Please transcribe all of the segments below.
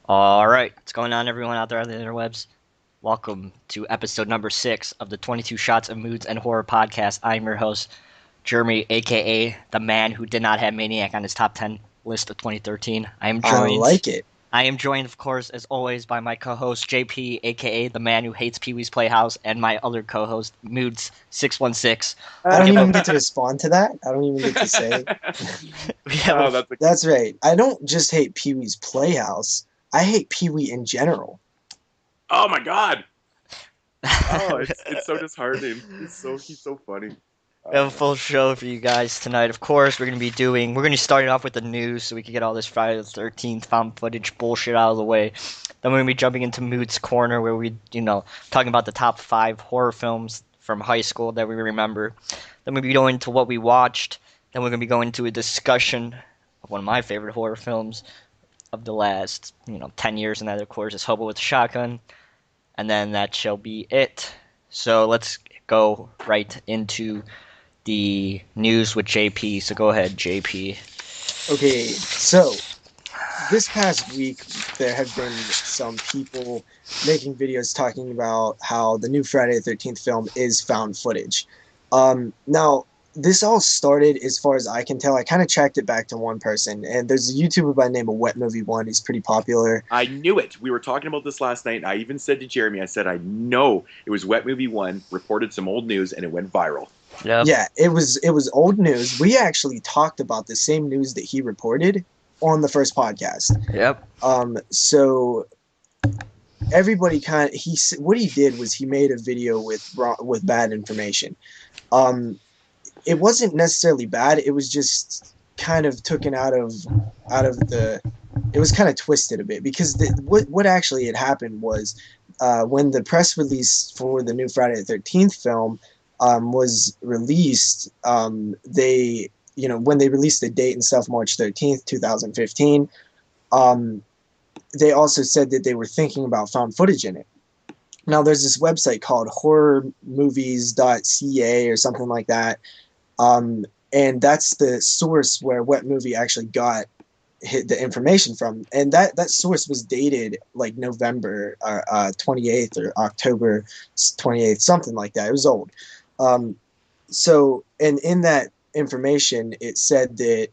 All right, what's going on, everyone out there on the interwebs? Welcome to episode number 6 of the 22 Shots of Moods and Horror podcast. I'm your host, Jeremy, aka the man who did not have Maniac on his top 10 list of 2013. I like it. I am joined, of course, as always, by my co-host JP, aka the man who hates Pee Wee's Playhouse, and my other co-host, Moodz 616. I don't We have even a, get to respond to that. I don't even get to say. we have Oh, a, that's a, That's right. I don't just hate Pee Wee's Playhouse. I hate Pee Wee in general. oh my god! Oh, it's so disheartening. He's so funny. We have a full show for you guys tonight. Of course, we're going to be starting off with the news so we can get all this Friday the 13th found footage bullshit out of the way. Then we're going to be jumping into Mood's Corner where we, talking about the top 5 horror films from high school that we remember. Then we'll be going into what we watched. Then we're going to be going into a discussion of one of my favorite horror films of the last, 10 years, and that, of course, is Hobo with a Shotgun. And then that shall be it. So let's go right into the news with JP. So go ahead, JP. Okay, so this past week there have been some people making videos talking about how the new Friday the 13th film is found footage. Now, this all started, as far as I can tell, I kind of tracked it back to one person, and there's a YouTuber by the name of Wet Movie One. He's pretty popular. I knew it. We were talking about this last night. And I even said to Jeremy, I said, I know it was Wet Movie One reported some old news, and it went viral. Yep. Yeah, it was old news. We actually talked about the same news that he reported on the first podcast. Yep. So everybody what he did was he made a video with bad information. It wasn't necessarily bad. It was just kind of taken out of the. It was kind of twisted a bit because what actually had happened was when the press release for the new Friday the 13th film was released, they when they released the date and stuff, March 13th, 2015. They also said that they were thinking about found footage in it. Now, there's this website called horrormovies.ca or something like that. And that's the source where Wet Movie actually got the information from. And that source was dated like November 28th or October 28th, something like that. It was old. And in that information, it said that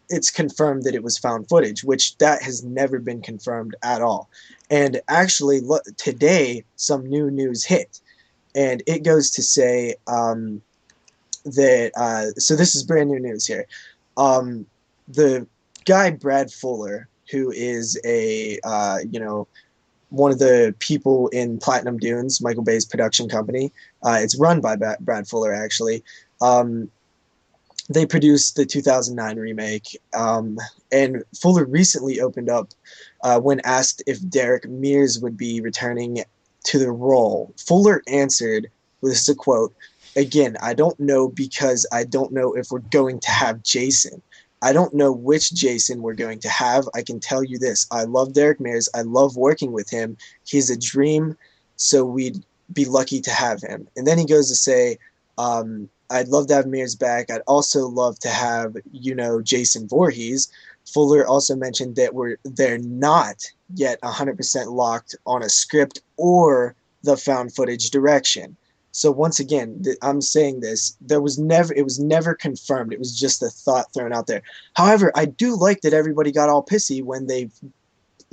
it's confirmed that it was found footage, which that has never been confirmed at all. And actually, today, some new news hit. And it goes to say that, so this is brand new news here. The guy, Brad Fuller, who is one of the people in Platinum Dunes, Michael Bay's production company. It's run by Brad Fuller, actually. They produced the 2009 remake, and Fuller recently opened up when asked if Derek Mears would be returning to the role. Fuller answered, this is a quote, "Again, I don't know because I don't know if we're going to have Jason. I don't know which Jason we're going to have. I can tell you this. I love Derek Mears. I love working with him. He's a dream, so we'd be lucky to have him." And then he goes to say, I'd love to have Mears back. I'd also love to have, Jason Voorhees. Fuller also mentioned that they're not yet 100% locked on a script or the found footage direction. So once again, I'm saying this, it was never confirmed. It was just a thought thrown out there. However, I do like that everybody got all pissy when they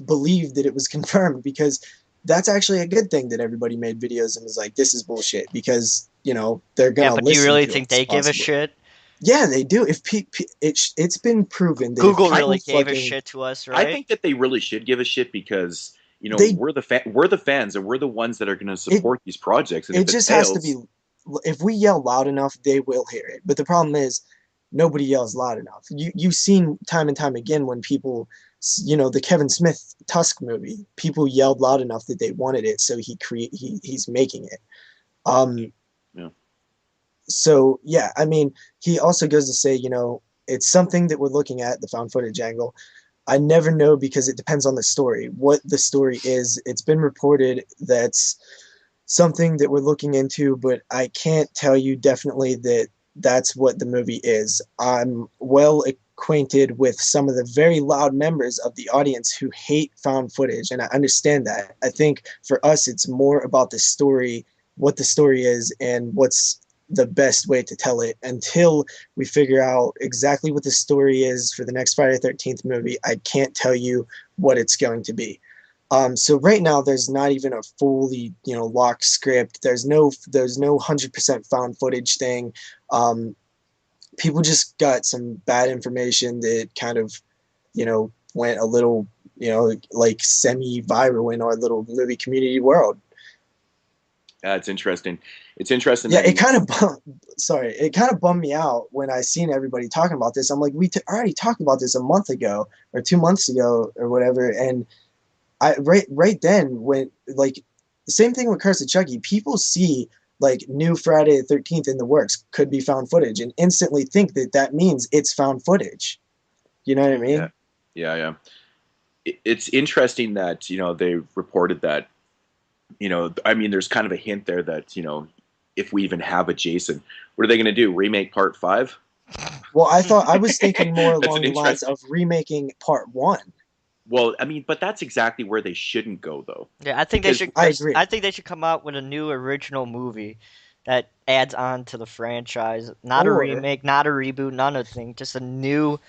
believed that it was confirmed, because that's actually a good thing that everybody made videos and was like, this is bullshit, because, they're going Yeah, to but do you listen really to think us, they give a possibly. shit? Yeah, they do. If it's been proven that Google if people really gave a fucking, shit to us, I right? think that they really should give a shit because they we're the fans, and we're the ones that are going to support these projects. And it if it just has to fails, be, if we yell loud enough, they will hear it. But the problem is, nobody yells loud enough. You've seen time and time again when people, the Kevin Smith Tusk movie, people yelled loud enough that they wanted it, so he's making it. yeah. So yeah, I mean, he also goes to say, it's something that we're looking at, the found footage angle. I never know because it depends on the story. What the story is, it's been reported that's something that we're looking into, but I can't tell you definitely that that's what the movie is. I'm well acquainted with some of the very loud members of the audience who hate found footage, and I understand that. I think for us, it's more about the story, what the story is, and what's the best way to tell it. Until we figure out exactly what the story is for the next Friday the 13th movie, I can't tell you what it's going to be. So right now, there's not even a fully, locked script. There's no 100% found footage thing. People just got some bad information that kind of, went a little, like semi-viral in our little movie community world. It's interesting. It's interesting. Yeah, it kind of bummed me out when I seen everybody talking about this. I'm like, already talked about this a month ago or 2 months ago or whatever, and I right then when like the same thing with Curse of Chucky, people see like new Friday the 13th in the works could be found footage and instantly think that means it's found footage. You know what I mean? Yeah. It's interesting that they reported that there's kind of a hint there that if we even have a Jason, what are they going to do? Remake Part 5? Well, I was thinking more along the lines of remaking Part 1. Well, but that's exactly where they shouldn't go, though. Yeah, I think they should. I agree. I think they should come out with a new original movie that adds on to the franchise. Not a remake, not a reboot, none of the thing. Just a new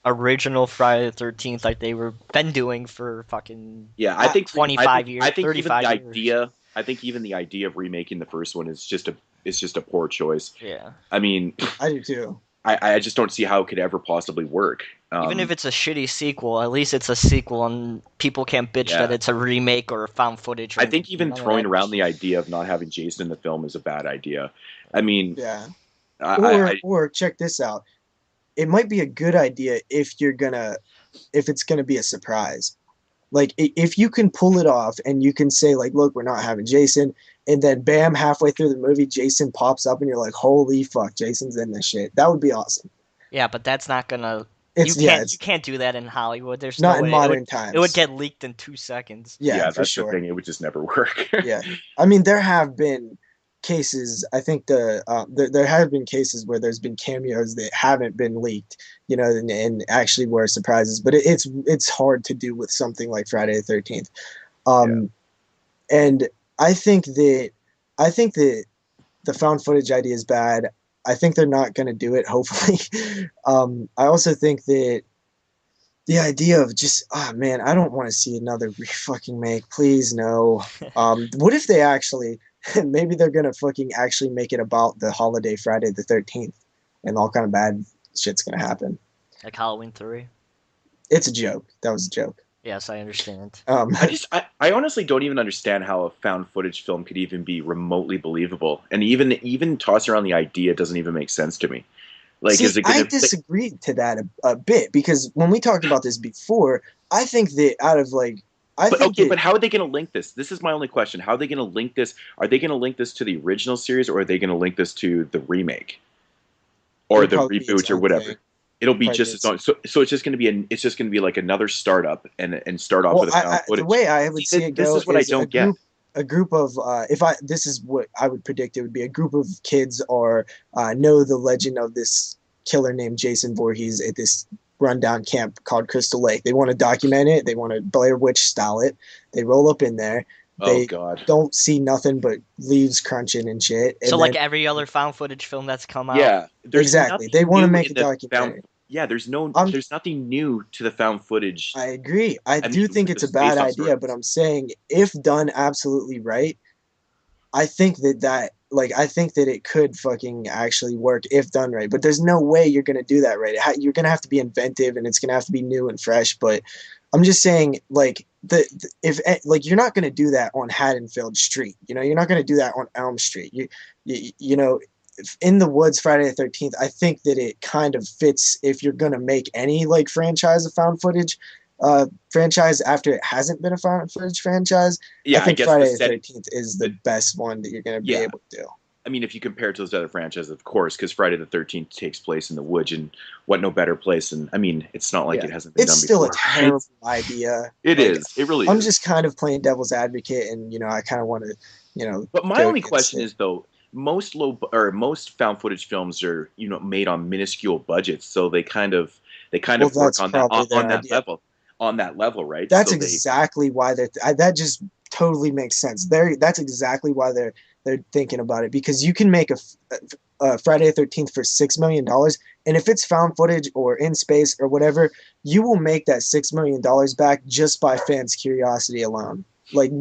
original Friday the 13th, like they were been doing for fucking 25 years, 35 years. I think even the idea of remaking the first one is just a poor choice. Yeah. I do too. I just don't see how it could ever possibly work. Even if it's a shitty sequel, at least it's a sequel, and people can't bitch that it's a remake or a found footage. I think even throwing around the idea of not having Jason in the film is a bad idea. Yeah. Or check this out. It might be a good idea if it's gonna be a surprise. Like if you can pull it off and you can say like, look, we're not having Jason, and then bam, halfway through the movie, Jason pops up and you're like, holy fuck, Jason's in this shit. That would be awesome. Yeah, but that's not gonna. You can't do that in Hollywood. There's not no way. In modern times. It would get leaked in 2 seconds. Yeah, that's sure. the thing. It would just never work. Yeah, there have been cases. I think there have been cases where there's been cameos that haven't been leaked, and actually were surprises. But it's hard to do with something like Friday the 13th. And I think that the found footage idea is bad. I think they're not going to do it, hopefully. I also think that the idea of just, I don't want to see another fucking make. Please, no. What if they actually, maybe they're going to fucking actually make it about the holiday Friday the 13th and all kind of bad shit's going to happen. Like Halloween 3? It's a joke. That was a joke. Yes, I understand. I honestly don't even understand how a found footage film could even be remotely believable, and even tossing around the idea doesn't even make sense to me. Like, see, I disagreed to that a bit because when we talked about this before, I think that but how are they going to link this? This is my only question. How are they going to link this? Are they going to link this to the original series, or are they going to link this to the remake, or the reboot, or whatever? It'll be just its own. So it's just going to be like another startup and start off with a found footage. The way I would see it go this is what I don't get. A group of this is what I would predict it would be a group of kids know the legend of this killer named Jason Voorhees at this rundown camp called Crystal Lake. They want to document it. They want to Blair Witch style it. They roll up in there. They don't see nothing but leaves crunching and shit. And so like every other found footage film that's come out? Yeah. Exactly. They want to make a documentary. There's nothing new to the found footage. I agree. I do think it's a bad idea, but I'm saying if done absolutely right, I think that it could fucking actually work if done right. But there's no way you're going to do that right. You're going to have to be inventive and it's going to have to be new and fresh. But I'm just saying, like, if you're not going to do that on Haddonfield Street, you're not going to do that on Elm Street. In the Woods, Friday the 13th, I think that it kind of fits if you're going to make any like franchise a found footage franchise after it hasn't been a found footage franchise. Yeah, I think Friday the 13th is the best one that you're going to be able to do. I mean, if you compare it to those other franchises, of course, because Friday the 13th takes place in the woods, and what no better place. And I mean, it's not like it hasn't been done before. It's still a terrible idea. It is. It really is. I'm just kind of playing devil's advocate, and I kind of want to, But my only question is though, most found footage films are made on minuscule budgets, so they They kind of work on that idea. on that level, right? That's so exactly why that just totally makes sense. That's exactly why they're thinking about it, because you can make a Friday the 13th for $6 million, and if it's found footage or in space or whatever, you will make that $6 million back just by fans' curiosity alone, like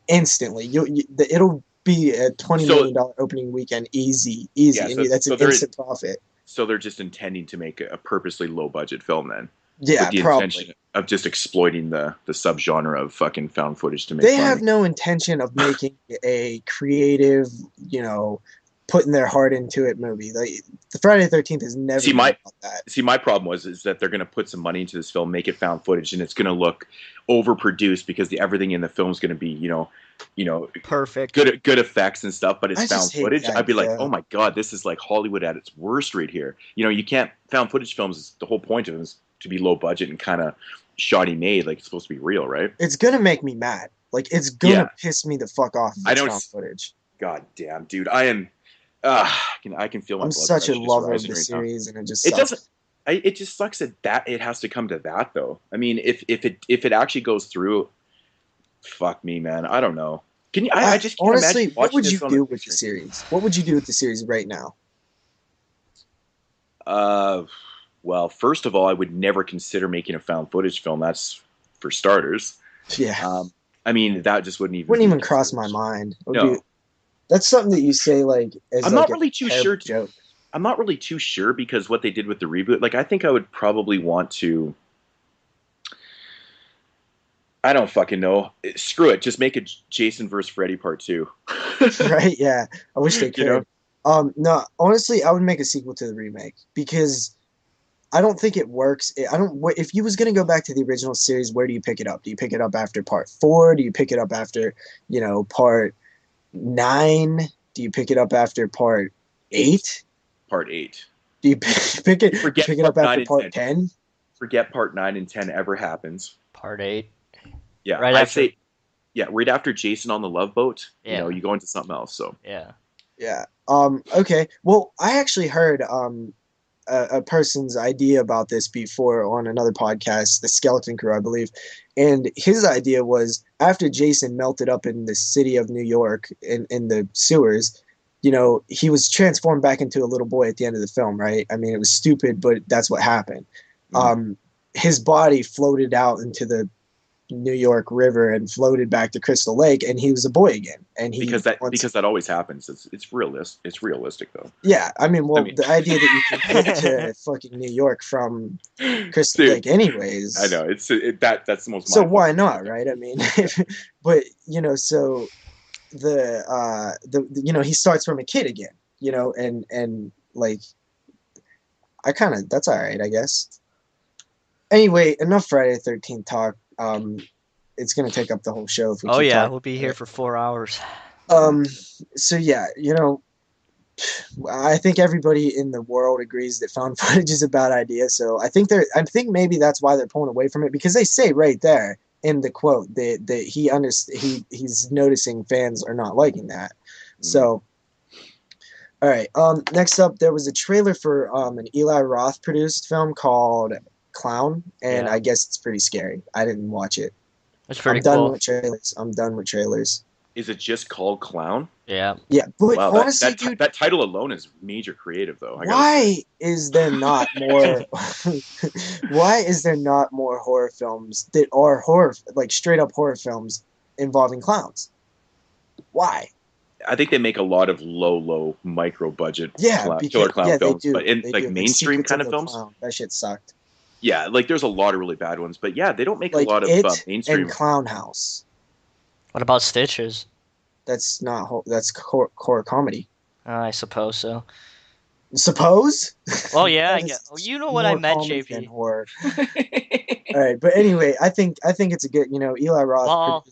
instantly. It'll be a $20 million opening weekend, easy, yeah, and that's an instant profit. So they're just intending to make a purposely low budget film then. Yeah, with the probably. intention of just exploiting the subgenre of fucking found footage to make They money. have no intention of making a creative, putting their heart into it movie. Like, the Friday the 13th is never about that. See, my problem is that they're going to put some money into this film, make it found footage, and it's going to look overproduced because everything in the film is going to be, perfect, good effects and stuff, but it's found footage. I'd be like, oh my god, this is like Hollywood at its worst right here. You can't found footage films. The whole point of them is to be low budget and kind of shoddy made, like it's supposed to be real, right? It's gonna make me mad. Like, it's gonna piss me the fuck off. I don't. Found footage. God damn, dude, I am. I can feel my. I'm such a lover of the series, and it just sucks. It doesn't. It just sucks that it has to come to that, though. I mean, if it actually goes through, fuck me, man. I don't know. Can you? I just can't honestly, imagine what would you do with the series? What would you do with the series right now? Well, first of all, I would never consider making a found footage film. That's for starters. Yeah. I mean, that just wouldn't even cross my mind. No. That's something that you say like as I'm like not really too sure. Joke. I'm not really too sure because what they did with the reboot, like I think I would probably want to. I don't fucking know. Screw it. Just make a Jason vs. Freddy Part 2. Right? Yeah. I wish they could. No, honestly, I would make a sequel to the remake because I don't think it works. If you was going to go back to the original series, where do you pick it up? Do you pick it up after Part 4? Do you pick it up after, Part 9? Do you pick it up after Part 8? Part 8. Do you pick it up after Part 10? Forget Part 9 and 10 ever happens. Part 8. Yeah, I'd say, right after Jason on the Love Boat, you go into something else. So yeah. Okay. Well, I actually heard a person's idea about this before on another podcast, the Skeleton Crew, I believe, and his idea was after Jason melted up in the city of New York in the sewers, he was transformed back into a little boy at the end of the film, right? I mean, it was stupid, but that's what happened. Mm-hmm. His body floated out into the New York River and floated back to Crystal Lake, and he was a boy again. And because that always happens. It's realistic though. Yeah, I mean, the idea that you can get to fucking New York from Crystal Lake, anyways. I know that's the most. So why not, right? I mean, but so he starts from a kid again, and like that's all right, I guess. Anyway, enough Friday the 13th talk. It's going to take up the whole show. If we keep talking. We'll be here for 4 hours. So yeah, I think everybody in the world agrees that found footage is a bad idea. So I think maybe that's why they're pulling away from it, because they say right there in the quote that he's noticing fans are not liking that. Mm-hmm. So, all right. Next up, there was a trailer for an Eli Roth produced film called Clown, and I guess it's pretty scary. I didn't watch it. It's pretty cool. I'm done with trailers. Is it just called Clown? Yeah. Yeah, but wow, honestly, dude, that title alone is major creative, though. Why is there not more? Why is there not more horror films that are straight up horror films involving clowns? Why? I think they make a lot of low micro budget killer clown films, but in mainstream kind of films, clown. That shit sucked. Yeah, there's a lot of really bad ones, but yeah, they don't make a lot of mainstream. And Clown House. What about Stitches? That's not that's horror comedy. I suppose so. Suppose? Well, yeah, you know what I meant, JP. Horror. All right, but anyway, I think it's a good. Eli Roth. Well,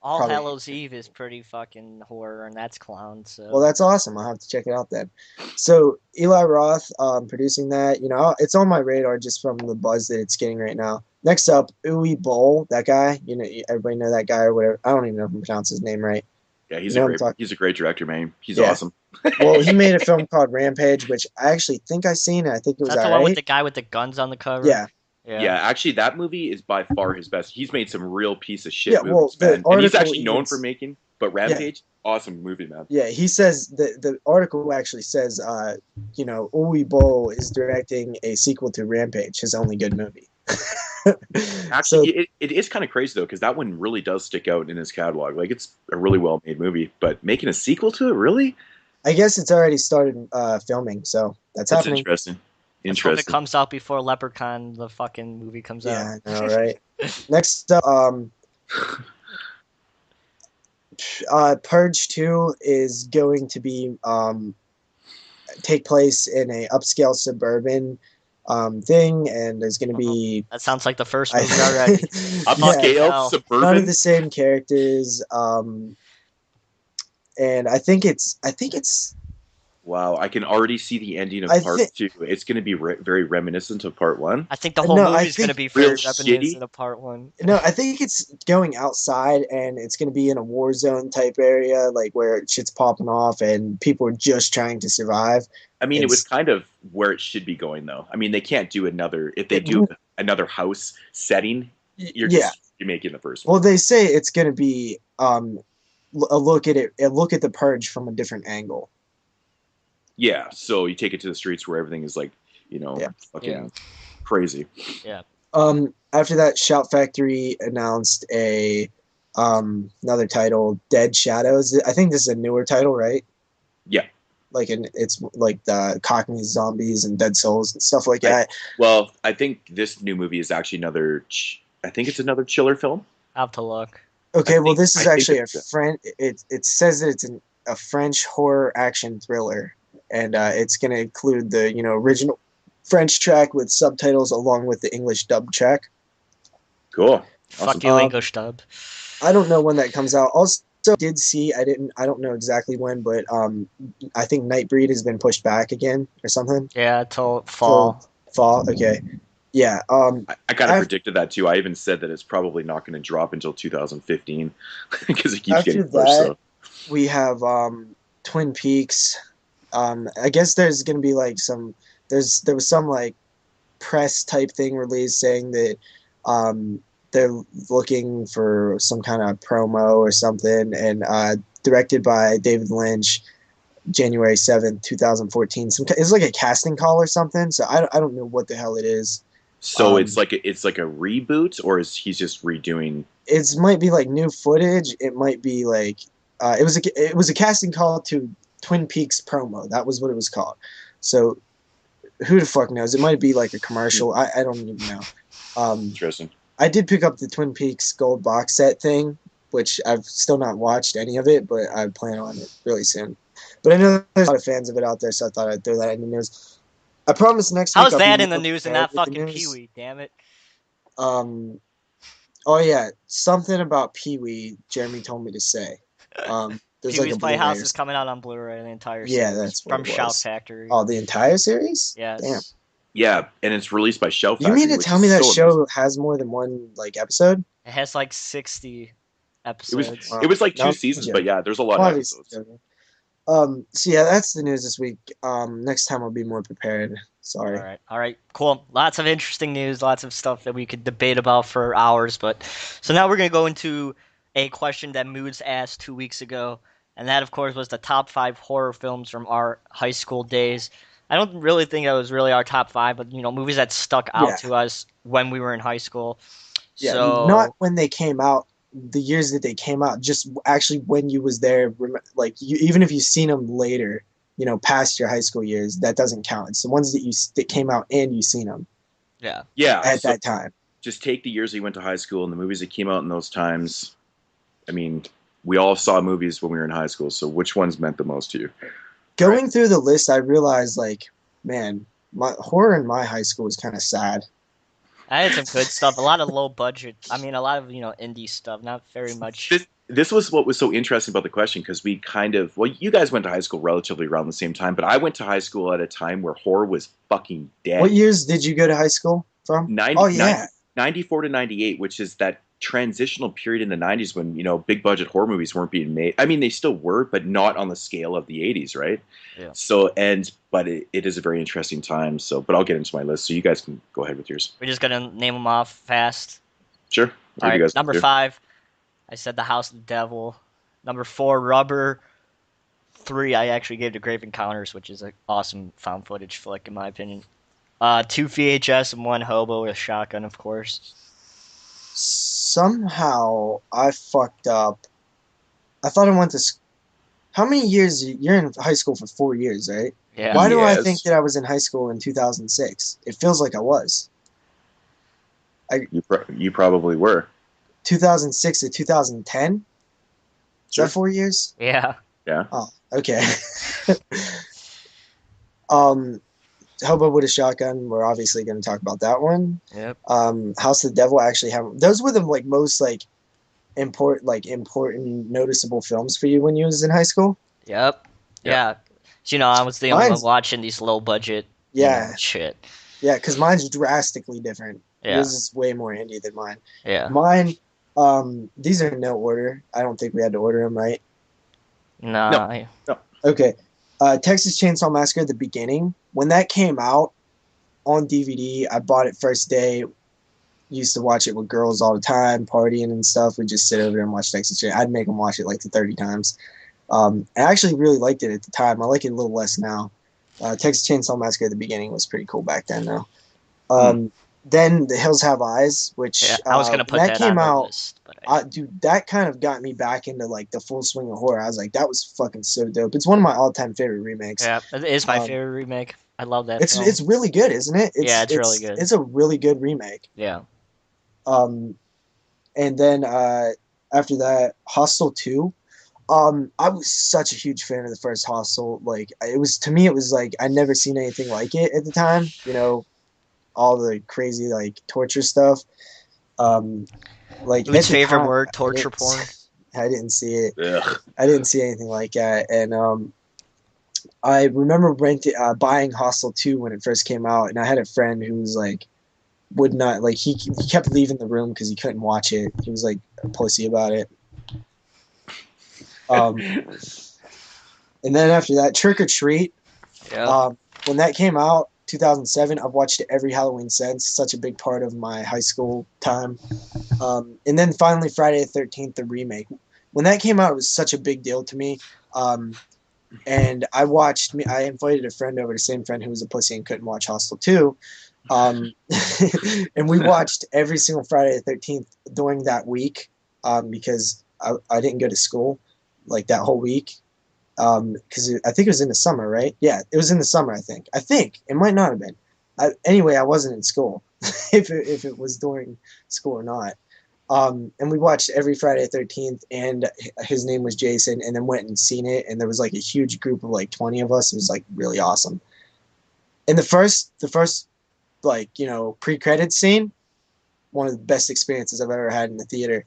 All Hallows Eve is pretty fucking horror, and that's Clown. So. Well, that's awesome. I'll have to check it out then. So Eli Roth producing that. It's on my radar just from the buzz that it's getting right now. Next up, Uwe Boll, that guy. Everybody know that guy or whatever. I don't even know if I pronounce his name right. Yeah, he's a great director, man. He's awesome. Well, he made a film called Rampage, which I actually think I seen. I think it was the one with the guy with the guns on the cover. Yeah. Yeah, actually, that movie is by far his best. He's made some real piece of shit movies, the man. And he's article actually known even for making. But Rampage, awesome movie, man. Yeah, he says the article actually says, Uwe Boll is directing a sequel to Rampage, his only good movie. Actually, So it is kind of crazy though, because that one really does stick out in his catalog. Like, it's a really well made movie, but making a sequel to it, really? I guess it's already started filming, so that's happening. Interesting. Let's hope it comes out before Leprechaun, the fucking movie, comes out. Yeah, I know, right? Next up, Purge 2 is going to be take place in a upscale suburban thing, and there's going to be... That sounds like the first movie already. Upscale suburban? None of the same characters, and I think it's... Wow, I can already see the ending of part 2. It's going to be very reminiscent of part 1. I think the whole movie is going to be very reminiscent of part 1. No, I think it's going outside, and it's going to be in a war zone type area, like where shit's popping off and people are just trying to survive. I mean, it was kind of where it should be going, though. I mean, they can't do another... If they do another house setting, you're making the first one. Well, they say it's going to be a look at the Purge from a different angle. Yeah, so you take it to the streets where everything is like, fucking crazy. Yeah. After that, Shout Factory announced another title, Dead Shadows. I think this is a newer title, right? Yeah. It's like the Cockney Zombies and Dead Souls and stuff like that. Well, I think this new movie is actually another chiller film. I'll have to look. Okay, well, this is actually a French... It says that it's a French horror action thriller. And it's going to include the original French track with subtitles along with the English dub track. Cool. Fuck you, English dub. I don't know when that comes out. Also, did see I don't know exactly when, but I think Nightbreed has been pushed back again or something. Yeah, till fall. Fall. Okay. Yeah. I kind of predicted that too. I even said that it's probably not going to drop until 2015 because it keeps getting pushed. So we have Twin Peaks. I guess there's going to be like there was some like press type thing released saying that they're looking for some kind of promo or something, and directed by David Lynch, January 7th, 2014. It's like a casting call or something, so I don't know what the hell it is. So it's like a reboot, or is he's just redoing? It might be like new footage. It might be like it was a casting call to Twin Peaks promo. That was what it was called. So who the fuck knows? It might be like a commercial. I don't even know. Interesting. I did pick up the Twin Peaks gold box set thing, which I've still not watched any of it, but I plan on it really soon. But I know there's a lot of fans of it out there, so I thought I'd throw that in the news. I promise next week. How's that in the news and not fucking Pee-wee? Damn it. Oh yeah, something about Pee-wee. Jeremy told me to say. Pee-wee's like Playhouse is coming out on Blu-ray, the entire series. Yeah, that's what from it was. Shout Factory. Oh, the entire series? Yes. Damn. Yeah, and it's released by Shout Factory. You mean to tell me that show has more than one episode? It has like 60 episodes. It was like 2 seasons, but yeah, there's a lot of episodes. So yeah, that's the news this week. Next time I'll be more prepared. Sorry. All right, cool. Lots of interesting news, lots of stuff that we could debate about for hours. But so now we're gonna go into a question that Moodz asked 2 weeks ago, and that of course was the top 5 horror films from our high school days. I don't really think that was really our top 5, but movies that stuck out to us when we were in high school. Yeah, so, not when they came out. The years that they came out, just actually when you was there, like even if you've seen them later, past your high school years, that doesn't count. It's the ones that came out and you've seen them. Yeah. At that time. Just take the years that you went to high school and the movies that came out in those times. I mean, we all saw movies when we were in high school, so which ones meant the most to you? Going through the list, I realized, man, my horror in my high school was kind of sad. I had some good stuff. A lot of low budget. I mean, a lot of indie stuff. Not very much. This was what was so interesting about the question, because we you guys went to high school relatively around the same time, but I went to high school at a time where horror was fucking dead. What years did you go to high school from? 94 to 98, which is that transitional period in the 90s when, big budget horror movies weren't being made. I mean, they still were, but not on the scale of the 80s, right? Yeah. So, but it is a very interesting time. So, but I'll get into my list, so you guys can go ahead with yours. We're just gonna name them off fast. Sure. All right, number 5, I said The House of the Devil. Number 4, Rubber. 3, I actually gave to Grave Encounters, which is an awesome found footage flick in my opinion. 2 VHS and 1 Hobo with a shotgun, of course. Somehow I fucked up. I thought I went to. How many years? You're in high school for 4 years, right? Yeah. Why do I think that I was in high school in 2006? It feels like I was. You probably were. 2006 to 2010? Sure. Is that 4 years? Yeah. Yeah. Oh, okay. Hobo with a Shotgun, we're obviously going to talk about that one. Yep. House of the Devil, actually those were the most important noticeable films for you when you was in high school? Yep. Yeah. So, I was the only one watching these low budget shit. Yeah, because mine's drastically different. Yeah. Yours is way more indie than mine. Yeah. Mine, these are in no order. I don't think we had to order them, right? No. Okay. Texas Chainsaw Massacre, the beginning. When that came out on DVD, I bought it first day. Used to watch it with girls all the time, partying and stuff. We'd just sit over there and watch Texas Chainsaw. I'd make them watch it like 30 times. I actually really liked it at the time. I like it a little less now. Texas Chainsaw Massacre at the beginning was pretty cool back then, though. Then The Hills Have Eyes, which I was gonna put that came on out. the list, but Dude, that kind of got me back into the full swing of horror. I was like, that was fucking so dope. It's one of my all-time favorite remakes. Yeah, it is my favorite remake. I love that. It's really good, isn't it? It's really good. It's a really good remake. Yeah. And then after that, Hostel 2. I was such a huge fan of the first Hostel. It was like I'd never seen anything like it at the time. All the crazy torture stuff. Whose favorite word? Torture porn. I didn't see it. Ugh. I didn't see anything like that. And I remember buying Hostel 2 when it first came out, and I had a friend who was would not he kept leaving the room because he couldn't watch it. He was a pussy about it. And then after that, Trick or Treat. Yeah. When that came out, 2007, I've watched it every Halloween since. Such a big part of my high school time. And then finally, Friday the 13th, the remake. When that came out, it was such a big deal to me. And I invited a friend over, the same friend who was a pussy and couldn't watch Hostel 2. And we watched every single Friday the 13th during that week because I didn't go to school that whole week. Because I think it was in the summer, right? Yeah, it was in the summer, I think. It might not have been. Anyway, I wasn't in school, if it was during school or not. And we watched every Friday the 13th, and his name was Jason, and then went and seen it, and there was a huge group of 20 of us. It was really awesome. And the first pre-credit scene, one of the best experiences I've ever had in the theater.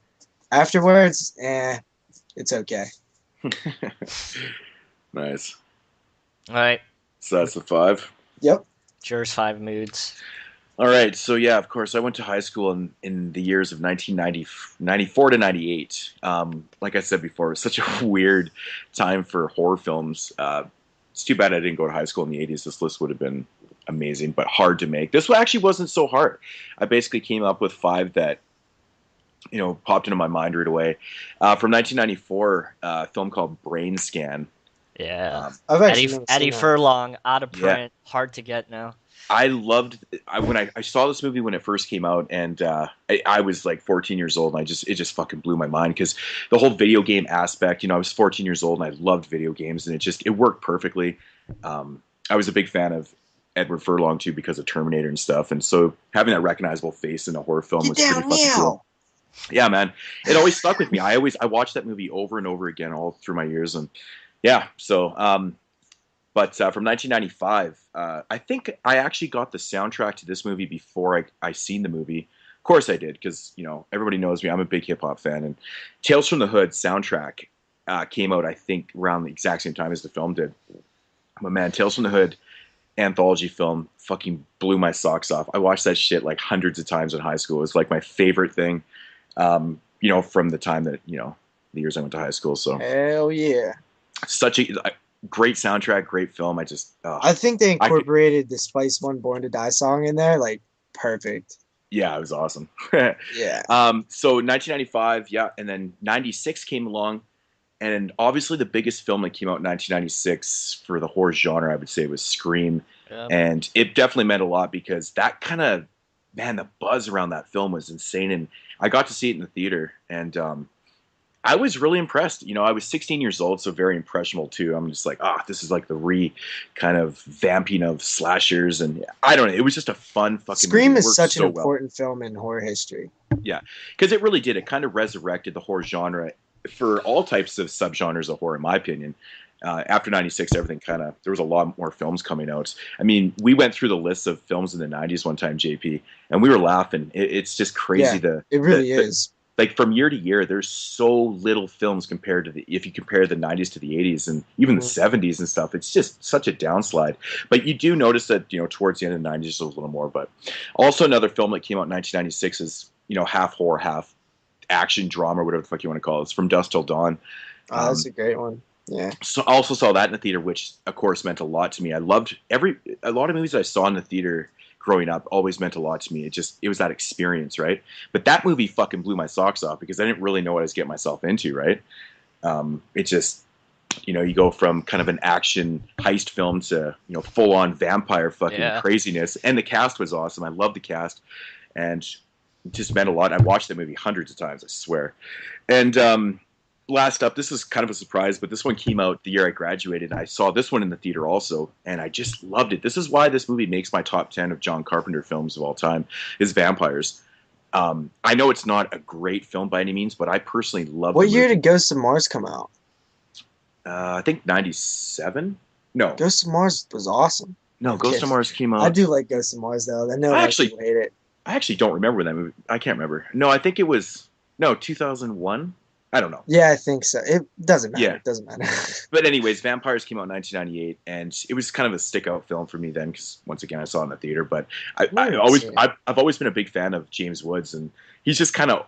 Afterwards, it's okay. Nice. All right. So that's the 5. Yep. Yours 5 Moodz. All right. So yeah, of course, I went to high school in the years of 1994 to 98. Like I said before, it was such a weird time for horror films. It's too bad I didn't go to high school in the 80s. This list would have been amazing, but hard to make. This one actually wasn't so hard. I basically came up with 5 that popped into my mind right away. From 1994, a film called Brain Scan. Yeah. Eddie Furlong, out of print, hard to get now. I loved when I saw this movie when it first came out, and I was 14 years old, and it just fucking blew my mind because the whole video game aspect. I was 14 years old, and I loved video games, and it worked perfectly. I was a big fan of Edward Furlong too because of Terminator and stuff, and so having that recognizable face in a horror film was pretty fucking cool. Yeah, man, it always stuck with me. I watched that movie over and over again all through my years, and yeah. So, but from 1995, I think I actually got the soundtrack to this movie before I seen the movie. Of course, I did because everybody knows me. I'm a big hip hop fan, and Tales from the Hood soundtrack came out I think around the exact same time as the film did. But man, Tales from the Hood anthology film fucking blew my socks off. I watched that shit hundreds of times in high school. It was my favorite thing. From the time that, the years I went to high school. So hell yeah. Such a great soundtrack, great film. I think they incorporated the Spice One Born to Die song in there, like, perfect. Yeah, it was awesome. Yeah. So 1995, yeah, and then 96 came along, and obviously the biggest film that came out in 1996 for the horror genre, I would say, was Scream. Yep. And it definitely meant a lot because that kind of, man, the buzz around that film was insane. And I got to see it in the theater, and I was really impressed. I was 16 years old, so very impressionable too. I'm just like, this is like the kind of vamping of slashers, and I don't know. It was just a fun fucking Scream movie. Is such an important film in horror history. Yeah, because it really did. It kind of resurrected the horror genre for all types of subgenres of horror, in my opinion. After 96, everything there was a lot more films coming out. I mean, we went through the list of films in the 90s one time, JP, and we were laughing. It's just crazy. Yeah, it really is. Like from year to year, there's so little films compared to if you compare the 90s to the 80s and even the 70s and stuff, it's just such a downslide. But you do notice that, towards the end of the 90s, there's a little more. But also another film that came out in 1996 is, half horror, half action drama, whatever the fuck you want to call it. It's From Dusk Till Dawn. Oh, that's a great one. Yeah. So I also saw that in the theater, which of course meant a lot to me. I loved a lot of movies I saw in the theater growing up always meant a lot to me. It was that experience, right? But that movie fucking blew my socks off because I didn't really know what I was getting myself into, right? It just, you go from kind of an action heist film to, full on vampire fucking craziness. And the cast was awesome. I loved the cast, and it just meant a lot. I watched that movie hundreds of times, I swear. And last up, this is kind of a surprise, but this one came out the year I graduated. I saw this one in the theater also, and I just loved it. This is why this movie makes my top 10 of John Carpenter films of all time, is Vampires. I know it's not a great film by any means, but I personally love it. What year did Ghost of Mars come out? I think 97? No. Ghost of Mars was awesome. No, Ghost of Mars came out... I do like Ghost of Mars, though. I know I actually hate it. I actually don't remember that movie. I can't remember. No, I think it was... No, 2001? I don't know. Yeah, I think so. It doesn't matter. Yeah. It doesn't matter. But anyways, Vampires came out in 1998, and it was kind of a stick-out film for me then, because once again, I saw it in the theater. But I've always been a big fan of James Woods, and he's just kind of,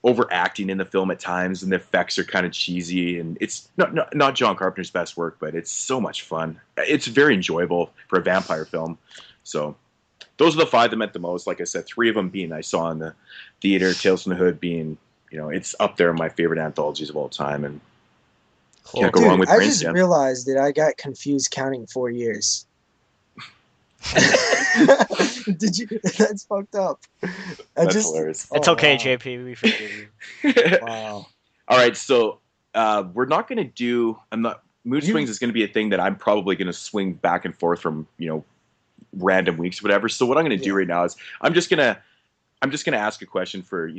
overacting in the film at times, and the effects are kind of cheesy, and it's not John Carpenter's best work, but it's so much fun. It's very enjoyable for a vampire film. So those are the 5 that meant the most. Like I said, 3 of them being I saw in the theater, Tales from the Hood being... it's up there in my favorite anthologies of all time, and can't go wrong with I just realized that I got confused counting 4 years. Did you? That's fucked up. That's hilarious. It's okay, JP. We forgive you. Wow. All right, so we're not going to do. Mood swings is going to be a thing that I'm probably going to swing back and forth from random weeks, whatever. So what I'm going to do right now is I'm just going to ask a question for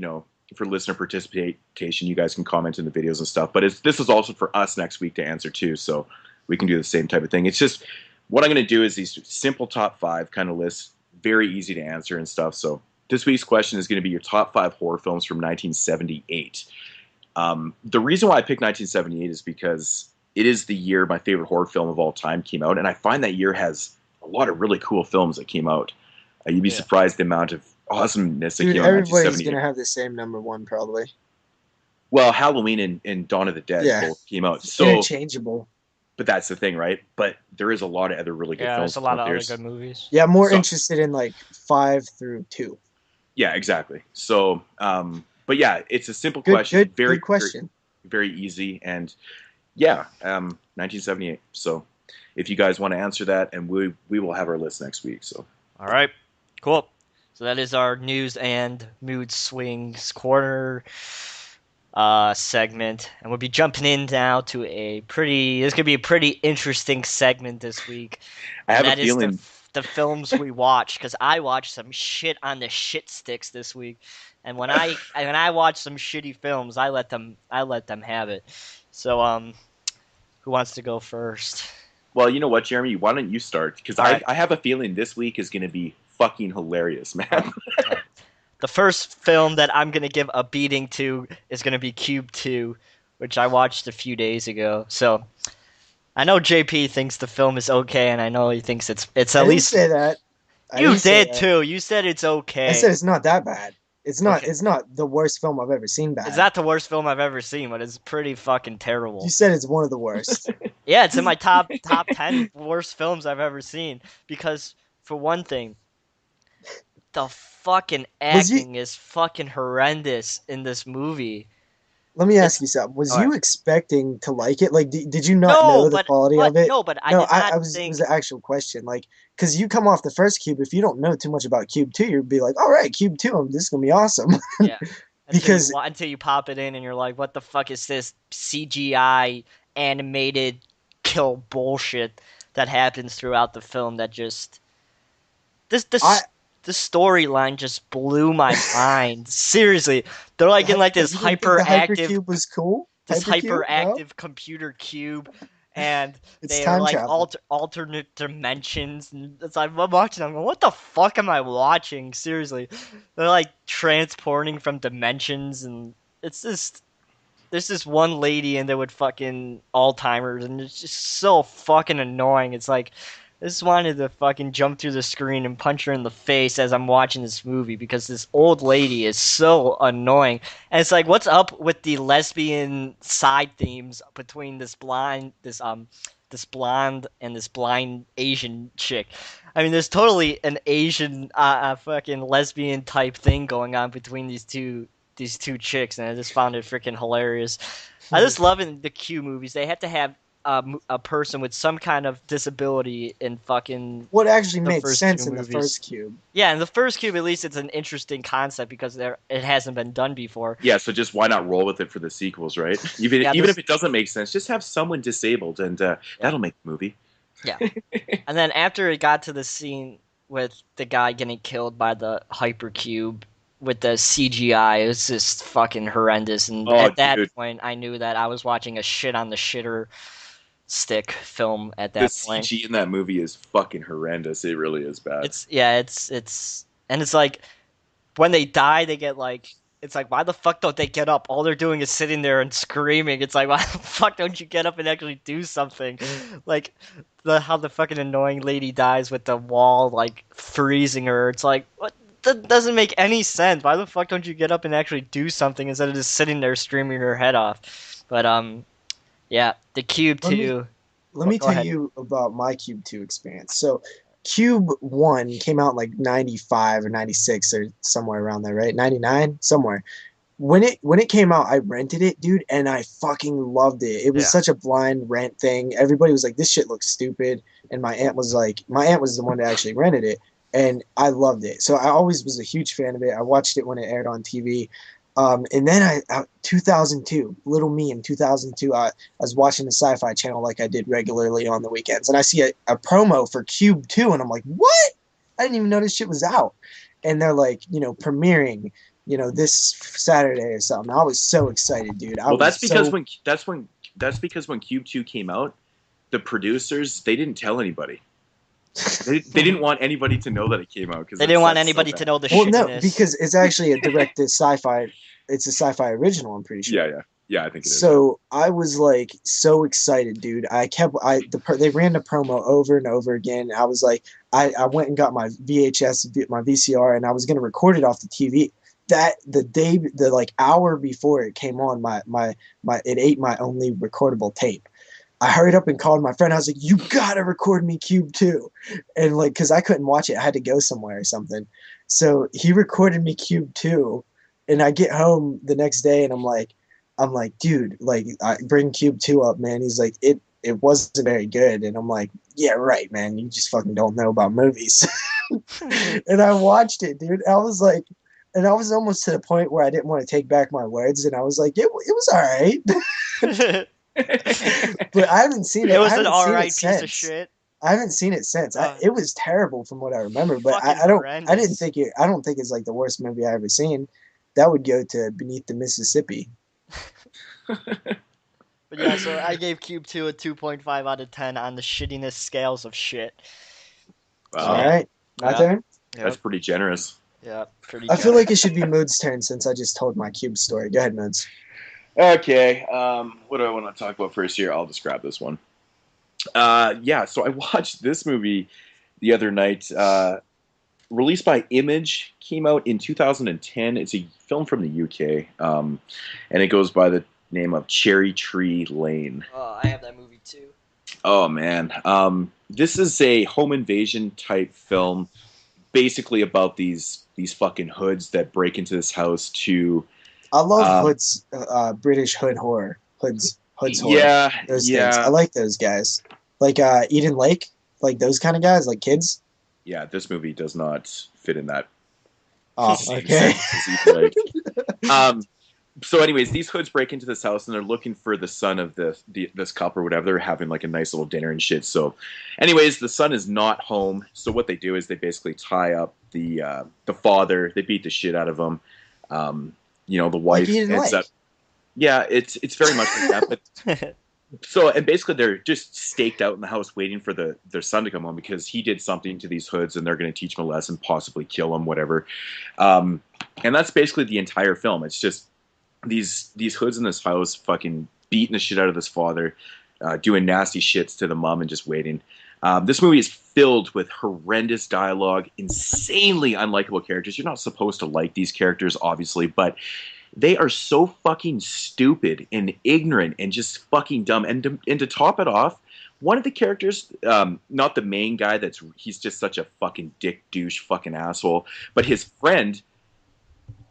for listener participation. You guys can comment in the videos and stuff, but this is also for us next week to answer too, so we can do the same type of thing. It's just what I'm going to do is these simple top 5 kind of lists, very easy to answer and stuff. So this week's question is going to be your top 5 horror films from 1978. The reason why I picked 1978 is because it is the year my favorite horror film of all time came out, and I find that year has a lot of really cool films that came out. You'd be surprised the amount of awesomeness that came out in 1978. Everybody's going to have the same number 1 probably. Well, Halloween and Dawn of the Dead both came out. So interchangeable. But that's the thing, right? But there is a lot of other really good films. Yeah, there's a lot of other good movies. Yeah, more interested in like 5 through 2. Yeah, exactly. So, but yeah, it's a simple question. Good question. Very easy. And yeah, 1978. So if you guys want to answer that, and we will have our list next week. So. All right, cool. So that is our news and mood swings corner segment, and we'll be jumping in now to it's going to be a pretty interesting segment this week. I have a feeling the films we watch, because I watched some shit on the shit sticks this week, and when I watch some shitty films, I let them have it. So who wants to go first? Well, you know what, Jeremy? Why don't you start? Because I have a feeling this week is going to be fucking hilarious, man. The first film that I'm going to give a beating to is going to be Cube², which I watched a few days ago. So I know JP thinks the film is okay, and I know he thinks it's at least... say that. You did too. You said it's okay. I said it's not that bad. It's not. Okay. It's not the worst film I've ever seen. Bad. It's not the worst film I've ever seen, but it's pretty fucking terrible. You said it's one of the worst. Yeah, it's in my top 10 worst films I've ever seen because for one thing, the fucking acting is fucking horrendous in this movie. Let me ask you something. Was you expecting to like it? Like, did you not No, know the quality of it? No, but I No, did not I was. think. It was an actual question. Like, because you come off the first Cube. If you don't know too much about Cube 2, you'd be like, "All right, Cube 2, this is gonna be awesome." Yeah. Because Until you pop it in and you're like, what the fuck is this CGI animated kill bullshit that happens throughout the film that just the storyline just blew my mind. Seriously. They're like in like this hyperactive Hypercube was cool. this Hypercube? hyperactive No? computer cube and It's they're time like travel. alternate dimensions and it's like I'm watching I'm going, what the fuck am I watching? Seriously. They're like transporting from dimensions and it's just there's this one lady in there with fucking Alzheimer's and it's just so fucking annoying. It's like I just wanted to fucking jump through the screen and punch her in the face as I'm watching this movie because this old lady is so annoying. And it's like, what's up with the lesbian side themes between this blonde and this blind Asian chick? I mean, there's totally an Asian fucking lesbian type thing going on between these two chicks, and I just found it freaking hilarious. I just love in the Q movies. They have to have a person with some kind of disability in fucking What actually the made first sense two in the movies. first Cube? Yeah, in the first Cube, at least it's an interesting concept because it hasn't been done before. Yeah, so just why not roll with it for the sequels, right? Even if it doesn't make sense, just have someone disabled, and that'll make the movie. Yeah. And then after it got to the scene with the guy getting killed by the Hypercube with the CGI, it was just fucking horrendous. And at that point, I knew that I was watching a shit on the shitter stick film at that point. The CG in that movie is fucking horrendous. It really is bad. It's like when they die, they get like it's like why the fuck don't they get up? All they're doing is sitting there and screaming. It's like why the fuck don't you get up and actually do something? Like how the fucking annoying lady dies with the wall like freezing her. It's like what. That doesn't make any sense. Why the fuck don't you get up and actually do something instead of just sitting there screaming her head off? But yeah, the Cube 2. Let me tell you about my Cube 2 experience. So Cube 1 came out in like 95 or 96 or somewhere around there, right? 99? Somewhere. When it came out, I rented it, dude, and I fucking loved it. It was such a blind rent thing. Everybody was like, this shit looks stupid. And my aunt was the one that actually rented it. And I loved it. So I always was a huge fan of it. I watched it when it aired on TV. And then 2002, little me in 2002, I was watching the Sci-Fi Channel like I did regularly on the weekends. And I see a promo for Cube 2, and I'm like, what? I didn't even know this shit was out. And they're like, premiering, this Saturday or something. I was so excited, dude. That's because when Cube 2 came out, the producers, they didn't tell anybody. They didn't want anybody to know that it came out because they didn't want anybody to know the shittiness. Well, no, because it's actually a directed sci-fi. It's a sci-fi original. I'm pretty sure. Yeah. I think it is. So I was like so excited, dude. They ran the promo over and over again. I was like, I went and got my VHS, my VCR, and I was gonna record it off the TV. The hour before it came on, it ate my only recordable tape. I hurried up and called my friend. I was like, you gotta record me Cube 2. And like, cause I couldn't watch it. I had to go somewhere or something. So he recorded me Cube 2. And I get home the next day and I'm like, dude, like I bring Cube 2 up, man. He's like, it wasn't very good. And I'm like, yeah, right, man. You just fucking don't know about movies. And I watched it, dude. I was almost to the point where I didn't want to take back my words. And I was like, it was all right. But I haven't seen it. It was an alright piece of shit. I haven't seen it since. It was terrible from what I remember, but I don't think it's like the worst movie I ever seen. That would go to Beneath the Mississippi. But yeah, so I gave Cube 2 a 2.5 out of 10 on the shittiness scales of shit. Wow. All right, my turn. That's pretty generous. Yeah, pretty. I feel like it should be Mood's turn since I just told my Cube story. Go ahead, Moodz. Okay, what do I want to talk about first here? I'll describe this one. So I watched this movie the other night. released by Image, came out in 2010. It's a film from the UK, and it goes by the name of Cherry Tree Lane. Oh, I have that movie too. Oh man, this is a home invasion type film, basically about these fucking hoods that break into this house to. I love Hood's British Hood horror. Hood's horror. Yeah, Those things. I like those guys. Like Eden Lake, like those kind of guys, like kids. Yeah, this movie does not fit in that. Oh, okay. So anyways, these hoods break into this house and they're looking for the son of this couple or whatever. They're having like a nice little dinner and shit. So anyways, the son is not home. So what they do is they basically tie up the father. They beat the shit out of him. The wife ends up. Yeah, it's very much like that. But so, and basically they're just staked out in the house waiting for their son to come home because he did something to these hoods and they're going to teach him a lesson, possibly kill him, whatever. And that's basically the entire film. It's just these hoods in this house fucking beating the shit out of this father, doing nasty shits to the mom and just waiting. This movie is filled with horrendous dialogue, insanely unlikable characters. You're not supposed to like these characters, obviously, but they are so fucking stupid and ignorant and just fucking dumb. And to top it off, one of the characters, not the main guy, he's just such a fucking dick douche fucking asshole, but his friend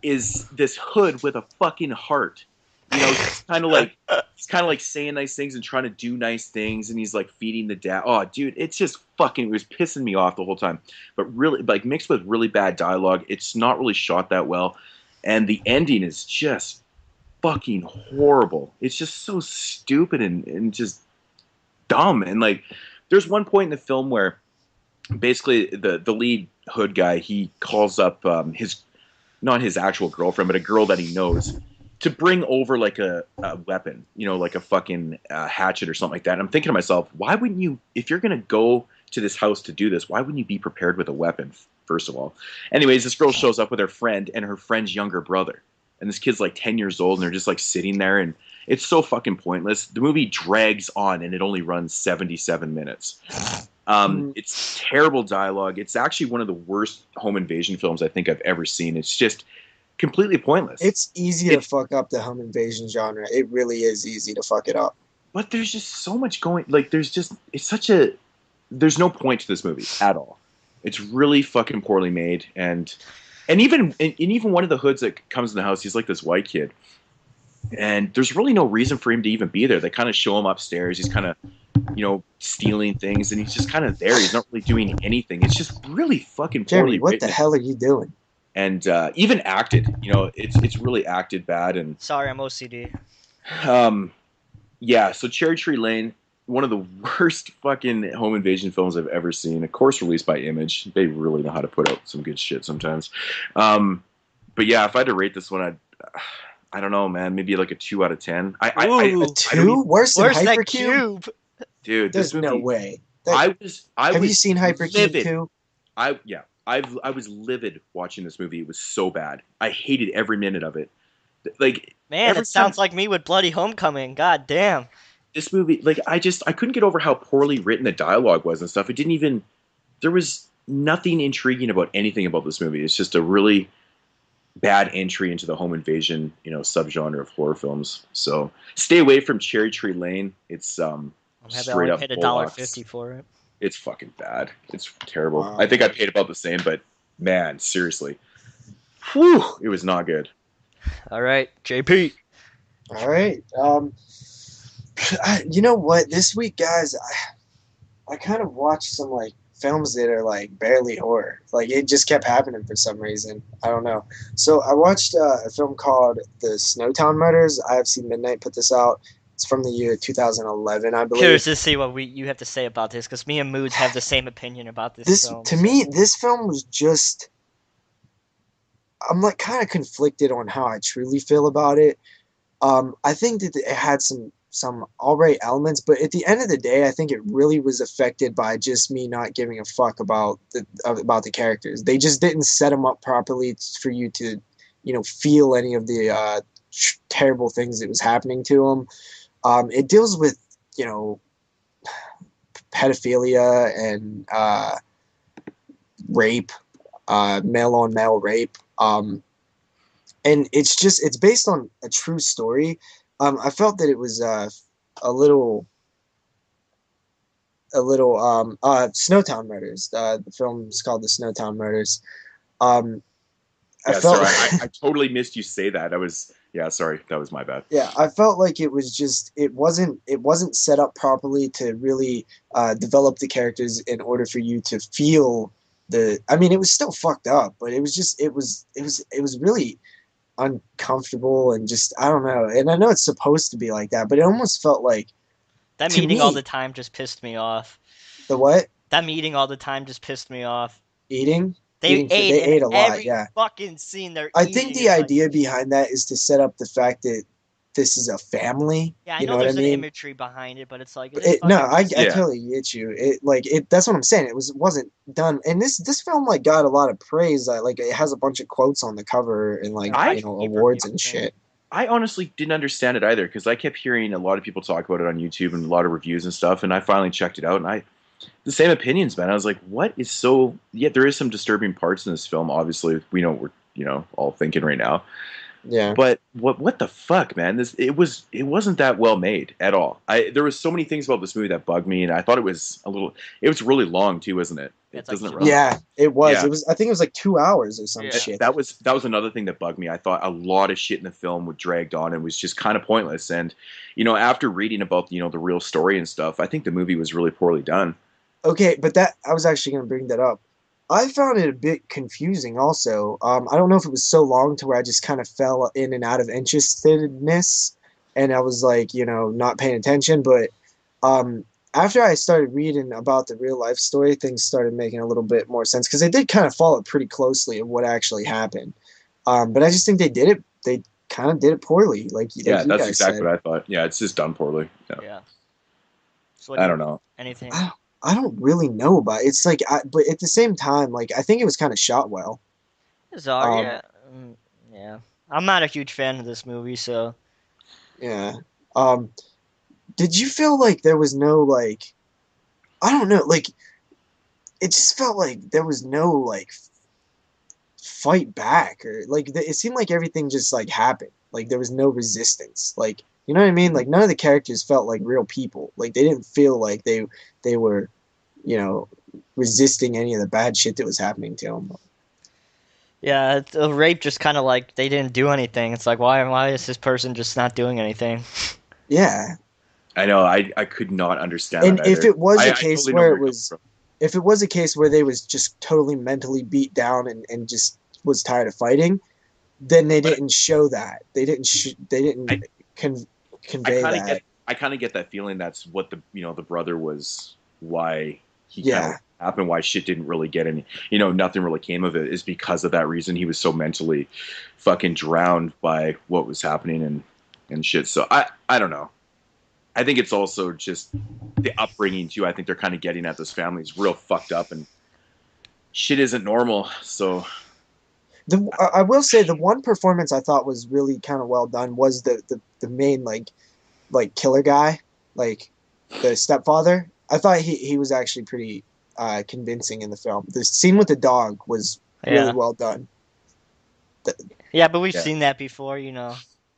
is this hood with a fucking heart. He's kind of like saying nice things and trying to do nice things, and he's like feeding the dad. Oh, dude, it's just fucking. It was pissing me off the whole time. But really, like mixed with really bad dialogue, it's not really shot that well, and the ending is just fucking horrible. It's just so stupid and just dumb. And like, there's one point in the film where basically the lead hood guy, he calls up not his actual girlfriend, but a girl that he knows, to bring over like a weapon, like a fucking hatchet or something like that. And I'm thinking to myself, why wouldn't you, if you're going to go to this house to do this, why wouldn't you be prepared with a weapon, first of all? Anyways, this girl shows up with her friend and her friend's younger brother. And this kid's like 10 years old and they're just like sitting there, and it's so fucking pointless. The movie drags on and it only runs 77 minutes. It's terrible dialogue. It's actually one of the worst home invasion films I think I've ever seen. It's just completely pointless. It's easy to fuck up the home invasion genre. It really is easy to fuck it up. But there's just so much going. Like, there's no point to this movie at all. It's really fucking poorly made, and even one of the hoods that comes in the house, he's like this white kid, and there's really no reason for him to even be there. They kind of show him upstairs. He's kind of, stealing things, and he's just kind of there. He's not really doing anything. It's just really fucking poorly Jeremy, what written. the hell are you doing? And even acted, it's really acted bad. And sorry, I'm OCD. Yeah. So Cherry Tree Lane, one of the worst fucking home invasion films I've ever seen. Of course, released by Image. They really know how to put out some good shit sometimes. But yeah, if I had to rate this one, I don't know, man. Maybe like a 2 out of 10. A 2? Worse than Hypercube? Dude, there's no way. Have you seen Hypercube 2? I was livid watching this movie. It was so bad. I hated every minute of it. Like, man, it sounds like me with Bloody Homecoming. God damn. This movie, like, I couldn't get over how poorly written the dialogue was and stuff. There was nothing intriguing about anything about this movie. It's just a really bad entry into the home invasion, subgenre of horror films. So stay away from Cherry Tree Lane. It's straight up paid $1.50 for it. It's fucking bad. It's terrible. Wow. I think I paid about the same, but man, seriously, whew, it was not good. All right, JP. All right. You know what? This week, guys, I kind of watched some like films that are like barely horror. Like it just kept happening for some reason. I don't know. So I watched a film called The Snowtown Murders. IFC Midnight put this out. It's from the year 2011, I believe. Curious to see what you have to say about this, because me and Moodz have the same opinion about this film. To me, this film was just... I'm like kind of conflicted on how I truly feel about it. I think that it had some alright elements, but at the end of the day, I think it really was affected by just me not giving a fuck about the characters. They just didn't set them up properly for you to, feel any of the terrible things that was happening to them. It deals with, pedophilia and rape. male on male rape. And it's based on a true story. I felt that it was a little Snowtown Murders. The film's called the Snowtown Murders. I Yeah, felt sorry, I totally missed you say that. Sorry, that was my bad. yeah, I felt like it was just it wasn't set up properly to really develop the characters in order for you to feel the. I mean, it was still fucked up, but it was really uncomfortable and just I don't know. And I know it's supposed to be like that, but it almost felt like That to meeting me, all the time just pissed me off. the what? That meeting all the time just pissed me off. Eating? They They ate in ate a lot, every yeah. fucking scene they're I eating. think the It's like, idea behind that is to set up the fact that this is a family. yeah, I You know know what I there's an mean? imagery behind it, but it's like No, I Yeah. totally get you. That's what I'm saying. Wasn't done, and this film like got a lot of praise. Like it has a bunch of quotes on the cover and like I- awards and shit. I honestly didn't understand it either because I kept hearing a lot of people talk about it on YouTube and a lot of reviews and stuff, and I finally checked it out, and the same opinions, man. I was like, what is so? Yeah, there is some disturbing parts in this film. Obviously, we know what we're all thinking right now. Yeah. But what the fuck, man? It wasn't that well made at all. There was so many things about this movie that bugged me, and I thought it was really long too, isn't it? It's It doesn't like run. Yeah, it was. Yeah. It was. I think it was like 2 hours or some Yeah. shit. That was another thing that bugged me. I thought a lot of shit in the film was dragged on and was just kind of pointless. And after reading about the real story and stuff, I think the movie was really poorly done. Okay, but I was actually going to bring that up. I found it a bit confusing also. I don't know if it was so long to where I just kind of fell in and out of interestedness and I was like, not paying attention. But after I started reading about the real life story, things started making a little bit more sense because they did kind of follow pretty closely of what actually happened. But I just think they kind of did it poorly. Like you That's guys exactly said. what I thought. Yeah, it's just done poorly. Yeah. So I don't know. Anything? I don't really know about it. It's like, but at the same time, like I think it was kind of shot well. It's all yeah. Yeah. I'm not a huge fan of this movie, so Yeah. Did you feel like there was no like, I don't know, like it just felt like there was no like fight back or like it seemed like everything just like happened. Like there was no resistance. Like you know what I mean? Like none of the characters felt like real people. Like they didn't feel like they were, resisting any of the bad shit that was happening to them. yeah, the rape just kind of like they didn't do anything. It's like why is this person just not doing anything? Yeah. I know. I could not understand. And that if either. it was a case totally know where where it you're was, coming if it was a case where they was just totally mentally beat down and just was tired of fighting, then they didn't show that. They didn't. They didn't convey that. I kind of get that feeling. That's what the brother was. Why he Yeah. kind of happened. Why shit didn't really get any. Nothing really came of it. Is because of that reason. He was so mentally fucking drowned by what was happening and shit. So I don't know. I think it's also just the upbringing too. I think they're kind of getting at this family is real fucked up and shit isn't normal. So I will say the one performance I thought was really kind of well done was the main like killer guy, like the stepfather. I thought he was actually pretty convincing in the film. The scene with the dog was really well done. Yeah, but we've Yeah. seen that before,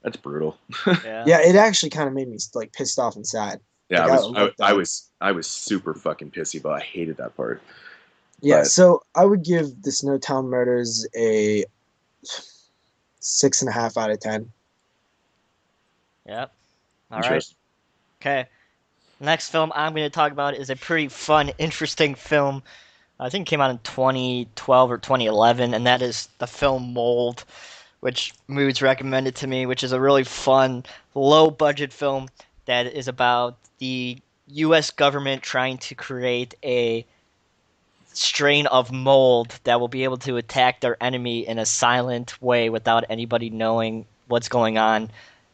that's brutal. Yeah. Yeah, it actually kind of made me like pissed off and sad. Yeah, Like, I was super fucking pissy, but I hated that part. Yeah, But- so I would give the Snowtown Murders a 6.5 out of 10. Yep. All right. Interesting. Okay. Next film I'm going to talk about is a pretty fun, interesting film. I think it came out in 2012 or 2011, and that is the film Mold, which Moodz recommended to me, which is a really fun, low-budget film that is about the U.S. government trying to create a strain of mold that will be able to attack their enemy in a silent way without anybody knowing what's going on.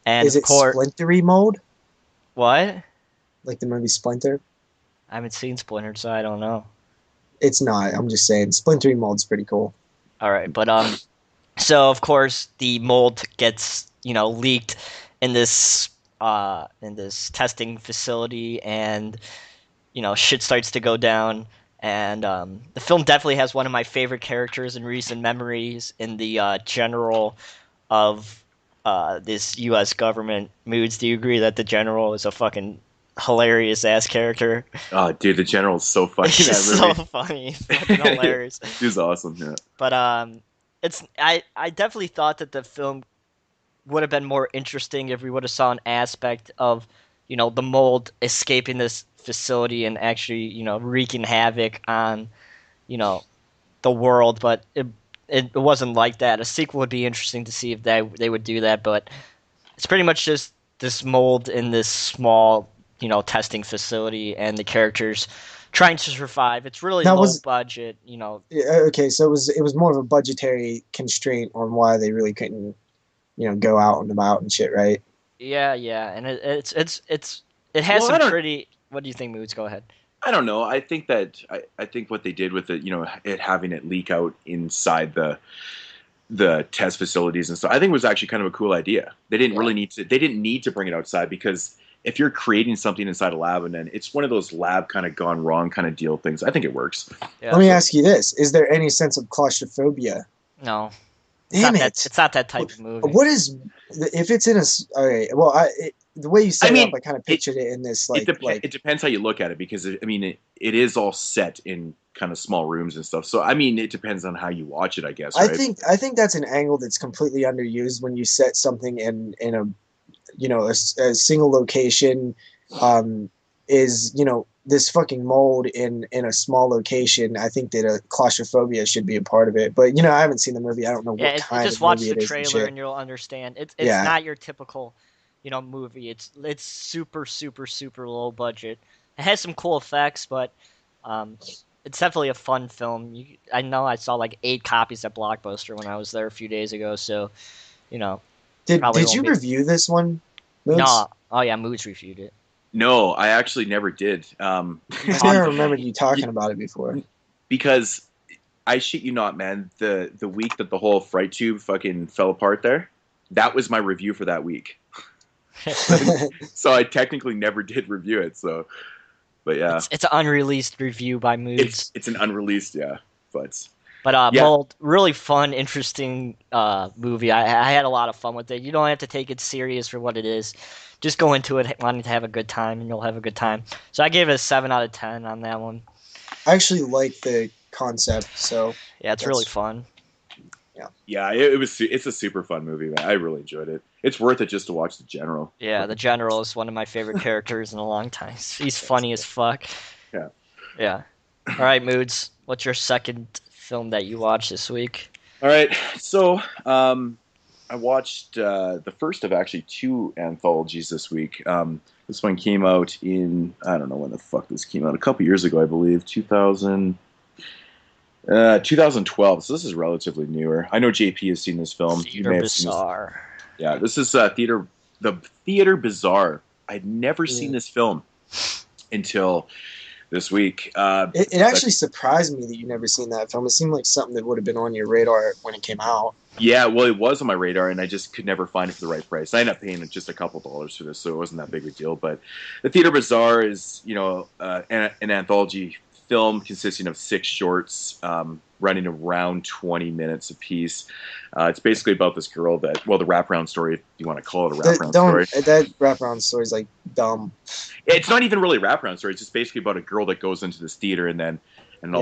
And Is of it course, Splintery Mold? what? Like the movie Splinter? I haven't seen Splinter, so I don't know. It's not. I'm just saying. Splintery Mold's pretty cool. All right, but so of course the mold gets leaked in this testing facility, and shit starts to go down, And the film definitely has one of my favorite characters in recent memories in the general of this U.S. government. Moodz, do you agree that the general is a fucking hilarious ass character? Oh, dude, the general's so funny He's in just that movie. so funny, He's fucking hilarious. He's awesome. Yeah. But I definitely thought that the film would have been more interesting if we would have saw an aspect of, the mold escaping this facility and actually, wreaking havoc on, you know, the world. But it wasn't like that. A sequel would be interesting to see if they would do that. But it's pretty much just this mold in this small, testing facility, and the characters trying to survive. It's really low budget. Yeah, okay, so it was more of a budgetary constraint on why they really couldn't, go out and about and shit, right? Yeah, and it has some pretty. What do you think, Moodz? Go ahead. I don't know. I think that I think what they did with it, it having it leak out inside the test facilities and stuff, I think was actually kind of a cool idea. They didn't really need to. They didn't need to bring it outside, because if you're creating something inside a lab and then it's one of those lab kind of gone wrong kind of deal things, I think it works. Yeah, let me ask you this: is there any sense of claustrophobia? No. Damn it! It's not that type of movie. What is if it's in a? Okay, well, the way you set it up, I kind of pictured it in this it depends how you look at it, because it is all set in kind of small rooms and stuff. So it depends on how you watch it, I guess. Right? I think that's an angle that's completely underused when you set something in a single location. Is this fucking mold in a small location. I think that claustrophobia should be a part of it. But I haven't seen the movie. I don't know what kind of movie it is. Just watch the trailer and you'll understand. It's not your typical, movie. It's super super super low budget. It has some cool effects, but it's definitely a fun film. I know I saw like 8 copies at Blockbuster when I was there a few days ago. So, Did you review this one, Moodz? No. Oh yeah, Moodz reviewed it. No, I actually never did. I never remembered you talking about it before. Because I shit you not, man, the week that the whole Fright Tube fucking fell apart there, that was my review for that week. So I technically never did review it. So, but yeah, it's an unreleased review by Moodz. It's an unreleased, but. Mold, really fun, interesting movie. I had a lot of fun with it. You don't have to take it serious for what it is. Just go into it wanting to have a good time, and you'll have a good time. So I gave it a 7 out of 10 on that one. I actually like the concept, so yeah, it's really fun. Yeah, it's a super fun movie, man. I really enjoyed it. It's worth it just to watch the general. Yeah, the general is one of my favorite characters in a long time. He's funny as fuck. Yeah. All right, Moodz, what's your second film that you watched this week? All right, so I watched the first of actually 2 anthologies this week. This one came out in, I don't know when the fuck this came out, a couple years ago, I believe, 2012. So this is relatively newer. I know JP has seen this film. Theater Bizarre. Yeah, this is the Theater Bizarre. I'd never seen this film until this week. It actually surprised me that you've never seen that film. It seemed like something that would have been on your radar when it came out. Yeah, well, it was on my radar, and I just could never find it for the right price. I ended up paying just a couple dollars for this, so it wasn't that big a deal. But the Theater Bizarre is, an anthology film consisting of 6 shorts, running around 20 minutes apiece. It's basically about this girl the wraparound story, if you want to call it a wraparound story. That wraparound story is like dumb. It's not even really a wraparound story. It's just basically about a girl that goes into this theater, and all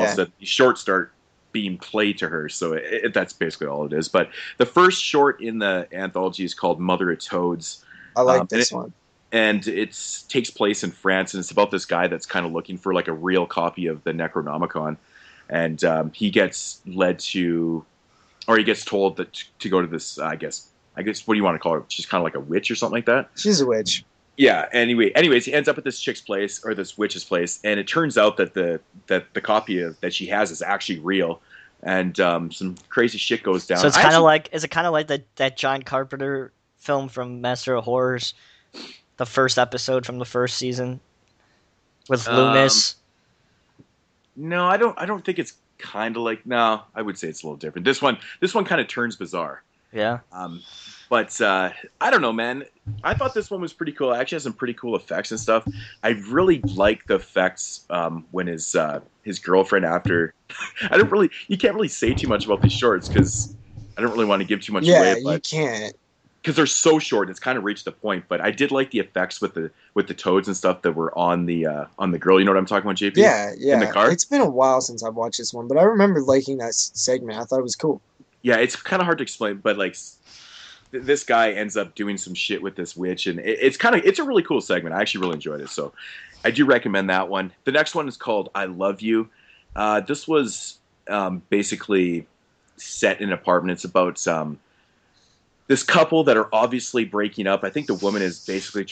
of a sudden these shorts start being played to her. So that's basically all it is. But the first short in the anthology is called Mother of Toads. I like this one. And it takes place in France, and it's about this guy that's kind of looking for like a real copy of the Necronomicon. And he gets he gets told that to go to this, I guess, what do you want to call her? She's kind of like a witch or something like that. She's a witch. Yeah. Anyways, he ends up at this chick's place, or this witch's place, and it turns out that the copy that she has is actually real, and some crazy shit goes down. So it's kind of like, is it kind of like that John Carpenter film from Master of Horrors, the first episode from the first season with Loomis? No, I don't think it's kind of like. No, I would say it's a little different. This one kind of turns bizarre. Yeah. But I don't know, man. I thought this one was pretty cool. It actually has some pretty cool effects and stuff. I really like the effects when his girlfriend after. I don't really. You can't really say too much about these shorts because I don't really want to give too much away. You can't. Because they're so short, it's kind of reached the point. But I did like the effects with the toads and stuff that were on the girl. You know what I'm talking about, JP? Yeah, yeah. In the car. It's been a while since I've watched this one, but I remember liking that segment. I thought it was cool. Yeah, it's kind of hard to explain, but like this guy ends up doing some shit with this witch, and it's a really cool segment. I actually really enjoyed it, so I do recommend that one. The next one is called "I Love You." This was basically set in an apartment. It's about this couple that are obviously breaking up. I think the woman is basically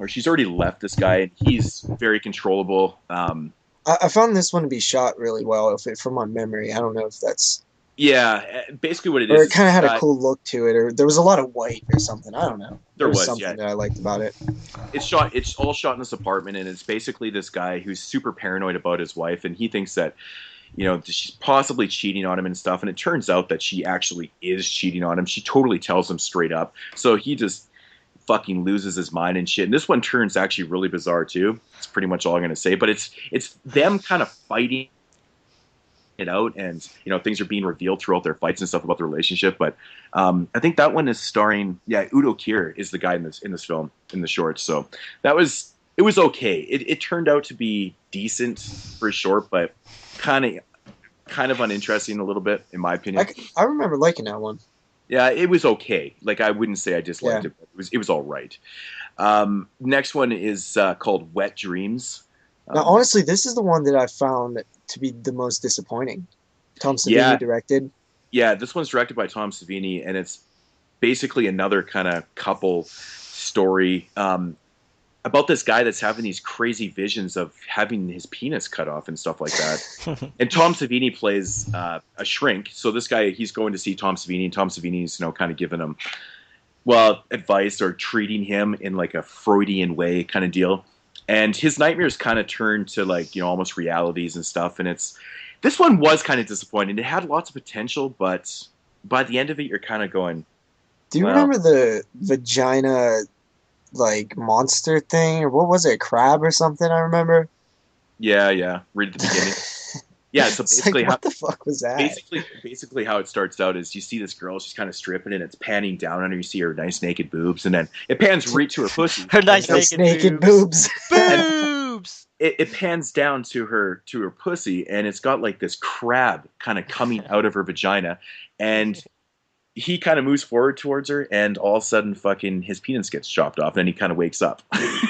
she's already left this guy, and he's very controllable. I found this one to be shot really well, from my memory. I don't know if that's... Yeah, basically what it is. Or it kind of had a cool look to it, or there was a lot of white or something. I don't know. There was something that I liked about it. It's all shot in this apartment, and it's basically this guy who's super paranoid about his wife, and he thinks that, she's possibly cheating on him and stuff, and it turns out that she actually is cheating on him. She totally tells him straight up, so he just fucking loses his mind and shit. And this one turns actually really bizarre too. It's pretty much all I'm gonna say, but it's them kind of fighting it out, and things are being revealed throughout their fights and stuff about the relationship. But I think that one is starring Udo Kier is the guy in this film in the short. So it was okay. It turned out to be decent for a short, but kind of uninteresting a little bit in my opinion. I remember liking that one. Yeah, it was okay. Like, I wouldn't say I disliked it, but it was all right. Next one is called Wet Dreams. Now, honestly, this is the one that I found to be the most disappointing. Tom Savini directed. Yeah, this one's directed by Tom Savini, and it's basically another kind of couple story about this guy that's having these crazy visions of having his penis cut off and stuff like that. And Tom Savini plays a shrink. So this guy, he's going to see Tom Savini, and Tom Savini's kind of giving him advice or treating him in like a Freudian way kind of deal. And his nightmares kind of turn to almost realities and stuff. And this one was kind of disappointing. It had lots of potential, but by the end of it, you're kind of going. Do you remember the vagina monster thing, or what was it, crab or something? I remember. Yeah. Read at the beginning. Yeah, so basically, what the fuck was that? Basically, how it starts out is you see this girl, she's kind of stripping, and it's panning down on her. You see her nice naked boobs, and then it pans right to her pussy. Her nice naked boobs. Boobs. It pans down to her pussy, and it's got like this crab kind of coming out of her vagina, and he kind of moves forward towards her, and all of a sudden, fucking his penis gets chopped off, and then he kind of wakes up.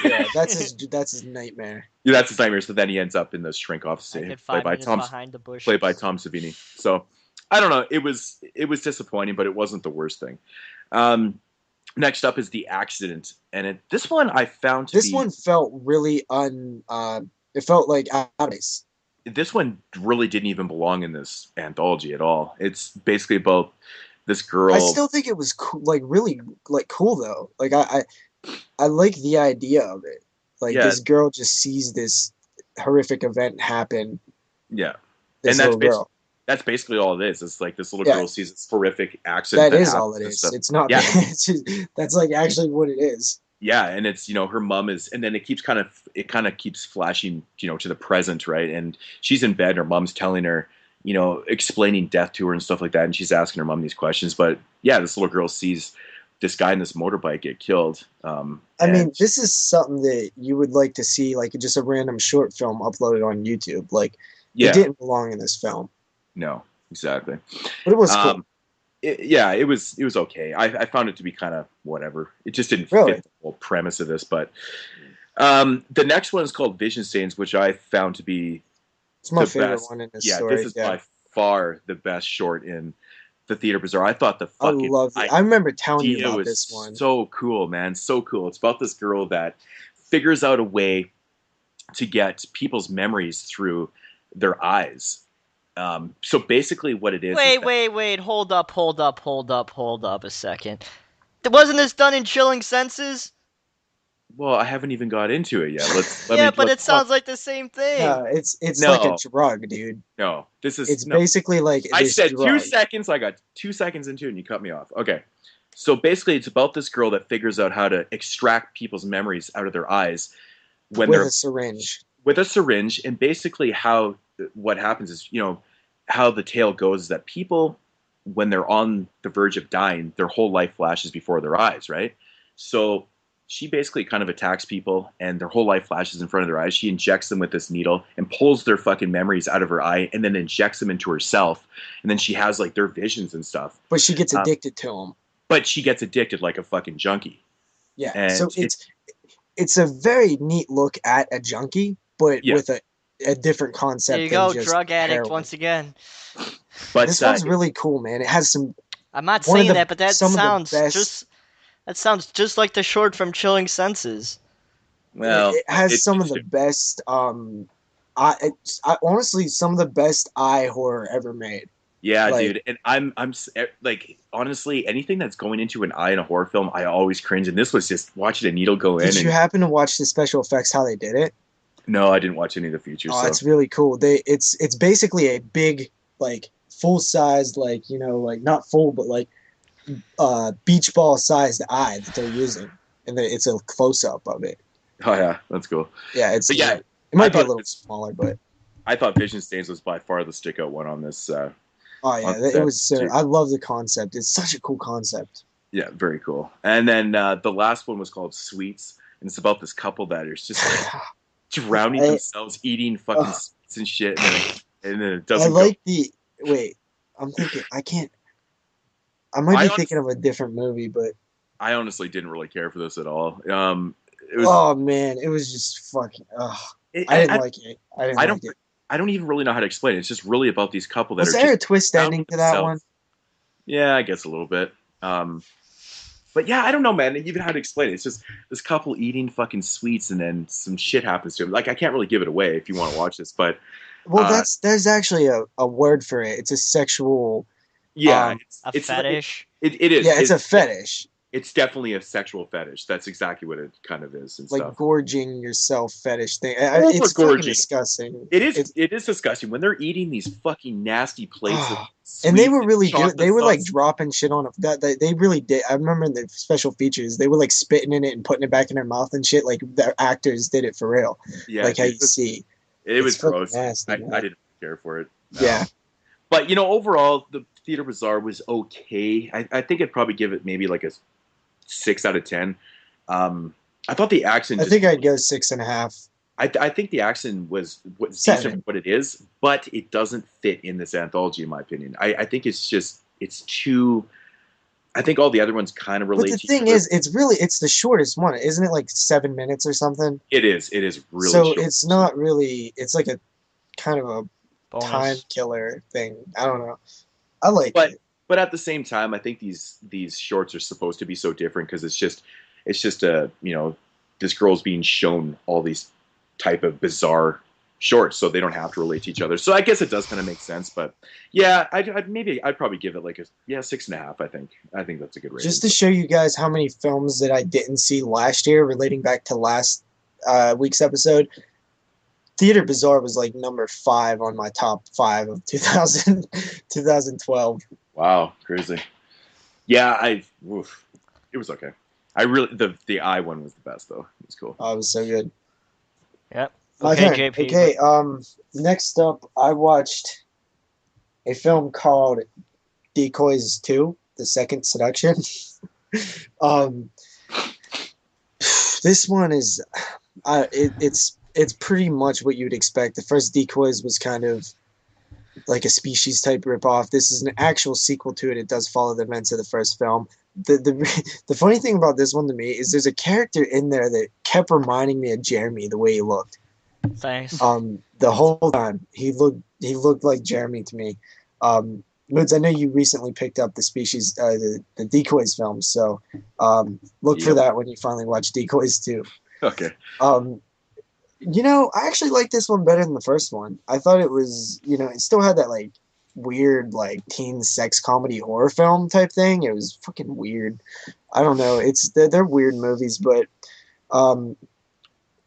Yeah, that's his nightmare. Yeah, that's his nightmare. So then he ends up in the shrink office, played by Tom Savini. So I don't know. It was disappointing, but it wasn't the worst thing. Next up is The Accident, and this one I found this one felt really it felt like out of place. This one really didn't even belong in this anthology at all. It's basically about this girl. I still think it was cool, really cool though. Like I like the idea of it. This girl just sees this horrific event happen. Yeah, and that's basically all it is. It's like this little girl sees this horrific accident. That is all it is. It's not. Yeah. That's actually what it is. Yeah, and it's her mom is, and then it kind of keeps flashing to the present, right? And she's in bed, her mom's telling her, explaining death to her and stuff like that, and she's asking her mom these questions. But yeah, this little girl sees this guy in this motorbike get killed. I mean, this is something that you would like to see, just a random short film uploaded on YouTube. It didn't belong in this film. No, exactly. But it was cool. It was okay. I found it to be kind of whatever. It just didn't fit the whole premise of this. But the next one is called Vision Stains, which I found to be my favorite one in this story. This is by far the best short in the Theater Bazaar. I thought I remember telling you about this one. So cool, man. So cool. It's about this girl that figures out a way to get people's memories through their eyes. So basically what it is... Wait. Hold up a second. Wasn't this done in Chilling Senses? Well, I haven't even got into it yet. Yeah, but it sounds like the same thing. No, it's No. like a drug, dude. No, this is It's no. basically like I this said drug. 2 seconds. I got 2 seconds into it, and you cut me off. Okay, so basically, it's about this girl that figures out how to extract people's memories out of their eyes when with they're a syringe. with a syringe. And basically, what happens is, how the tale goes is that people, when they're on the verge of dying, their whole life flashes before their eyes, right? So she basically kind of attacks people, and their whole life flashes in front of their eyes. She injects them with this needle and pulls their fucking memories out of her eye, and then injects them into herself. And then she has like their visions and stuff. But she gets addicted to them. But she gets addicted like a fucking junkie. Yeah. And so it's a very neat look at a junkie, but with a different concept. There you go, just drug addict heroin. once again. But this one's really cool, man. It has some. I'm not saying that, but that sounds just like the short from Chilling Senses. Well, it has some of the best. Honestly, some of the best eye horror ever made. Yeah, dude, and I'm like, honestly, anything that's going into an eye in a horror film, I always cringe. And this was just watching a needle go in. Did you happen to watch the special effects? How they did it? No, I didn't watch any of the features. Oh, it's really cool. It's basically a big, like, full sized, like, like not full, but like beach ball sized eye that they're using, and it's a close up of it. Oh yeah, that's cool. Yeah, it might be a little smaller, but I thought Vision Stains was by far the stick out one on this. Oh yeah, it was. I love the concept. It's such a cool concept. Yeah, very cool. And then the last one was called Sweets, and it's about this couple that is just like, drowning themselves eating fucking sweets and shit, and then it doesn't. Wait, I'm thinking. I can't. I might be thinking of a different movie, but I honestly didn't really care for this at all. Oh man, it was just fucking. I didn't like it. I don't even really know how to explain it. It's just really about these couple that was there a twist ending to that one? Yeah, I guess a little bit. But yeah, I don't know, man. Even how to explain it. It's just this couple eating fucking sweets, and then some shit happens to him. Like, I can't really give it away if you want to watch this, but there's actually a word for it. It's a sexual. Yeah, it's fetish. It is. Yeah, it's a fetish. It's definitely a sexual fetish. That's exactly what it kind of is. And like stuff. Gorging yourself fetish thing. It's fucking disgusting. It is disgusting when they're eating these fucking nasty plates. And they were really good. They were like dropping shit on it. They really did. I remember in the special features, they were like spitting in it and putting it back in their mouth and shit. Like the actors did it for real. Yeah, like how you see. It was gross. Nasty, I didn't care for it. Yeah. But overall, the Theater Bazaar was okay. I think I'd probably give it maybe like a 6 out of 10. I thought the accent. I think I'd go 6.5. I think the accent was decent for what it is, but it doesn't fit in this anthology, in my opinion. I think it's too. I think all the other ones kind of relate. But the thing is, it's the shortest one, isn't it? Like 7 minutes or something. It is really. So short. It's not really. It's like a kind of a bonus time killer thing. I don't know. I like it. But at the same time, I think these shorts are supposed to be so different because it's just this girl's being shown all these type of bizarre shorts, so they don't have to relate to each other. So I guess it does kind of make sense. But yeah, I'd probably give it like a 6.5. I think that's a good rating. Just to show you guys how many films that I didn't see last year, relating back to last week's episode. Theater Bazaar was like number 5 on my top 5 of 2012. Wow, crazy. Yeah, it was okay. I really the eye one was the best though. It was cool. Oh, it was so good. Yep. Okay, JP. Okay. Next up, I watched a film called Decoys 2: The Second Seduction. This one is, it's pretty much what you'd expect. The first Decoys was kind of like a Species type ripoff. This is an actual sequel to it. It does follow the events of the first film. The funny thing about this one to me is there's a character in there that kept reminding me of Jeremy the way he looked. Thanks. The whole time he looked like Jeremy to me. Moodz, I know you recently picked up the Species, the Decoys film, so look for that when you finally watch Decoys 2. Okay. I actually like this one better than the first one. I thought it was, it still had that like weird like teen sex comedy horror film type thing. It was fucking weird. I don't know. They're weird movies, but Um,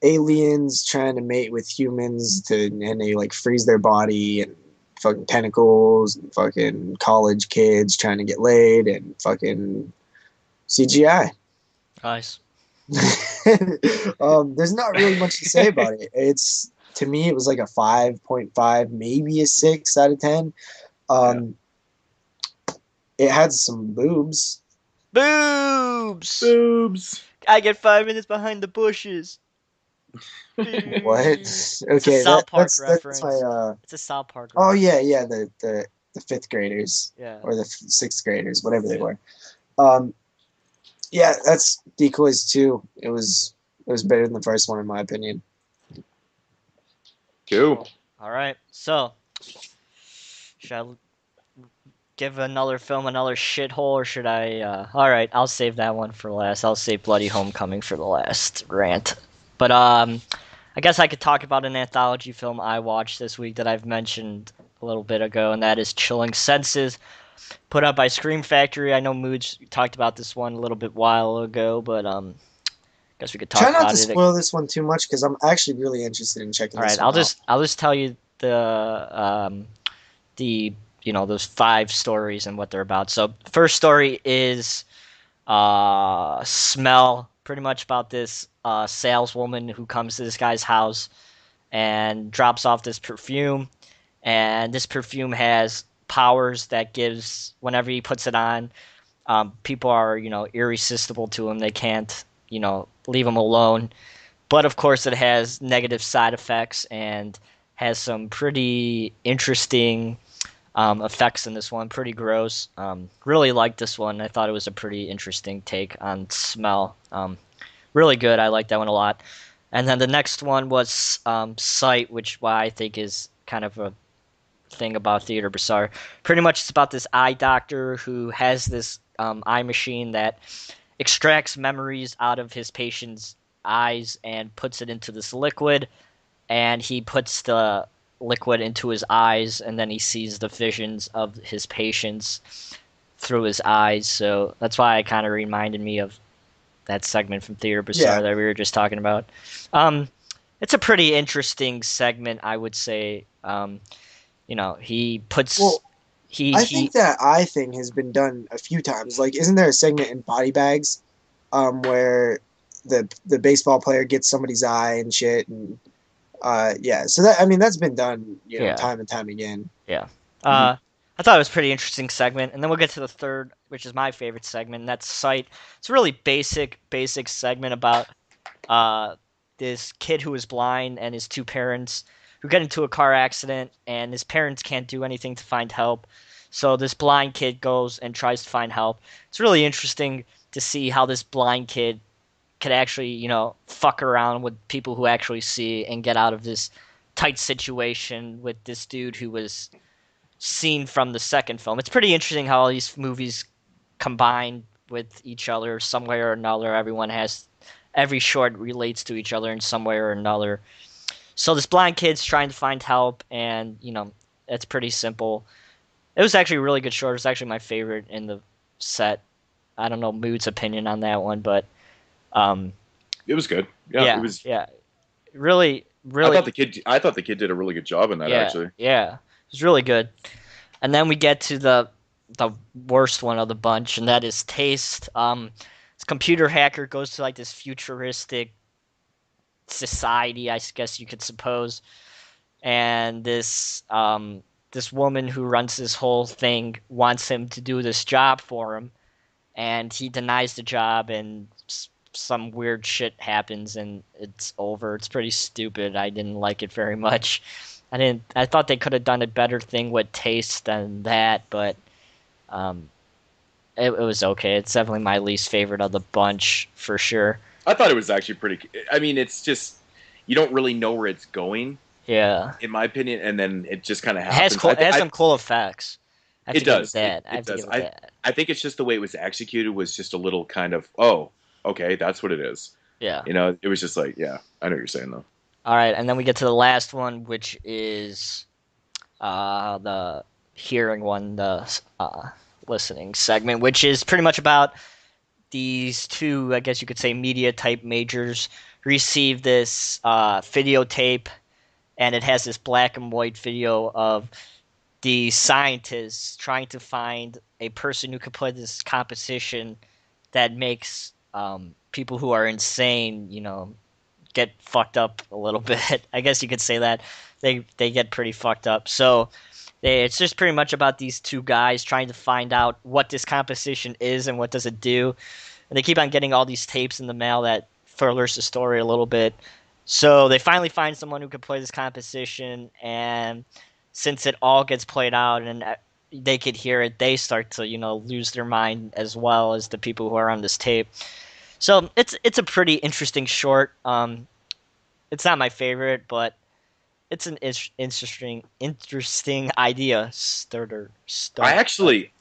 aliens trying to mate with humans and they like freeze their body and fucking tentacles and fucking college kids trying to get laid and fucking CGI. Nice. There's not really much to say about it. It's to me it was like a 5.5, maybe a 6 out of 10. It had some boobs. Boobs. I get 5 minutes behind the bushes. What? It's Okay, a South Park that's reference. my It's a South Park oh reference. yeah, the fifth graders, Yeah. or the sixth graders, whatever they were. Yeah, that's Decoys 2. It was better than the first one in my opinion. Cool. All right. So, should I give another film another shithole, or should I? All right, I'll save that one for last. I'll save Bloody Homecoming for the last rant. But I guess I could talk about an anthology film I watched this week that I've mentioned a little bit ago, and that is Chilling Senses, put out by Scream Factory. I know Moodz talked about this one a little bit while ago, but guess we could talk Try not about to it. spoil this one too much because I'm actually really interested in checking All this right, one out. I'll just tell you the those 5 stories and what they're about. So first story is Smell, pretty much about this saleswoman who comes to this guy's house and drops off this perfume, and this perfume has powers that gives whenever he puts it on, people are irresistible to him. They can't leave him alone. But of course, it has negative side effects and has some pretty interesting effects in this one. Pretty gross. Really liked this one. I thought it was a pretty interesting take on Smell. Really good. I like that one a lot. And then the next one was Sight, which I think is kind of a thing about Theater Bizarre. Pretty much it's about this eye doctor who has this eye machine that extracts memories out of his patient's eyes and puts it into this liquid, and he puts the liquid into his eyes, and then he sees the visions of his patients through his eyes. So that's why it kind of reminded me of that segment from Theater Bizarre that we were just talking about. It's a pretty interesting segment, I would say. He puts. Well, I think that eye thing has been done a few times. Like, isn't there a segment in Body Bags, where the baseball player gets somebody's eye and shit, and yeah. So that's been done, time and time again. Yeah. I thought it was a pretty interesting segment, and then we'll get to the third, which is my favorite segment, and that's Sight. It's a really basic segment about this kid who is blind and his 2 parents who get into a car accident, and his parents can't do anything to find help. So this blind kid goes and tries to find help. It's really interesting to see how this blind kid could actually, fuck around with people who actually see and get out of this tight situation with this dude who was seen from the second film. It's pretty interesting how all these movies combine with each other some way or another. Every short relates to each other in some way or another. So this blind kid's trying to find help, and it's pretty simple. It was actually a really good short. It was actually my favorite in the set. I don't know Mood's opinion on that one, but it was good. Yeah, it was. Yeah, really. I thought the kid did a really good job in that. Actually, yeah, it was really good. And then we get to the worst one of the bunch, and that is Taste. This computer hacker goes to like this futuristic society, I guess you could suppose, and this woman who runs this whole thing wants him to do this job for him, and he denies the job, and some weird shit happens, and it's over. It's pretty stupid. I didn't like it very much. I thought they could have done a better thing with Taste than that, but it was okay. It's definitely my least favorite of the bunch for sure. I thought it was actually pretty. I mean, it's just you don't really know where it's going. Yeah, in my opinion, and then it just kind of happens. It has some cool effects. It does. It does. I think it's just the way it was executed was just a little kind of okay, that's what it is. Yeah. It was just like, yeah, I know what you're saying though. All right, and then we get to the last one, which is the hearing one, the listening segment, which is pretty much about these two, I guess you could say, media type majors receive this videotape, and it has this black and white video of the scientists trying to find a person who could play this composition that makes people who are insane, get fucked up a little bit. I guess you could say that they get pretty fucked up. So it's just pretty much about these two guys trying to find out what this composition is and what does it do. And they keep on getting all these tapes in the mail that furthers the story a little bit. So they finally find someone who can play this composition, and since it all gets played out and they could hear it, they start to lose their mind as well as the people who are on this tape. So it's a pretty interesting short. It's not my favorite, but it's an interesting idea starter. I actually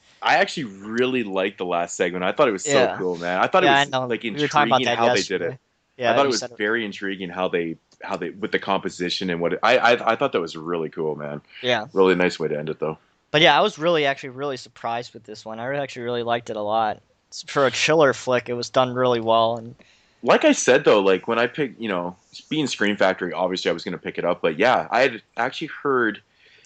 really liked the last segment. I thought it was so cool, man. I thought it was like intriguing how they did it. Yeah, I thought it was very intriguing how they with the composition and what I thought that was really cool, man. Yeah, really nice way to end it though. But yeah, I was really surprised with this one. I actually really liked it a lot. For a chiller flick, it was done really well. And like I said though, like when I picked, being Scream Factory, obviously I was going to pick it up. But yeah, I had actually heard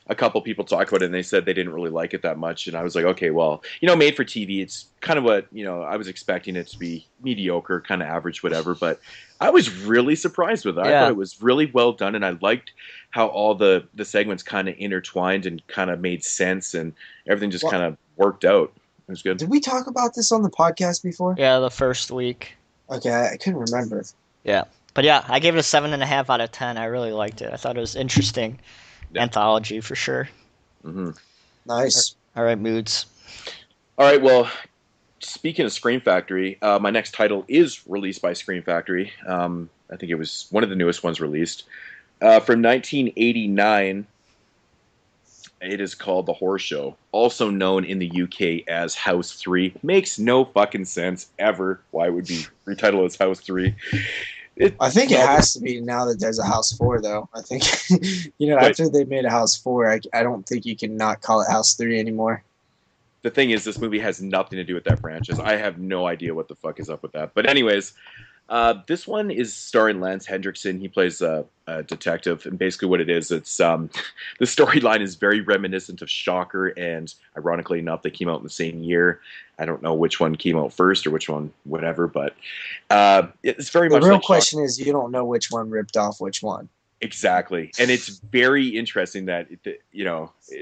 a couple people talk about it, and they said they didn't really like it that much. And I was like, okay, well, made for TV, it's kind of what I was expecting it to be, mediocre, kind of average, whatever. But I was really surprised with it. I thought it was really well done, and I liked how all the segments kind of intertwined and kind of made sense, and everything just kind of worked out. It was good. Did we talk about this on the podcast before? Yeah, the first week. Okay, I couldn't remember. Yeah, but yeah, I gave it a 7.5 out of 10. I really liked it. I thought it was interesting. Anthology for sure. Mm-hmm. Nice. All right, Moodz. All right, well, speaking of Scream Factory, my next title is released by Scream Factory. I think it was one of the newest ones released. From 1989, it is called The Horror Show, also known in the UK as House 3. Makes no fucking sense ever why it would be retitled as House 3. I think it has to be now that there's a House 4, though. I think, after they made a House 4, I don't think you can not call it House 3 anymore. The thing is, this movie has nothing to do with that franchise. I have no idea what the fuck is up with that. But anyways, this one is starring Lance Hendrickson. He plays a detective, and basically what it is, it's the storyline is very reminiscent of Shocker, and ironically enough, they came out in the same year. I don't know which one came out first or which one, whatever, but it's very much. The real like question is, you don't know which one ripped off which one. Exactly, and it's very interesting that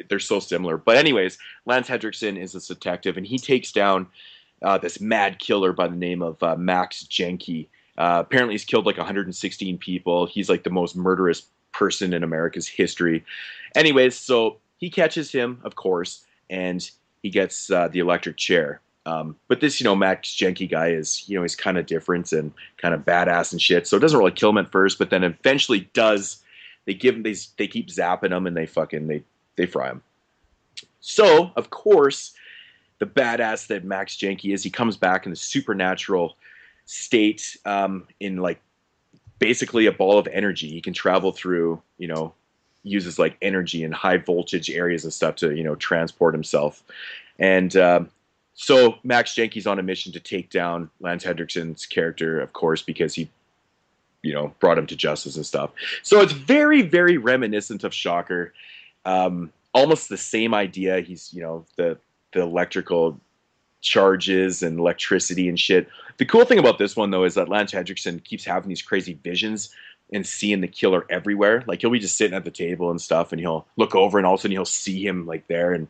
they're so similar. But anyways, Lance Hendrickson is a detective, and he takes down this mad killer by the name of Max Jenke. Apparently, he's killed like 116 people. He's like the most murderous person in America's history. Anyways, so he catches him, of course, and he gets the electric chair. But this, Max Jenke guy is, he's kind of different and kind of badass and shit. So it doesn't really kill him at first, but then eventually does. They give him, they keep zapping him, and they fry him. So, of course, the badass that Max Jenke is, he comes back in a supernatural state, in like basically a ball of energy. He can travel through, uses like energy and high voltage areas and stuff to, transport himself. And so Max Jenke's on a mission to take down Lance Hendrickson's character, of course, because he, brought him to justice and stuff. So it's very, very reminiscent of Shocker. Almost the same idea. He's, the electrical charges and electricity and shit. The cool thing about this one, though, is that Lance Hendrickson keeps having these crazy visions and seeing the killer everywhere. Like, he'll be just sitting at the table and stuff, and he'll look over, and all of a sudden he'll see him like there, and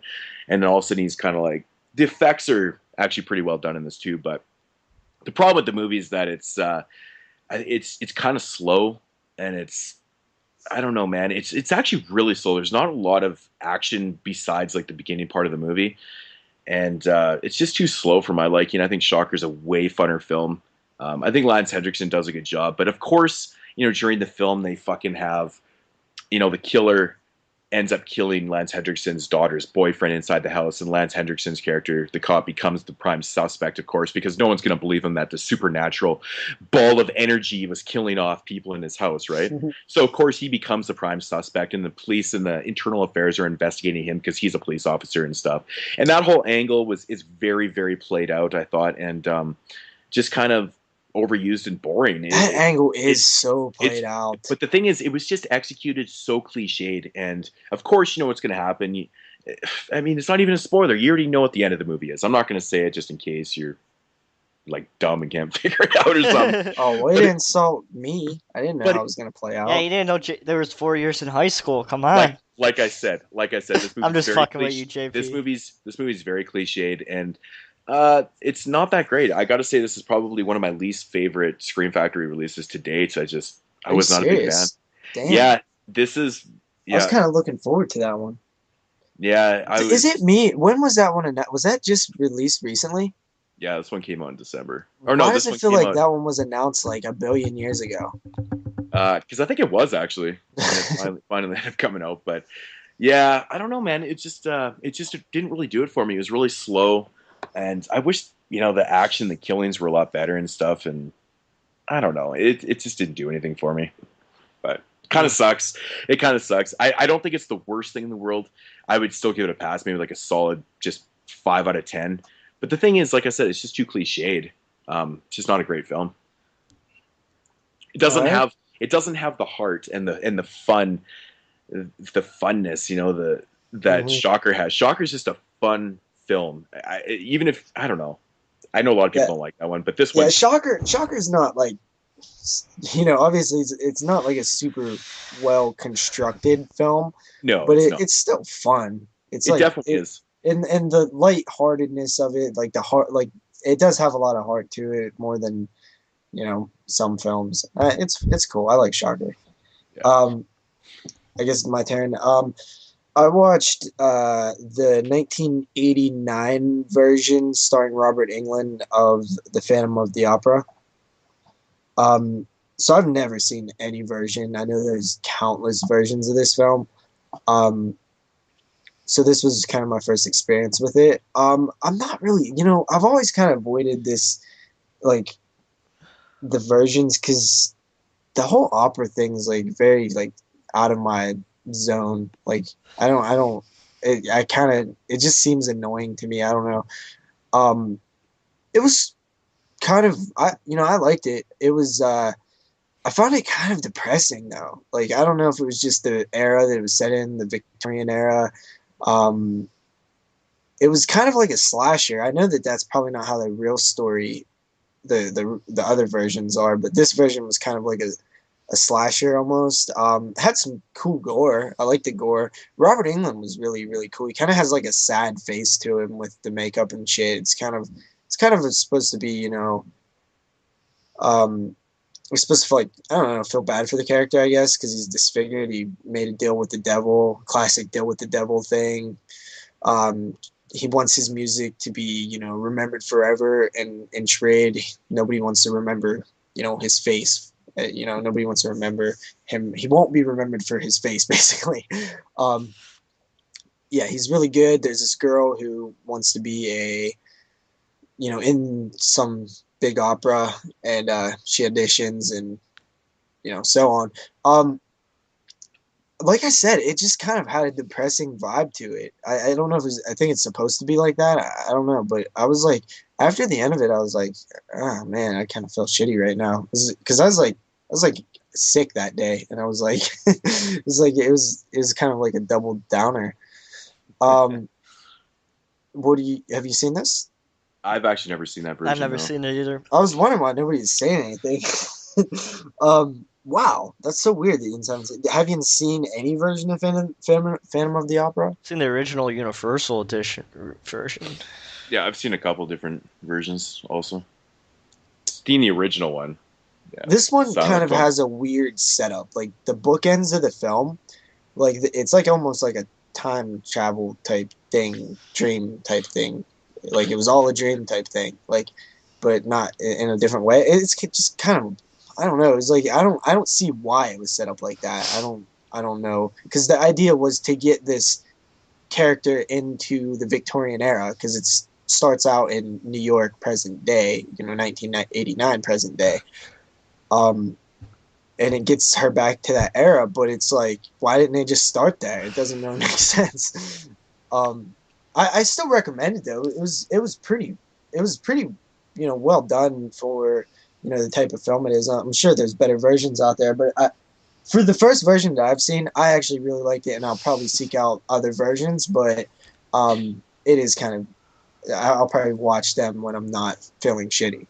then all of a sudden he's kind of like, the effects are actually pretty well done in this too. But the problem with the movie is that it's kind of slow, and I don't know, man. It's actually really slow. There's not a lot of action besides like the beginning part of the movie, and it's just too slow for my liking. I think Shocker's a way funner film. I think Lance Hendrickson does a good job, but of course, during the film they fucking have, the killer ends up killing Lance Hendrickson's daughter's boyfriend inside the house, and Lance Hendrickson's character, the cop, becomes the prime suspect, of course, because no one's going to believe him that the supernatural ball of energy was killing off people in his house, right? Mm-hmm. So, of course, he becomes the prime suspect, and the police and the internal affairs are investigating him because he's a police officer and stuff. And that whole angle is very, very played out, I thought, and just kind of overused and boring. That angle is so played out. But the thing is, it was just executed so cliched, and of course, you know what's going to happen. I mean, it's not even a spoiler. You already know what the end of the movie is. I'm not going to say it just in case you're like dumb and can't figure it out or something. Oh, way to insult me. I didn't know how it was going to play out. Yeah, you didn't know there was 4 years in high school. Come on. Like I said, this movie's I'm just very fucking with you, JP. This movie's very cliched, and it's not that great. I got to say, this is probably one of my least favorite Scream Factory releases to date. I was not a big fan. Damn. Yeah, this is. Yeah. I was kind of looking forward to that one. Yeah, Is it me? When was that one? Was that just released recently? Yeah, this one came out in December. Or no, why does it feel like that one was announced like a billion years ago? Because I think it was actually finally ended up coming out. But yeah, I don't know, man. It just didn't really do it for me. It was really slow, and I wish the action, the killings were a lot better and stuff. And I don't know. It just didn't do anything for me. But kind of sucks. It kind of sucks. I don't think it's the worst thing in the world. I would still give it a pass, maybe like a solid just 5 out of 10. But the thing is, like I said, it's just too cliched. It's just not a great film. It doesn't have the heart and the fun, the funness, that Shocker has. Shocker's just a fun film. Even if I don't know, I know a lot of people don't like that one, but this one, Shocker's not like, obviously it's not like a super well constructed film. No, but it's still fun. It definitely is. And the lightheartedness of it, like the heart, like it does have a lot of heart to it more than some films. It's cool. I like Shocker. Yeah. I guess it's my turn. I watched the 1989 version starring Robert Englund of The Phantom of the Opera. So I've never seen any version. I know there's countless versions of this film. So this was kind of my first experience with it. I'm not really, I've always kind of avoided this, like, the versions, because the whole opera thing is like very like out of my zone. Like it just seems annoying to me. I don't know. It was kind of, I liked it. It was, I found it kind of depressing though. Like, I don't know if it was just the era that it was set in, the Victorian era. It was kind of like a slasher. I know that that's probably not how the real story, the other versions are, but this version was kind of like a slasher almost. Had some cool gore. I like the gore. Robert Englund was really, really cool. He kind of has like a sad face to him with the makeup and shit. It's kind of supposed to be, we're supposed to feel bad for the character, I guess, because he's disfigured. He made a deal with the devil, classic deal with the devil thing. He wants his music to be, remembered forever. And in Charade, nobody wants to remember, his face. Nobody wants to remember him. He won't be remembered for his face, basically. Yeah, he's really good. There's this girl who wants to be in some big opera, and she auditions, and so on. Like I said, it just kind of had a depressing vibe to it. I don't know if I think it's supposed to be like that. I don't know, but I was like, after the end of it, I was like, oh man, I kind of feel shitty right now, because I was like sick that day, and I was like, it was kind of like a double downer. Have you seen this? I've actually never seen that version. I've never seen it either. I was wondering why nobody's saying anything. Wow, that's so weird that you haven't seen. Have you seen any version of Phantom of the Opera? I've seen the original Universal Edition version. Yeah, I've seen a couple different versions also. Seen the original one. Yeah, this one kind of has a weird setup. Like the bookends of the film, like it's like almost like a time travel type thing, dream type thing. Like it was all a dream type thing, like, but not in a different way. It's just kind of, I don't know. It's like I don't see why it was set up like that. I don't know, because the idea was to get this character into the Victorian era, because it starts out in New York present day, 1989 present day, and it gets her back to that era. But it's like, why didn't they just start there? It doesn't really make sense. I still recommend it though. It was pretty well done for the type of film it is. I'm sure there's better versions out there, but for the first version that I've seen, I actually really liked it, and I'll probably seek out other versions. But it is kind of I'll probably watch them when I'm not feeling shitty.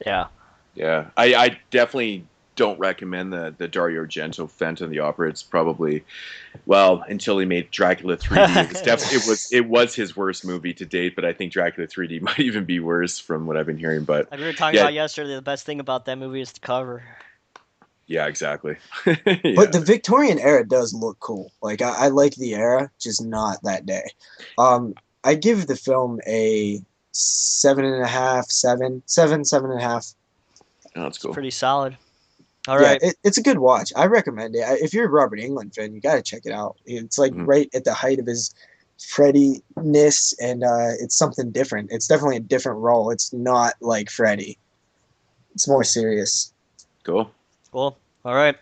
Yeah. Yeah, I definitely don't recommend the Dario Argento Phantom of the Opera. It's probably, well, until he made Dracula 3D, it was his worst movie to date. But I think Dracula 3D might even be worse from what I've been hearing. But like we were talking about yesterday, the best thing about that movie is the cover. Yeah, exactly. Yeah. But the Victorian era does look cool. Like I like the era, just not that day. I give the film a 7.5, 7.5. Oh, that's cool. It's pretty solid. All right. It's a good watch. I recommend it. If you're a Robert Englund fan, you got to check it out. It's like right at the height of his Freddy-ness, and it's something different. It's definitely a different role. It's not like Freddy. It's more serious. Cool. All right.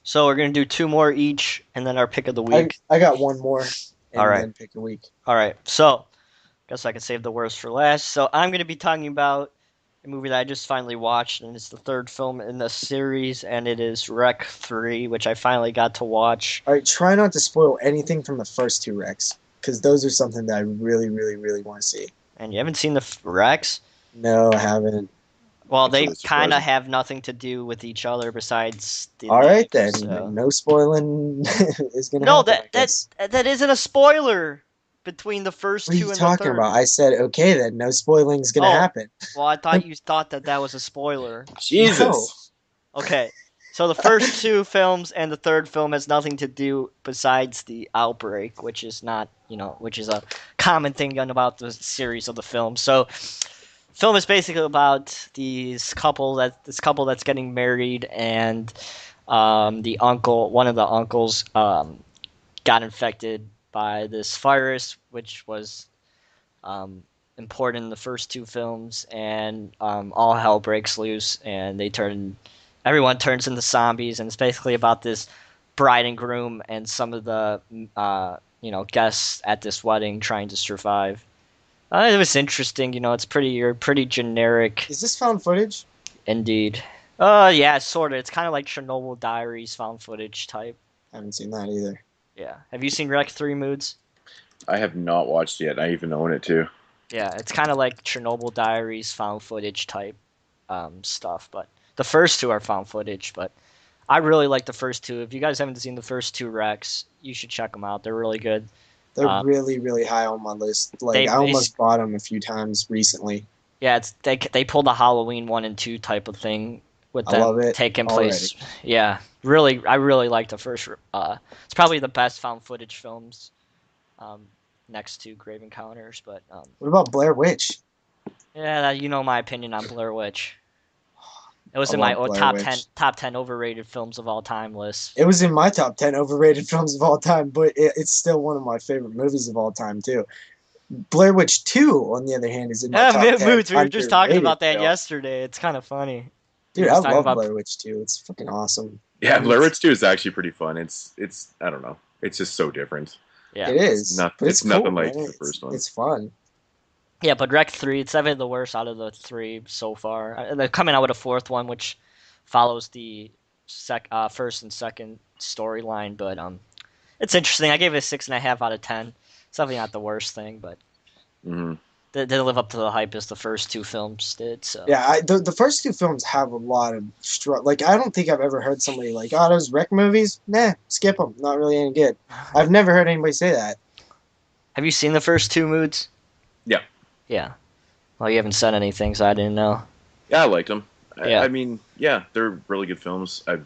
So we're going to do 2 more each, and then our pick of the week. I got 1 more, and then pick a week. All right. So guess I can save the worst for last. So I'm going to be talking about a movie that I just finally watched, and it's the 3rd film in the series, and it is Rec 3, which I finally got to watch. All right, try not to spoil anything from the first 2 Recs, because those are something that I really, really, really want to see. And you haven't seen the Recs? No, I haven't. Well, they kind of have nothing to do with each other besides the All right, name, then. so. No spoiling is going to happen. No, that isn't a spoiler between the first 2 and the 3rd. What are you talking about? I said, okay, then. No spoiling is going to happen. Well, I thought you thought that was a spoiler. Jesus. No. Okay. So the first 2 films and the 3rd film has nothing to do besides the outbreak, which is not, which is a common thing about the series of the film. So film is basically about this couple that's getting married, and one of the uncles got infected by this virus, which was important in the first 2 films, and all hell breaks loose, and everyone turns into zombies, and it's basically about this bride and groom and some of the guests at this wedding trying to survive. It was interesting, it's pretty generic. Is this found footage? Indeed. Yeah, sort of. It's kind of like Chernobyl Diaries found footage type. I haven't seen that either. Yeah. Have you seen Rec 3, Moodz? I have not watched it yet. I even own it too. Yeah, it's kind of like Chernobyl Diaries found footage type stuff, but the first 2 are found footage, but I really like the first 2. If you guys haven't seen the first 2 Recs, you should check them out. They're really good. They're really, really high on my list. Like I almost bought them a few times recently. Yeah, they pulled a Halloween 1 and 2 type of thing with them taking place. Yeah, I really like the first. It's probably the best found footage films, next to Grave Encounters. But what about Blair Witch? Yeah, my opinion on Blair Witch. It was in my top 10 overrated films of all time list. It was in my top 10 overrated films of all time, but it's still one of my favorite movies of all time too. Blair Witch 2, on the other hand, is in my top 10. Moods, we were just talking about that yesterday. It's kind of funny. Dude, I love Blair Witch 2. It's fucking awesome. Yeah, Blair Witch 2 is actually pretty fun. It's I don't know. It's just so different. Yeah, it is. It's cool, nothing like the first one. It's fun. Yeah, but Rec 3, it's definitely the worst out of the 3 so far. They're coming out with a 4th one, which follows the first and second storyline, but it's interesting. I gave it a 6.5 out of 10. It's definitely not the worst thing, but they didn't live up to the hype as the first 2 films did. So yeah, the first 2 films have a lot of like I don't think I've ever heard somebody like, oh, those Rec movies, nah, skip them, not really any good. I've never heard anybody say that. Have you seen the first 2 Moods? Yeah. Yeah. Well, you haven't said anything, so I didn't know. Yeah, I liked them. Yeah. I mean, yeah, they're really good films. I'd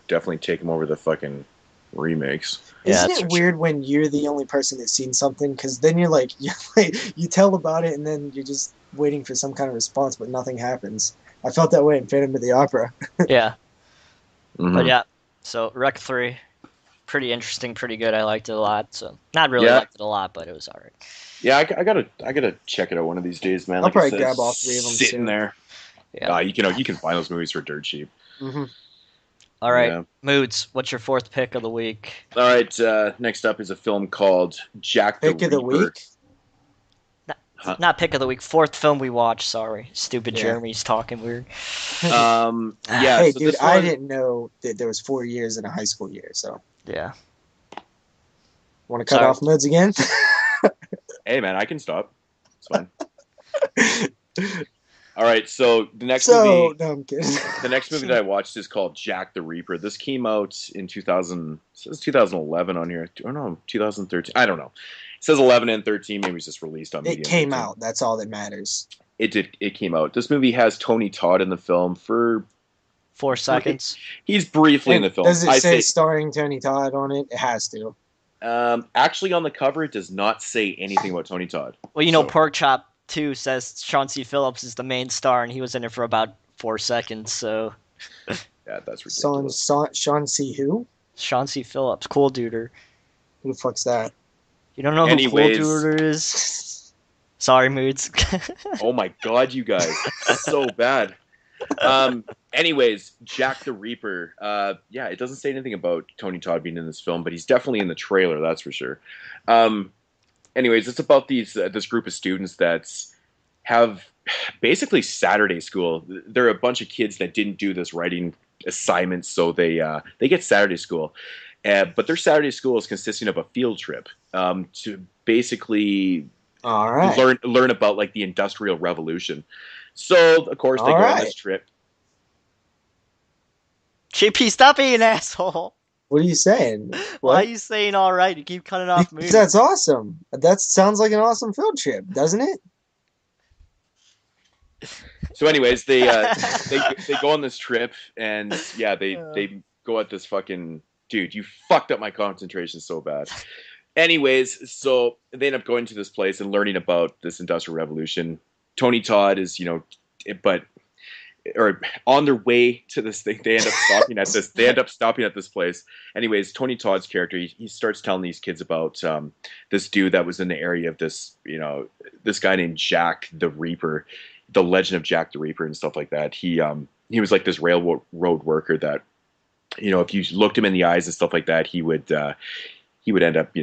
definitely take them over the fucking remakes. Isn't it weird when you're the only person that's seen something? Because then you're like, you tell about it, and then you're just waiting for some kind of response, but nothing happens. I felt that way in Phantom of the Opera. Yeah. But yeah, so Rec 3, pretty interesting, pretty good. I liked it a lot. So not really liked it a lot, but it was alright. Yeah, I gotta check it out one of these days, man. I'll probably grab all 3 of them sitting there. Yeah, you can find those movies for dirt cheap. Mm-hmm. All right, Moods, what's your 4th pick of the week? All right, next up is a film called Jack the Reaper. Pick of the week? not pick of the week. Fourth film we watched. Sorry, stupid Yeah. Jeremy's talking weird. Yeah. Hey, so dude, this I one- didn't know that there was 4 years in a high school year. So, Yeah. want to cut Sorry. off Moodz again? Hey, man, I can stop. It's fine. All right, so the next movie. No, I'm kidding. The next movie that I watched is called Jack the Reaper. This came out in 2000. It says 2011 on here. Or no, 2013. I don't know. It says 11 and 13. Maybe it's just released on. It Medium came 13. out. That's all that matters. It did. It came out. This movie has Tony Todd in the film for. 4 seconds. He's briefly in the film. Does it I say say starring Tony Todd on it? It has to. actually on the cover it does not say anything about Tony Todd. Well, you know, So- Pork Chop 2 says Sean C. Phillips is the main star, and he was in it for about 4 seconds. So Yeah, that's ridiculous. Sean C. Who? Sean C. Phillips, Cool Duder. Who the fuck's that? You don't know who Anyways. Cool Duder is? Sorry, Moodz. Oh my god, you guys, so bad. Anyways, Jack the Reaper. Yeah, it doesn't say anything about Tony Todd being in this film, but he's definitely in the trailer, that's for sure. Anyways, it's about this group of students that have basically Saturday school. They're a bunch of kids that didn't do this writing assignment, so they get Saturday school. But their Saturday school is consisting of a field trip to basically All right. learn about like the Industrial Revolution. So of course they go on this trip. JP, stop being an asshole. What are you saying? Why are What? you saying all right? You keep cutting off Because Moodz. that's awesome. That sounds like an awesome field trip, doesn't it? So anyways, they go on this trip, and yeah, they go at this fucking dude. You fucked up my concentration so bad. Anyways, so they end up going to this place and learning about this Industrial Revolution. Tony Todd is, or on their way to this thing, they end up stopping at this. They end up stopping at this place. Anyways, Tony Todd's character, he starts telling these kids about this dude that was in the area of this, this guy named Jack the Reaper, the legend of Jack the Reaper and stuff like that. He was like this railroad worker that, if you looked him in the eyes and stuff like that, he would end up,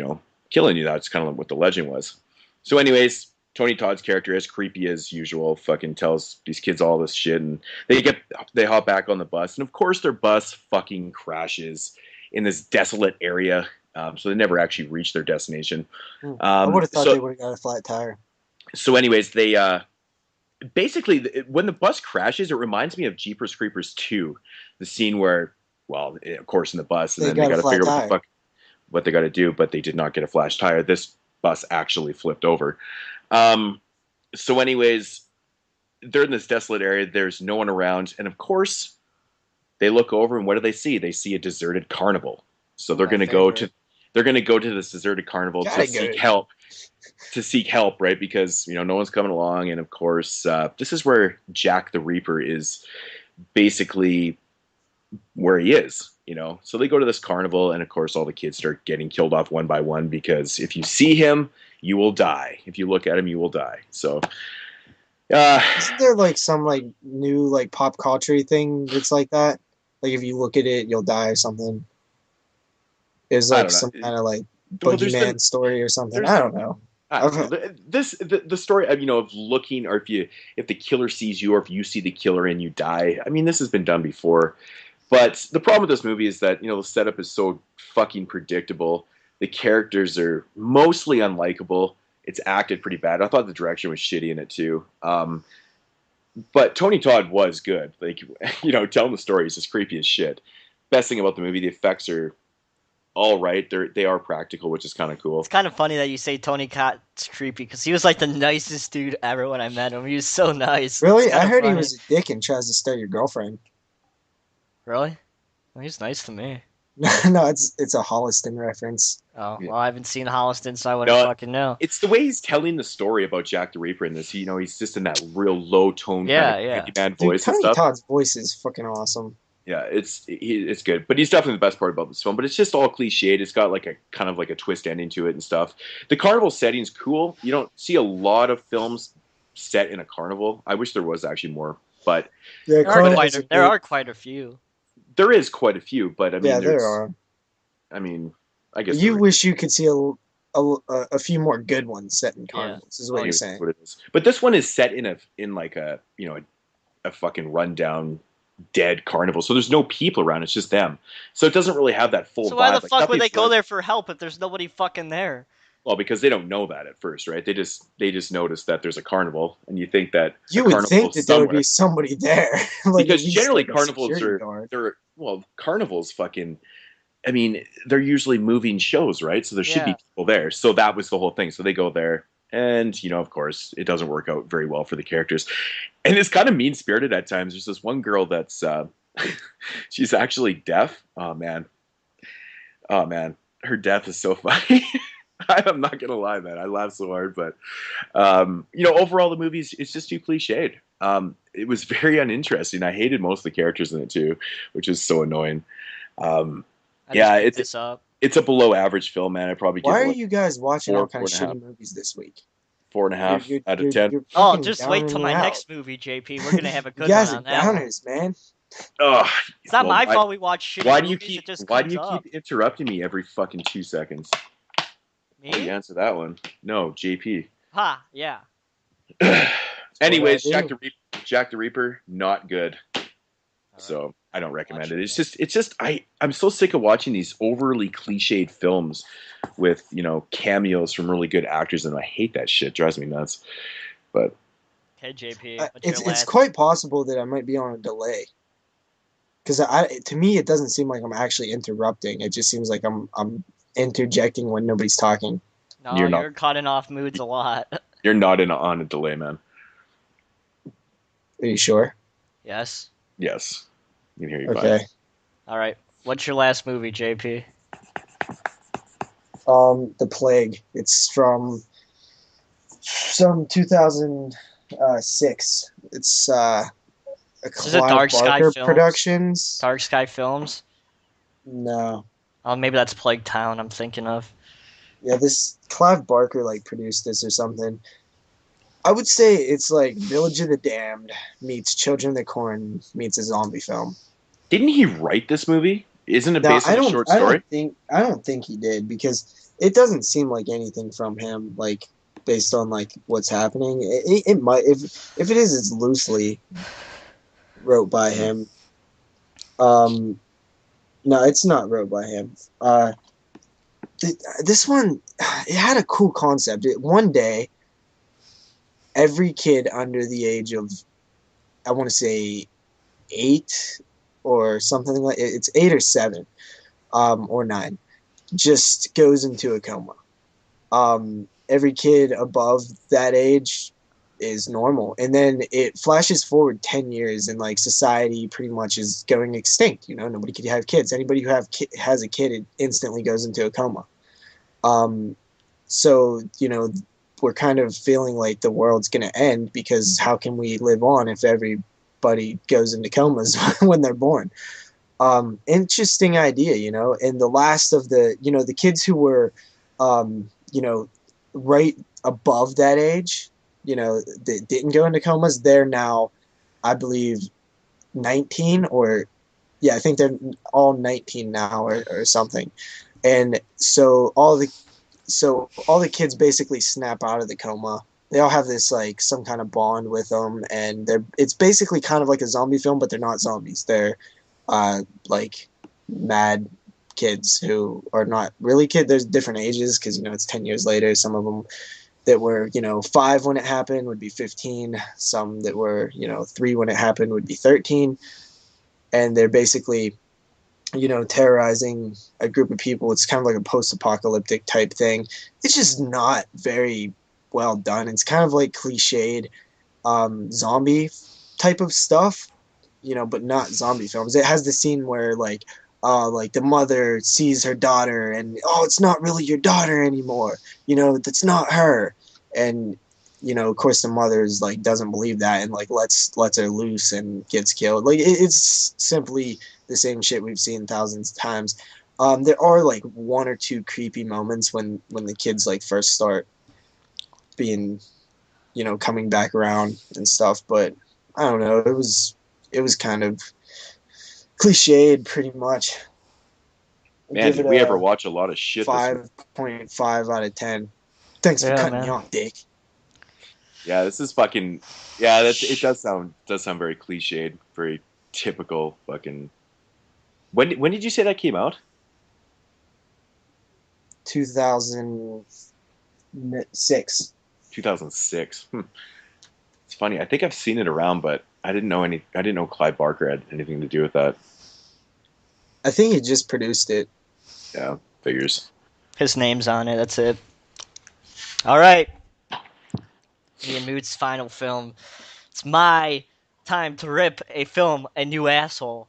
killing you. That's kind of what the legend was. So anyways, Tony Todd's character, as creepy as usual, fucking tells these kids all this shit, and they hop back on the bus, and of course their bus fucking crashes in this desolate area, so they never actually reach their destination. I would have thought they would have got a flat tire. So anyways, they basically, when the bus crashes, it reminds me of Jeepers Creepers 2, the scene where, well, of course in the bus, and then they got to figure out what they got to do, but they did not get a flash tire. This bus actually flipped over. So anyways, they're in this desolate area. There's no one around. And of course, they look over, and what do they see? They see a deserted carnival. So they're going to go to this deserted carnival to seek help, right? Because, no one's coming along. And of course, this is where Jack the Reaper is basically where he is, So they go to this carnival, and of course all the kids start getting killed off one by one, because if you see him, you will die. If you look at him, you will die. So isn't there like some like new like pop culture thing that's like that? Like if you look at it, you'll die or something. There's like some kind of like boogeyman story or something. I don't know. The story of looking, or if the killer sees you, or if you see the killer and you die. I mean, this has been done before. But the problem with this movie is that, the setup is so fucking predictable. The characters are mostly unlikable. It's acted pretty bad. I thought the direction was shitty in it too. But Tony Todd was good. Like, telling the story is just creepy as shit. Best thing about the movie, the effects are all right. They are practical, which is kind of cool. It's kind of funny that you say Tony Todd's creepy, because he was like the nicest dude ever when I met him. He was so nice. Really? I heard he was a dick and tries to start your girlfriend. Really? Well, he's nice to me. No, it's a Holliston reference. Oh, Yeah. well, I haven't seen Holliston, so I wouldn't fucking know. It's the way he's telling the story about Jack the Reaper in this. He's just in that real low tone kind of man voice and Tony stuff. Todd's voice is fucking awesome. Yeah, it's good, but he's definitely the best part about this film. But it's just all cliched. It's got like a kind of like a twist ending to it and stuff. The carnival setting's cool. You don't see a lot of films set in a carnival. I wish there was actually more, but Yeah, there are quite a few. There is quite a few. But I mean, there are. I mean, I guess You wish you could see a few more good ones set in Yeah. carnivals. Is what you're That's saying. what it is. But this one is set in like a a fucking rundown dead carnival. So there's no people around. It's just them. So it doesn't really have that full So why the vibe. Like fuck would they nothing's go there for help if there's nobody fucking there? well, because they don't know that at first, right? They just notice that there's a carnival, and you think that You a would carnival think is that there would somewhere. be somebody there, like at Because least generally like a carnivals security are guard. they're well carnivals fucking I mean they're usually moving shows, right? So there should be Yeah. people there. So that was the whole thing. So they go there, and of course it doesn't work out very well for the characters, and it's kind of mean spirited at times. There's this one girl that's she's actually deaf. Oh man, her death is so funny. I'm not gonna lie, man. I laugh so hard, but overall the movie it's just too cliched. It was very uninteresting. I hated most of the characters in it too, which is so annoying. Um, I just yeah, picked this up. it's a below average film, man. I probably give Why it are like you guys watching all kind of 4.5. shitty movies this week? 4.5 out of 10. You're Oh, fucking just wait till downing my me out. next movie, JP. We're gonna have a You good one guys are on that one. downers, man. Oh, It's not well, my fault we watch shitty why do you movies. It just why do comes you up. keep interrupting me every fucking 2 seconds? Me? Oh, you answer that one. No, JP. Ha, yeah. Anyways, what I do. Jack the Reaper, not good. All right. So I don't recommend Watch it. it. It's just I'm so sick of watching these overly cliched films with cameos from really good actors, and I hate that shit. It drives me nuts. But Okay, JP. What's It's your last? quite possible that I might be on a delay. Because to me, it doesn't seem like I'm actually interrupting. It just seems like I'm interjecting when nobody's talking. No, you're not. you're cutting off Moodz a lot. You're not on a delay, man. Are you sure? Yes. Yes, I can hear you Okay. fine. All right. What's your last movie, JP? The Plague. It's from some 2006. It's a This is a Clive Dark Sky Barker Films. Productions. Dark Sky Films. No. Oh, maybe that's Plague Town. I'm thinking of. Yeah, this Clive Barker produced this or something. I would say it's like Village of the Damned meets Children of the Corn meets a zombie film. Didn't he write this movie? Isn't it No, based on a short story? I don't think he did because it doesn't seem like anything from him, based on what's happening. It might if it is, it's loosely wrote by him. No, it's not wrote by him. This one, it had a cool concept. One day, every kid under the age of, I want to say, 8 or something like it's 8 or 7, or 9, just goes into a coma. Every kid above that age is normal, and then it flashes forward 10 years, and society pretty much is going extinct. Nobody could have kids. Anybody who has a kid, it instantly goes into a coma. So we're kind of feeling like the world's going to end, because how can we live on if everybody goes into comas when they're born? Interesting idea, and the last of the kids who were, right above that age, that didn't go into comas, they're now, I believe, 19, or yeah, I think they're all 19 now or something. And so all the kids basically snap out of the coma. They all have this some kind of bond with them, and it's basically kind of like a zombie film, but they're not zombies. They're mad kids who are not really kids. There's different ages because it's 10 years later. Some of them that were 5 when it happened would be 15. Some that were 3 when it happened would be 13, and they're basically terrorizing a group of people. It's kind of like a post-apocalyptic type thing. It's just not very well done. It's kind of like cliched zombie type of stuff, but not zombie films. It has the scene where the mother sees her daughter, and it's not really your daughter anymore. That's not her. And of course the mother is doesn't believe that, and lets her loose and gets killed. It's simply the same shit we've seen thousands of times. There are 1 or 2 creepy moments when the kids first start being coming back around and stuff, but I don't know, it was kind of cliched pretty much. Man, did we ever watch a lot of shit this week? 5.5 out of 10. Thanks for cutting me off, Dick. Yeah, this is fucking. Yeah, it does sound very cliched, very typical fucking. When did you say that came out? 2006. 2006. It's funny. I think I've seen it around, but I didn't know Clive Barker had anything to do with that. I think he just produced it. Yeah, figures. His name's on it. That's it. All right. Me and Mood's final film. It's my time to rip a film a new asshole.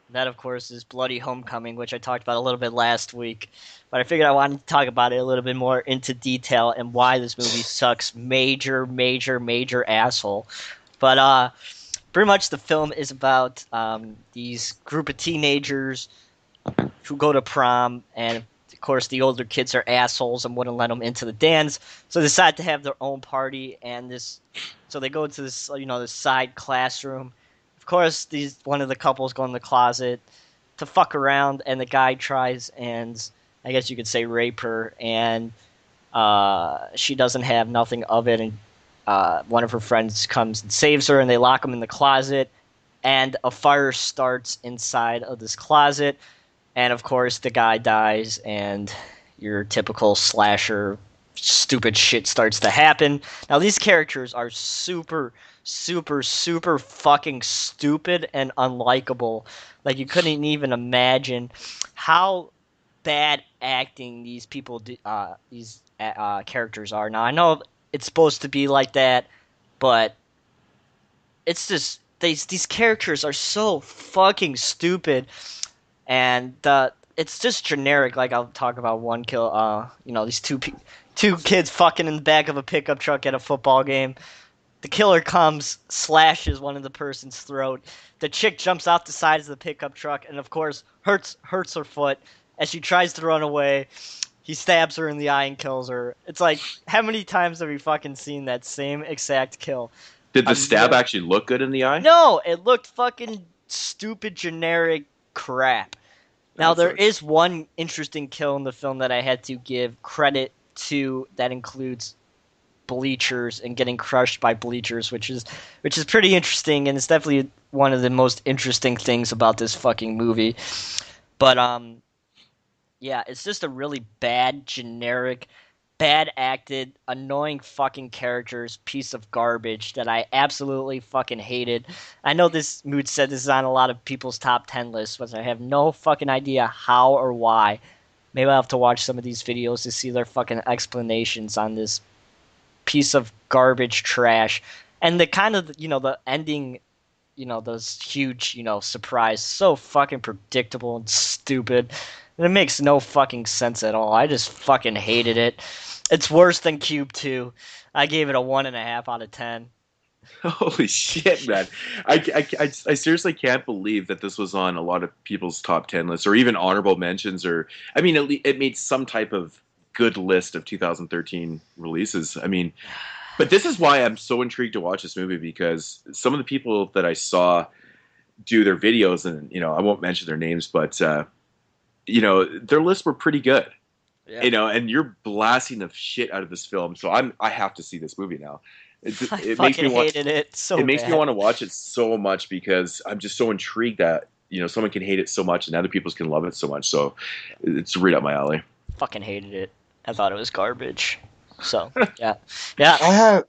That, of course, is Bloody Homecoming, which I talked about a little bit last week. But I figured I wanted to talk about it a little bit more into detail and why this movie sucks. Major, major, major asshole. But pretty much the film is about these group of teenagers who go to prom, and of course the older kids are assholes and wouldn't let them into the dance, so they decide to have their own party. So they go into this this side classroom. Of course, one of the couples go in the closet to fuck around, and the guy tries and I guess you could say rape her, and she doesn't have nothing of it, and one of her friends comes and saves her, and they lock them in the closet, and a fire starts inside of this closet. And, of course, the guy dies, and your typical slasher stupid shit starts to happen. Now, these characters are super, super, super fucking stupid and unlikable. Like, you couldn't even imagine how bad acting these characters are. Now, I know it's supposed to be like that, but it's just... These characters are so fucking stupid. And it's just generic. Like, I'll talk about one kill. These two kids fucking in the back of a pickup truck at a football game. The killer comes, slashes one of the person's throat. The chick jumps off the sides of the pickup truck, and of course hurts her foot as she tries to run away. He stabs her in the eye and kills her. It's like, how many times have we fucking seen that same exact kill? Did the stab actually look good in the eye? No, it looked fucking stupid, generic crap. Now, there is one interesting kill in the film that I had to give credit to, that includes bleachers and getting crushed by bleachers, which is pretty interesting, and it's definitely one of the most interesting things about this fucking movie. But yeah, it's just a really bad, generic, bad acted, annoying fucking characters, piece of garbage that I absolutely fucking hated. I know this Mood said this is on a lot of people's top 10 lists, but I have no fucking idea how or why. Maybe I'll have to watch some of these videos to see their fucking explanations on this piece of garbage trash. And the kind of, the ending, those huge, surprise, so fucking predictable and stupid. And it makes no fucking sense at all. I just fucking hated it. It's worse than Cube². I gave it a 1.5 out of 10. Holy shit, man. I seriously can't believe that this was on a lot of people's top 10 lists, or even honorable mentions, or... I mean, it made some type of good list of 2013 releases. I mean... But this is why I'm so intrigued to watch this movie, because some of the people that I saw do their videos, and, I won't mention their names, but, their lists were pretty good. Yeah. And you're blasting the shit out of this film, so I have to see this movie now. It makes me hated it so It makes me want to watch it so much, because I'm just so intrigued that, someone can hate it so much and other people can love it so much. So it's right up my alley. Fucking hated it. I thought it was garbage. So, yeah. I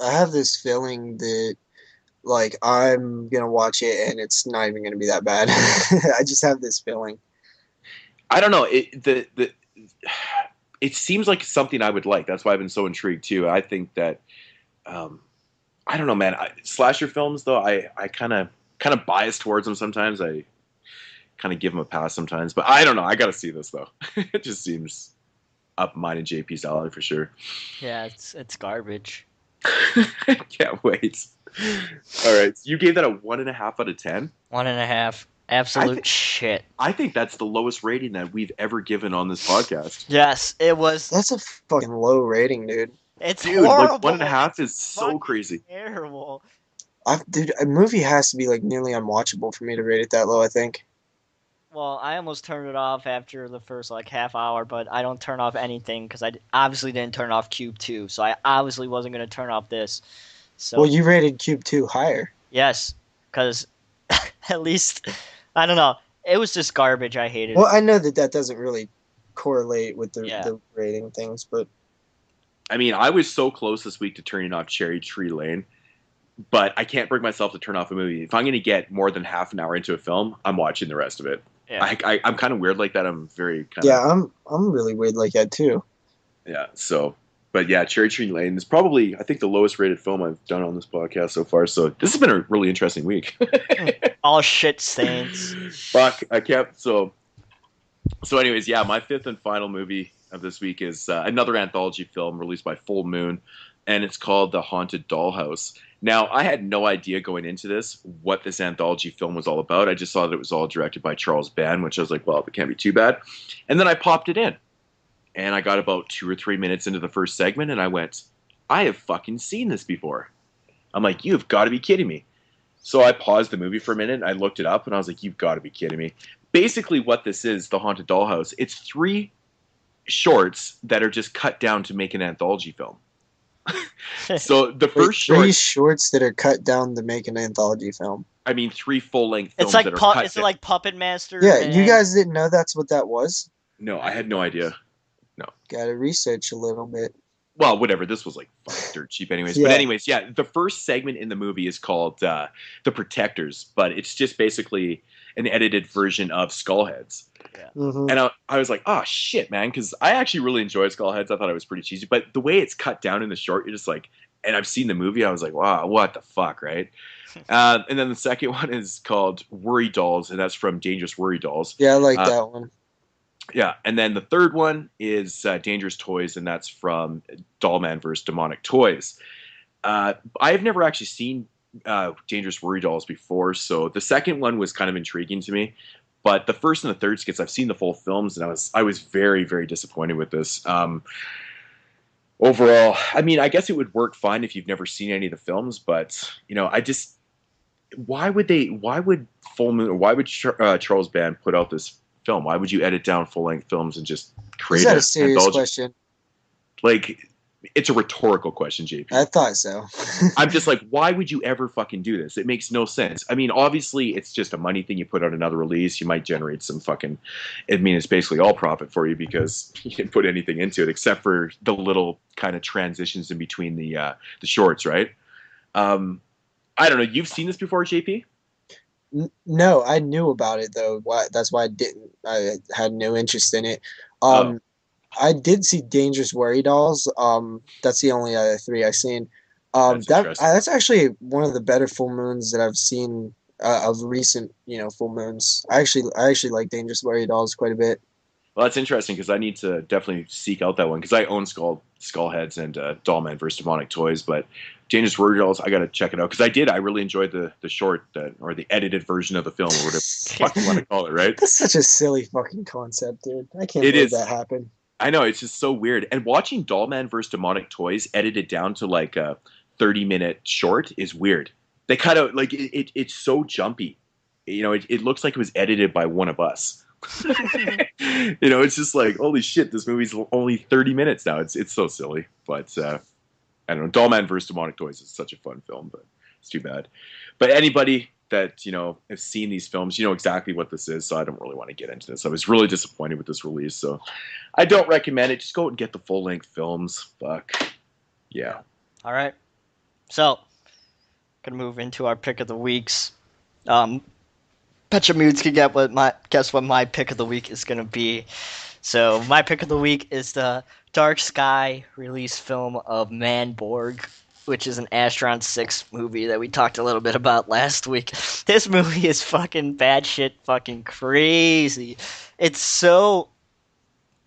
have this feeling that, like, I'm going to watch it and it's not even going to be that bad. I just have this feeling. I don't know. It seems like something I would like. That's why I've been so intrigued too. I think that, I don't know, man. Slasher films, though, I kind of bias towards them sometimes. I kind of give them a pass sometimes. But I don't know. I got to see this, though. It just seems up mine and JP's alley for sure. Yeah, it's garbage. I can't wait. All right, so you gave that a 1.5 out of 10. 1.5. Absolute shit. I think that's the lowest rating that we've ever given on this podcast. Yes, it was. That's a fucking low rating, dude. It's horrible. Like 1.5 is it's so crazy. Terrible. Dude, a movie has to be like nearly unwatchable for me to rate it that low, I think. Well, I almost turned it off after the first like half hour, but I don't turn off anything because I obviously didn't turn off Cube², so I obviously wasn't gonna turn off this. So Well, you rated Cube 2 higher. yes, because at least I don't know. It was just garbage. I hated Well, it. I know that doesn't really correlate with Yeah. the rating things, but I mean, I was so close this week to turning off Cherry Tree Lane, but I can't bring myself to turn off a movie. If I'm going to get more than half an hour into a film, I'm watching the rest of it. Yeah. I'm kind of weird like that. I'm very kind of yeah, I'm really weird like that too. yeah. So, but yeah, Cherry Tree Lane is probably I think the lowest rated film I've done on this podcast so far. So this has been a really interesting week. All shit stains. Fuck, I kept so. So, anyways, yeah, my fifth and final movie of this week is another anthology film released by Full Moon, and it's called The Haunted Dollhouse. Now, I had no idea going into this what this anthology film was all about. I just saw that it was all directed by Charles Band, which I was like, well, it can't be too bad. And then I popped it in, and I got about 2 or 3 minutes into the first segment, and I went, I have fucking seen this before. I'm like, you've got to be kidding me. So I paused the movie for a minute, and I looked it up, and I was like, you've got to be kidding me. Basically, what this is, The Haunted Dollhouse, it's 3 shorts that are just cut down to make an anthology film. So the first short, 3 shorts that are cut down to make an anthology film. I mean 3 full-length films It's like that are cut it's down. like Puppet Master. Yeah, and... you guys didn't know that's what that was? No, I had no idea. Got to research a little bit. Well, whatever. This was like fucking dirt cheap anyways. Yeah. But anyways, yeah, the first segment in the movie is called The Protectors, but it's just basically an edited version of Skullheads. Mm-hmm. And I was like, oh, shit, man, because I actually really enjoyed Skullheads. I thought it was pretty cheesy. But the way it's cut down in the short, you're just like, and I've seen the movie, I was like, wow, what the fuck, right? And then the second one is called Worry Dolls, and that's from Dangerous Worry Dolls. Yeah, I like that one. Yeah, and then the third one is Dangerous Toys, and that's from Dollman vs. Demonic Toys. I've never actually seen Dangerous Worry Dolls before, so the second one was kind of intriguing to me. But the first and the third skits, I've seen the full films, and I was very, very disappointed with this. Overall, I mean, I guess it would work fine if you've never seen any of the films, but you know, why would Full Moon, or why would Charles Band put out this film? Why would you edit down full-length films and just create Is that a serious anthology? question? Like, it's a rhetorical question, JP. I thought so. I'm just like, why would you ever fucking do this? It makes no sense. I mean, obviously, it's just a money thing. You put out another release, you might generate some fucking. I mean, it's basically all profit for you because you didn't put anything into it except for the little kind of transitions in between the shorts, right? I don't know. You've seen this before, JP? No, I knew about it though. That's why I didn't. I had no interest in it. I did see Dangerous Worry Dolls. That's the only other 3 I've seen. That's actually one of the better full moons that I've seen of recent. Full moons. I actually like Dangerous Worry Dolls quite a bit. Well, that's interesting because I need to definitely seek out that one because I own Skullheads and Dollman vs. Demonic Toys, but Dangerous Worry Dolls, I got to check it out because I really enjoyed the short or the edited version of the film or whatever the fuck you want to call it, right? That's such a silly fucking concept, dude. I can't believe that happened. I know, it's just so weird. And watching Dollman vs. Demonic Toys edited down to like a 30-minute short is weird. They cut out, like, it's so jumpy. It looks like it was edited by one of us. It's just like, holy shit, this movie's only 30 minutes now. It's so silly. But, I don't know, Dollman vs. Demonic Toys is such a fun film, but it's too bad. But anybody that have seen these films, exactly what this is, so I don't really want to get into this. I was really disappointed with this release, so I don't recommend it. Just go out and get the full-length films. Fuck. Yeah. All right. So, gonna move into our pick of the weeks. Bet your Moodz can guess what my pick of the week is gonna be. So, my pick of the week is the Dark Sky release film of Manborg, which is an Astron 6 movie that we talked a little bit about last week. This movie is fucking bad shit, fucking crazy. It's so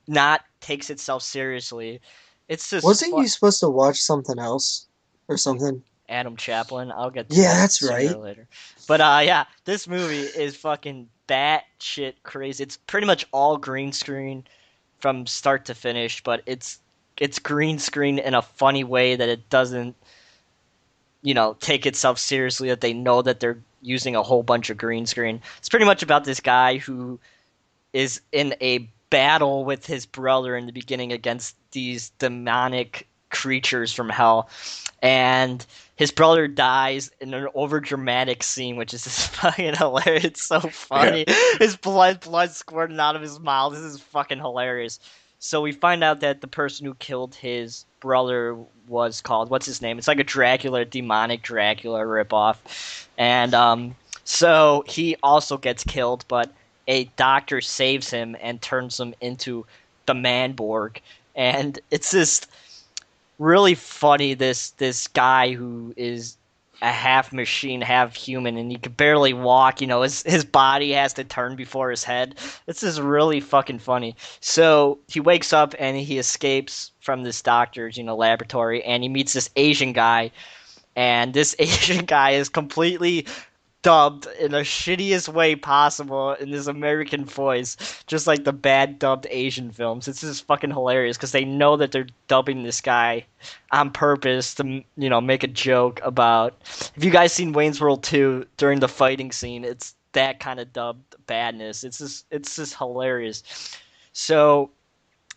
not takes itself seriously. It's just Wasn't you supposed to watch something else or something? Adam Chaplin. I'll get to Yeah, that that's sooner right. or later. But yeah, this movie is fucking bat shit crazy. It's pretty much all green screen from start to finish, but it's green screen in a funny way that it doesn't take itself seriously, that they know that they're using a whole bunch of green screen. It's pretty much about this guy who is in a battle with his brother in the beginning against these demonic creatures from hell, and his brother dies in an overdramatic scene, which is just fucking hilarious. It's so funny. Yeah. His blood squirting out of his mouth. This is fucking hilarious. So we find out that the person who killed his brother was called, what's his name? It's like a Dracula, demonic Dracula ripoff, and so he also gets killed, but a doctor saves him and turns him into the Manborg, and it's just really funny. This guy who is a half machine, half human, and he can barely walk. His body has to turn before his head. It's just really fucking funny. So he wakes up and he escapes from this doctor's laboratory, and he meets this Asian guy, and this Asian guy is completely dubbed in the shittiest way possible in this American voice, just like the bad dubbed Asian films. It's just fucking hilarious because they know that they're dubbing this guy on purpose to, make a joke about. If you guys seen Wayne's World 2 during the fighting scene, it's that kind of dubbed badness. It's just hilarious. So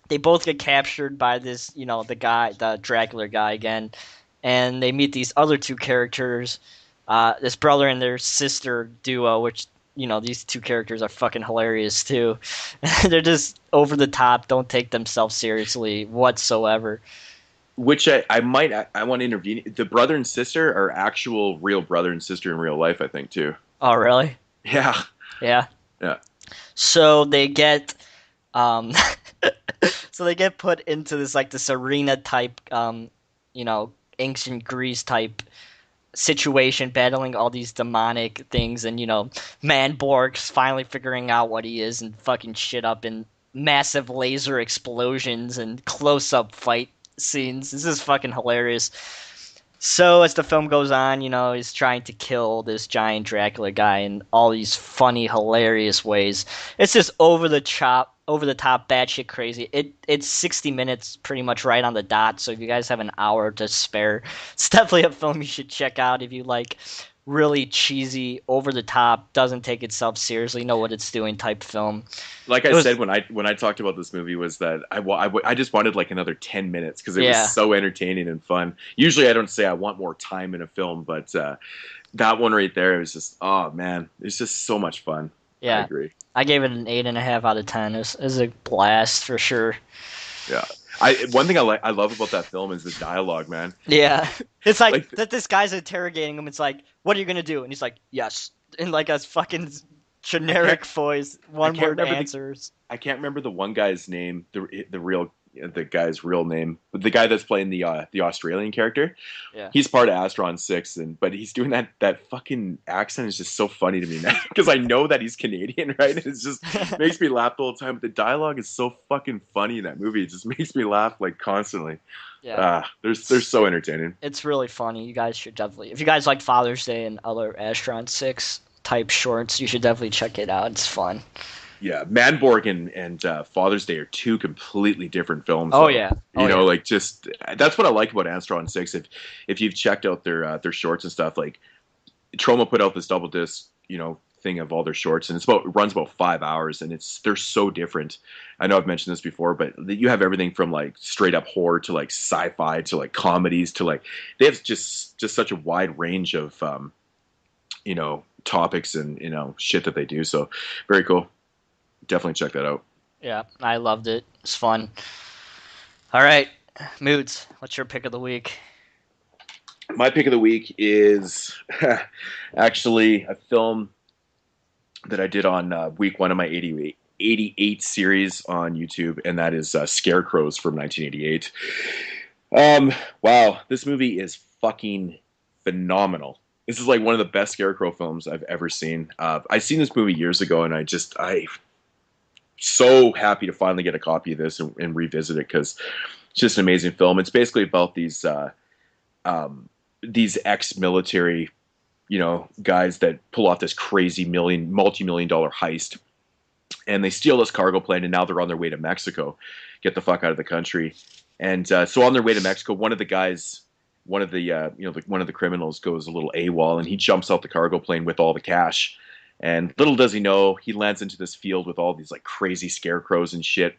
they both get captured by this, the Dracula guy again, and they meet these other two characters. This brother and their sister duo, which, these two characters are fucking hilarious too. They're just over the top, don't take themselves seriously whatsoever. Which I want to intervene. The brother and sister are actual real brother and sister in real life, I think, too. Oh, really? Yeah. Yeah. Yeah. So they get, put into this arena type, ancient Greece type situation, battling all these demonic things, and Manborg's finally figuring out what he is and fucking shit up in massive laser explosions and close-up fight scenes. This is fucking hilarious. So as the film goes on, he's trying to kill this giant Dracula guy in all these funny, hilarious ways. It's just over the top, batshit crazy. It's 60 minutes, pretty much right on the dot. So if you guys have an hour to spare, it's definitely a film you should check out if you like really cheesy, over the top, doesn't take itself seriously, know what it's doing type film. Like I said when I talked about this movie, was that I just wanted like another 10 minutes because it was so entertaining and fun. Usually I don't say I want more time in a film, but that one right there was just, oh man, it's just so much fun. Yeah, I agree. I gave it an 8.5 out of 10. It was a blast for sure. Yeah. One thing I love about that film is the dialogue, man. Yeah. It's like that this guy's interrogating him. It's like, what are you going to do? And he's like, yes. In like a fucking generic voice, one-word answers. I can't remember the one guy's name, the guy's real name, but the guy that's playing the Australian character. Yeah. He's part of Astron 6, but he's doing that fucking accent is just so funny to me, man, because I know that he's Canadian, right? And it just makes me laugh the whole time. But the dialogue is so fucking funny in that movie. It just makes me laugh like constantly. Yeah. They're so entertaining. It's really funny. You guys should definitely, if you guys like Father's Day and other Astron 6 type shorts, you should definitely check it out. It's fun. Yeah, Manborg and Father's Day are two completely different films. Oh yeah, just that's what I like about Astron 6. If you've checked out their shorts and stuff, like Troma put out this double disc, thing of all their shorts, and it runs about 5 hours, and they're so different. I know I've mentioned this before, but you have everything from like straight up horror to like sci-fi to like comedies to like, they have just such a wide range of topics and shit that they do. So very cool. Definitely check that out. Yeah, I loved it. It's fun. All right, Moodz, what's your pick of the week? My pick of the week is actually a film that I did on week 1 of my 88 series on YouTube, and that is Scarecrows from 1988. Wow, this movie is fucking phenomenal. This is like one of the best Scarecrow films I've ever seen. I seen this movie years ago, and I so happy to finally get a copy of this and revisit it, because it's just an amazing film. It's basically about these ex-military, guys that pull off this crazy multi-million dollar heist, and they steal this cargo plane, and now they're on their way to Mexico, get the fuck out of the country. And so on their way to Mexico, one of the guys one of the one of the criminals goes a little AWOL, and he jumps out the cargo plane with all the cash. And little does he know, he lands into this field with all these like crazy scarecrows and shit.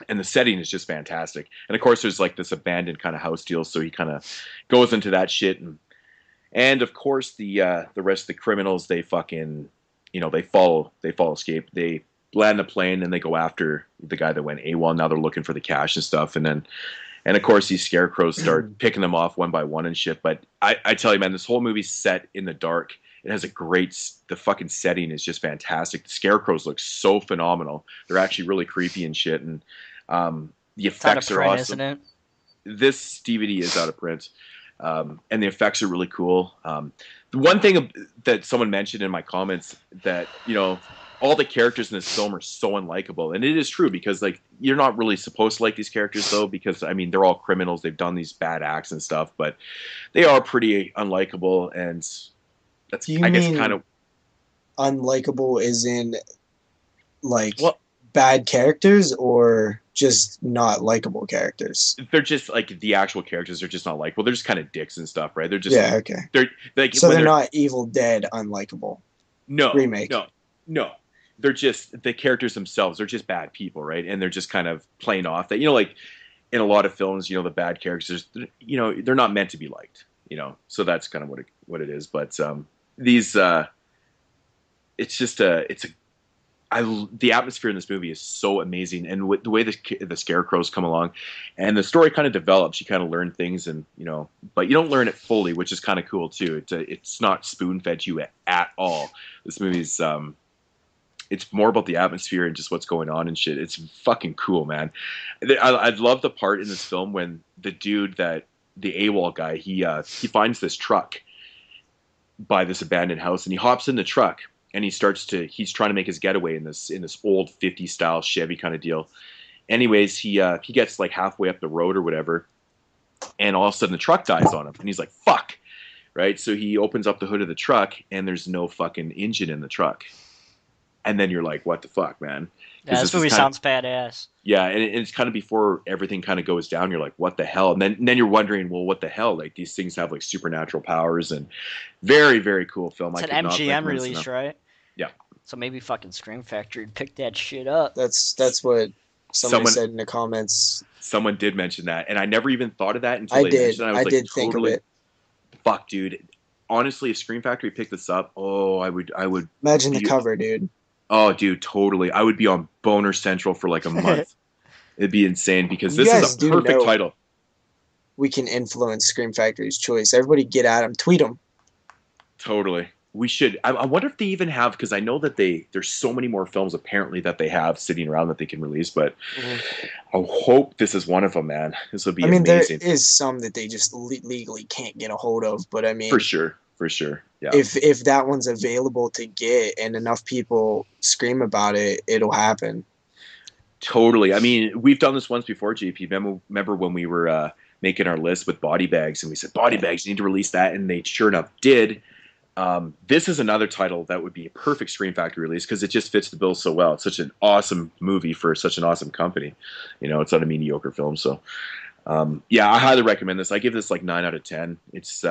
And the setting is just fantastic. And of course, there's like this abandoned kind of house deal, so he kind of goes into that shit. And of course, the rest of the criminals, they fucking, they follow escape. They land the plane and they go after the guy that went AWOL. Now they're looking for the cash and stuff. And of course, these scarecrows start picking them off one by one and shit. But I tell you, man, this whole movie's set in the dark. It has the fucking setting is just fantastic. The scarecrows look so phenomenal. They're actually really creepy and shit. And the effects are awesome. Isn't it? This DVD is out of print. And the effects are really cool. The one thing that someone mentioned in my comments that, all the characters in this film are so unlikable. And it is true, because like you're not really supposed to like these characters though, because I mean, they're all criminals. They've done these bad acts and stuff, but they are pretty unlikable. And that's, I guess, kind of unlikable is in like bad characters, or just not likable characters? They're just like the actual characters are just not likable. They're just kind of dicks and stuff, right? They're just okay. They're like, so they're not Evil Dead unlikable. No remake. No. They're just the characters themselves. They're just bad people, right? And they're just kind of playing off that, like in a lot of films, the bad characters, they're not meant to be liked, So that's kind of what it is. But these, it's just the atmosphere in this movie is so amazing, and the way the scarecrows come along, and the story kind of develops. You kind of learn things, and but you don't learn it fully, which is kind of cool too. It's not spoon fed you at all. This movie's it's more about the atmosphere and just what's going on and shit. It's fucking cool, man. I love the part in this film when the dude the AWOL guy, he finds this truck by this abandoned house, and he hops in the truck. And he's trying to make his getaway in this old 50s style Chevy kind of deal. Anyways, he gets like halfway up the road or whatever, and all of a sudden the truck dies on him, and he's like, "Fuck!" Right? So he opens up the hood of the truck, and there's no fucking engine in the truck. And then you're like, "What the fuck, man?" Yeah, this movie sounds badass. Yeah, and it's kind of before everything kind of goes down. You're like, "What the hell?" And then you're wondering, well, what the hell? Like these things have like supernatural powers, and very, very cool film. It's an MGM release, right? Yeah. So maybe fucking Scream Factory would pick that shit up. That's what someone said in the comments. Someone did mention that, and I never even thought of that until they mentioned it. I did think of it. Fuck, dude. Honestly, if Scream Factory picked this up, I would. Imagine the cover, dude. Oh, dude, totally. I would be on Boner Central for like a month. It'd be insane, because this is a perfect title. We can influence Scream Factory's choice. Everybody get at them. Tweet them. Totally. We should. I wonder if they even have, because I know that there's so many more films apparently that they have sitting around that they can release, but I hope this is one of them, man. This would be amazing. There is some that they just legally can't get a hold of, but I mean... For sure. Yeah. If that one's available to get and enough people scream about it, it'll happen. Totally. I mean, we've done this once before, JP. Remember when we were making our list with Body Bags, and we said, Body Bags, you need to release that, and they sure enough did. This is another title that would be a perfect Scream Factory release, because it just fits the bill so well. It's such an awesome movie for such an awesome company. It's not a mediocre film. So, yeah, I highly recommend this. I give this like 9 out of 10. It's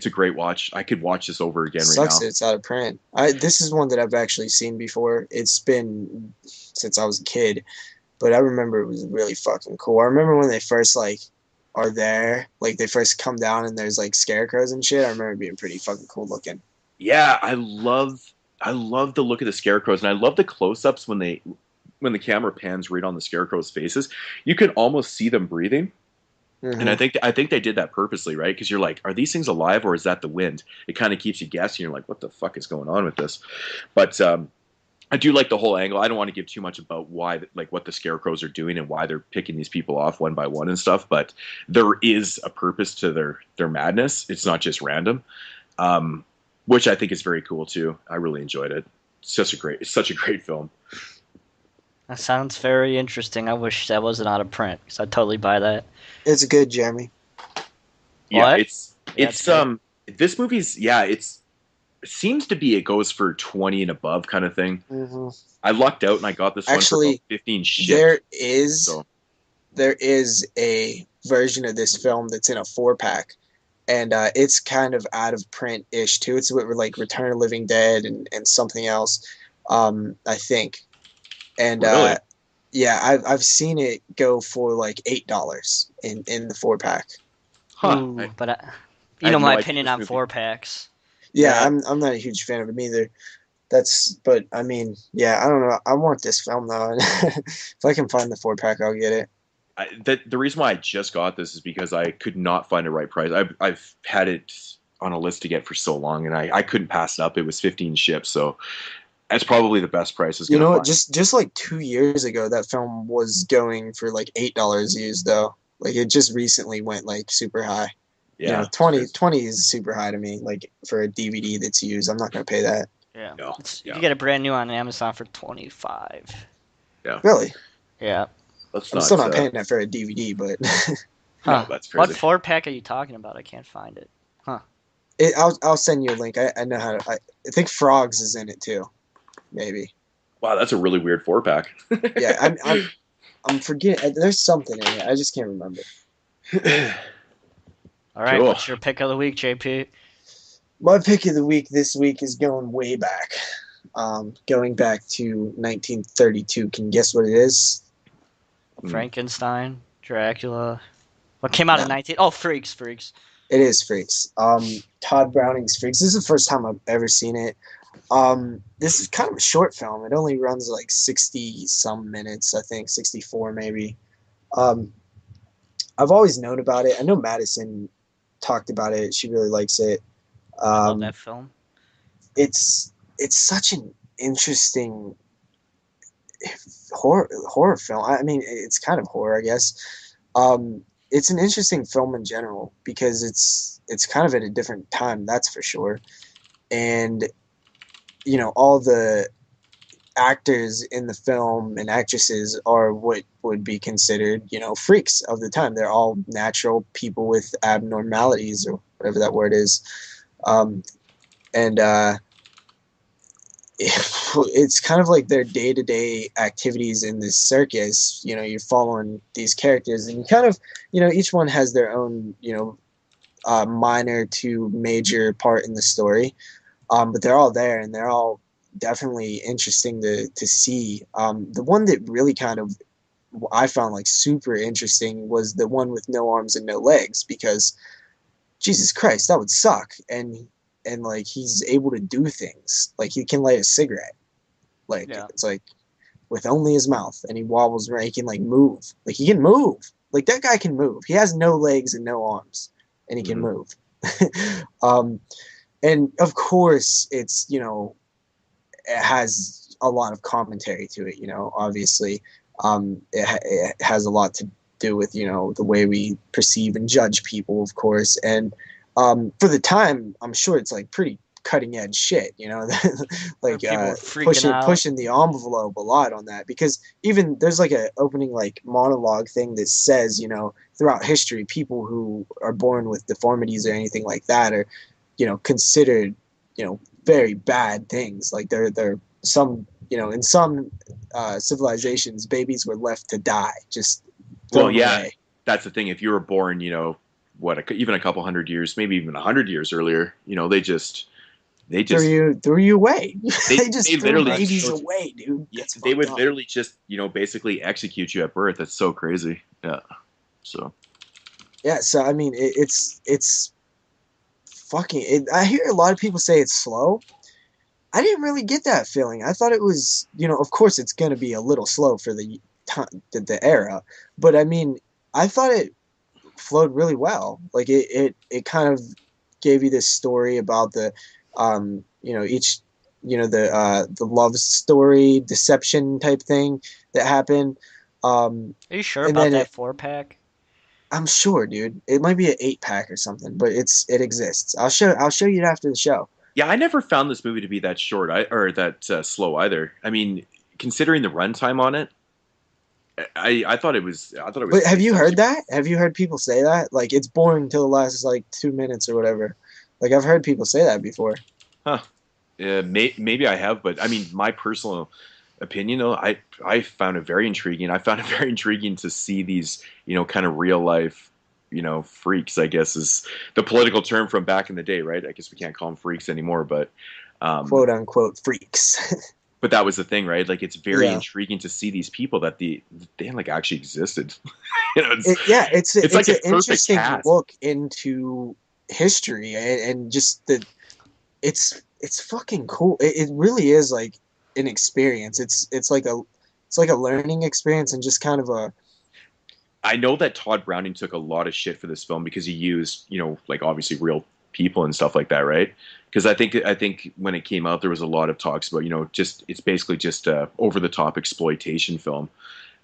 a great watch. I could watch this over again right now. Sucks it's out of print. This is one that I've actually seen before. It's been since I was a kid, but I remember it was really fucking cool. I remember when they first are there, like they first come down and there's like scarecrows and shit. I remember it being pretty fucking cool looking. Yeah, I love the look of the scarecrows, and I love the close-ups when the camera pans right on the scarecrows' faces. You can almost see them breathing. Mm-hmm. And I think they did that purposely, right? Because you're like, are these things alive, or is that the wind? It kind of keeps you guessing. You're like, what the fuck is going on with this? But I do like the whole angle. I don't want to give too much about why, like, what the scarecrows are doing and why they're picking these people off one by one and stuff. But there is a purpose to their madness. It's not just random, which I think is very cool too. I really enjoyed it. It's such a great film. That sounds very interesting. I wish that wasn't out of print, because I'd totally buy that. It's good, Jeremy. Yeah, what? This movie's, it seems to be, it goes for 20 and above kind of thing. Mm-hmm. I lucked out and I got this one for about 15 shipped. There is a version of this film that's in a 4-pack. and it's kind of out of print-ish too. It's with like Return of the Living Dead and something else, I think. And Really? yeah, I've seen it go for like $8 in the 4-pack. Huh. Ooh, but I you know had no my idea opinion this on movie. 4-packs. Yeah, Yeah. I'm not a huge fan of him either. But I mean, yeah, I don't know. I want this film though. If I can find the 4-pack, I'll get it. The reason why I just got this is because I could not find the right price. I've had it on a list to get for so long, and I couldn't pass it up. It was 15 ships, so that's probably the best price is You going to know what? find. Just like 2 years ago, that film was going for like $8 used though. Like it just recently went like super high. You know, Yeah. 20 is super high to me. Like for a DVD that's used, I'm not gonna pay that. Yeah, No. you Yeah. can get it brand new on Amazon for 25. Yeah. Really, Yeah. Let's I'm still not. not paying that for a DVD, but Huh. No, that's What crazy. 4-pack are you talking about? I can't find it. I'll send you a link. I know how to. I think Frogs is in it too. Maybe. Wow, that's a really weird 4-pack. Yeah, I'm forgetting. There's something in it. I just can't remember. All right, Cool. what's your pick of the week, JP? My pick of the week this week is going way back. Going back to 1932. Can you guess what it is? Frankenstein, Dracula. What came out in No. 19? Oh, Freaks. It is Freaks. Todd Browning's Freaks. This is the first time I've ever seen it. This is kind of a short film. It only runs like 60 some minutes, I think 64 maybe. Um, I've always known about it. I know Madison talked about it. She really likes it. I love Um, that film. it's such an interesting horror film. I mean, it's kind of horror, I guess. It's an interesting film in general because it's kind of at a different time, that's for sure. And you know, all the actors in the film and actresses are what would be considered, you know, freaks of the time. They're all natural people with abnormalities or whatever that word is. And it's kind of like their day-to-day activities in this circus. You know, you're following these characters and you kind of, you know, each one has their own, you know, minor to major part in the story. But they're all there and they're all definitely interesting to see. The one that really kind of I found like super interesting was the one with no arms and no legs because Jesus Christ, that would suck. And like he's able to do things like he can light a cigarette, like Yeah. it's like with only his mouth, and he wobbles around. He can like move, like he can move. Like that guy can move. He has no legs and no arms, and he can move. And of course, it's, you know, it has a lot of commentary to it. You know, obviously, it has a lot to do with, you know, the way we perceive and judge people, of course. And for the time, I'm sure it's like pretty cutting edge shit. You know, like People were freaking out. pushing the envelope a lot on that because even there's like a opening like monologue thing that says, you know, throughout history, people who are born with deformities or anything like that are, you know, considered, you know, very bad things. Like they're some, you know, in some civilizations, babies were left to die, just thrown away. That's the thing. If you were born, you know, even a couple hundred years, maybe even 100 years earlier, you know, they just threw you away. They just they threw literally babies away, dude. Yeah, That's they would fucked up. literally just, you know, basically execute you at birth. That's so crazy. Yeah. So. Yeah. So I mean, it's fucking. I hear a lot of people say it's slow. I didn't really get that feeling. I thought it was, you know, of course it's going to be a little slow for the time, the era, but I mean, I thought it flowed really well. Like it kind of gave you this story about the, you know, each, you know, the love story deception type thing that happened. Are you sure And about then that 4-pack? I'm sure, dude, it might be an 8-pack or something, but it exists. I'll show you it after the show. Yeah, I never found this movie to be that short, or that slow either. I mean, considering the runtime on it, I thought it was. But have you heard that? that? Have you heard people say that? Like it's boring till the last like 2 minutes or whatever. Like I've heard people say that before. Huh. Maybe I have, but I mean, my personal opinion, though, I found it very intriguing. I found it very intriguing to see these, you know, kind of real life freaks, I guess, is the political term from back in the day, right? I guess we can't call them freaks anymore, but quote unquote freaks. but that was the thing, right? Like, it's very Yeah. intriguing to see these people that they like actually existed. It's like an a perfect interesting cast. look into history and just it's fucking cool. It really is like an experience. It's like a learning experience and just kind of a. I know that Todd Browning took a lot of shit for this film because he used, like obviously real people and stuff like that, right? Because I think when it came out, there was a lot of talks about, it's basically just a over the top exploitation film,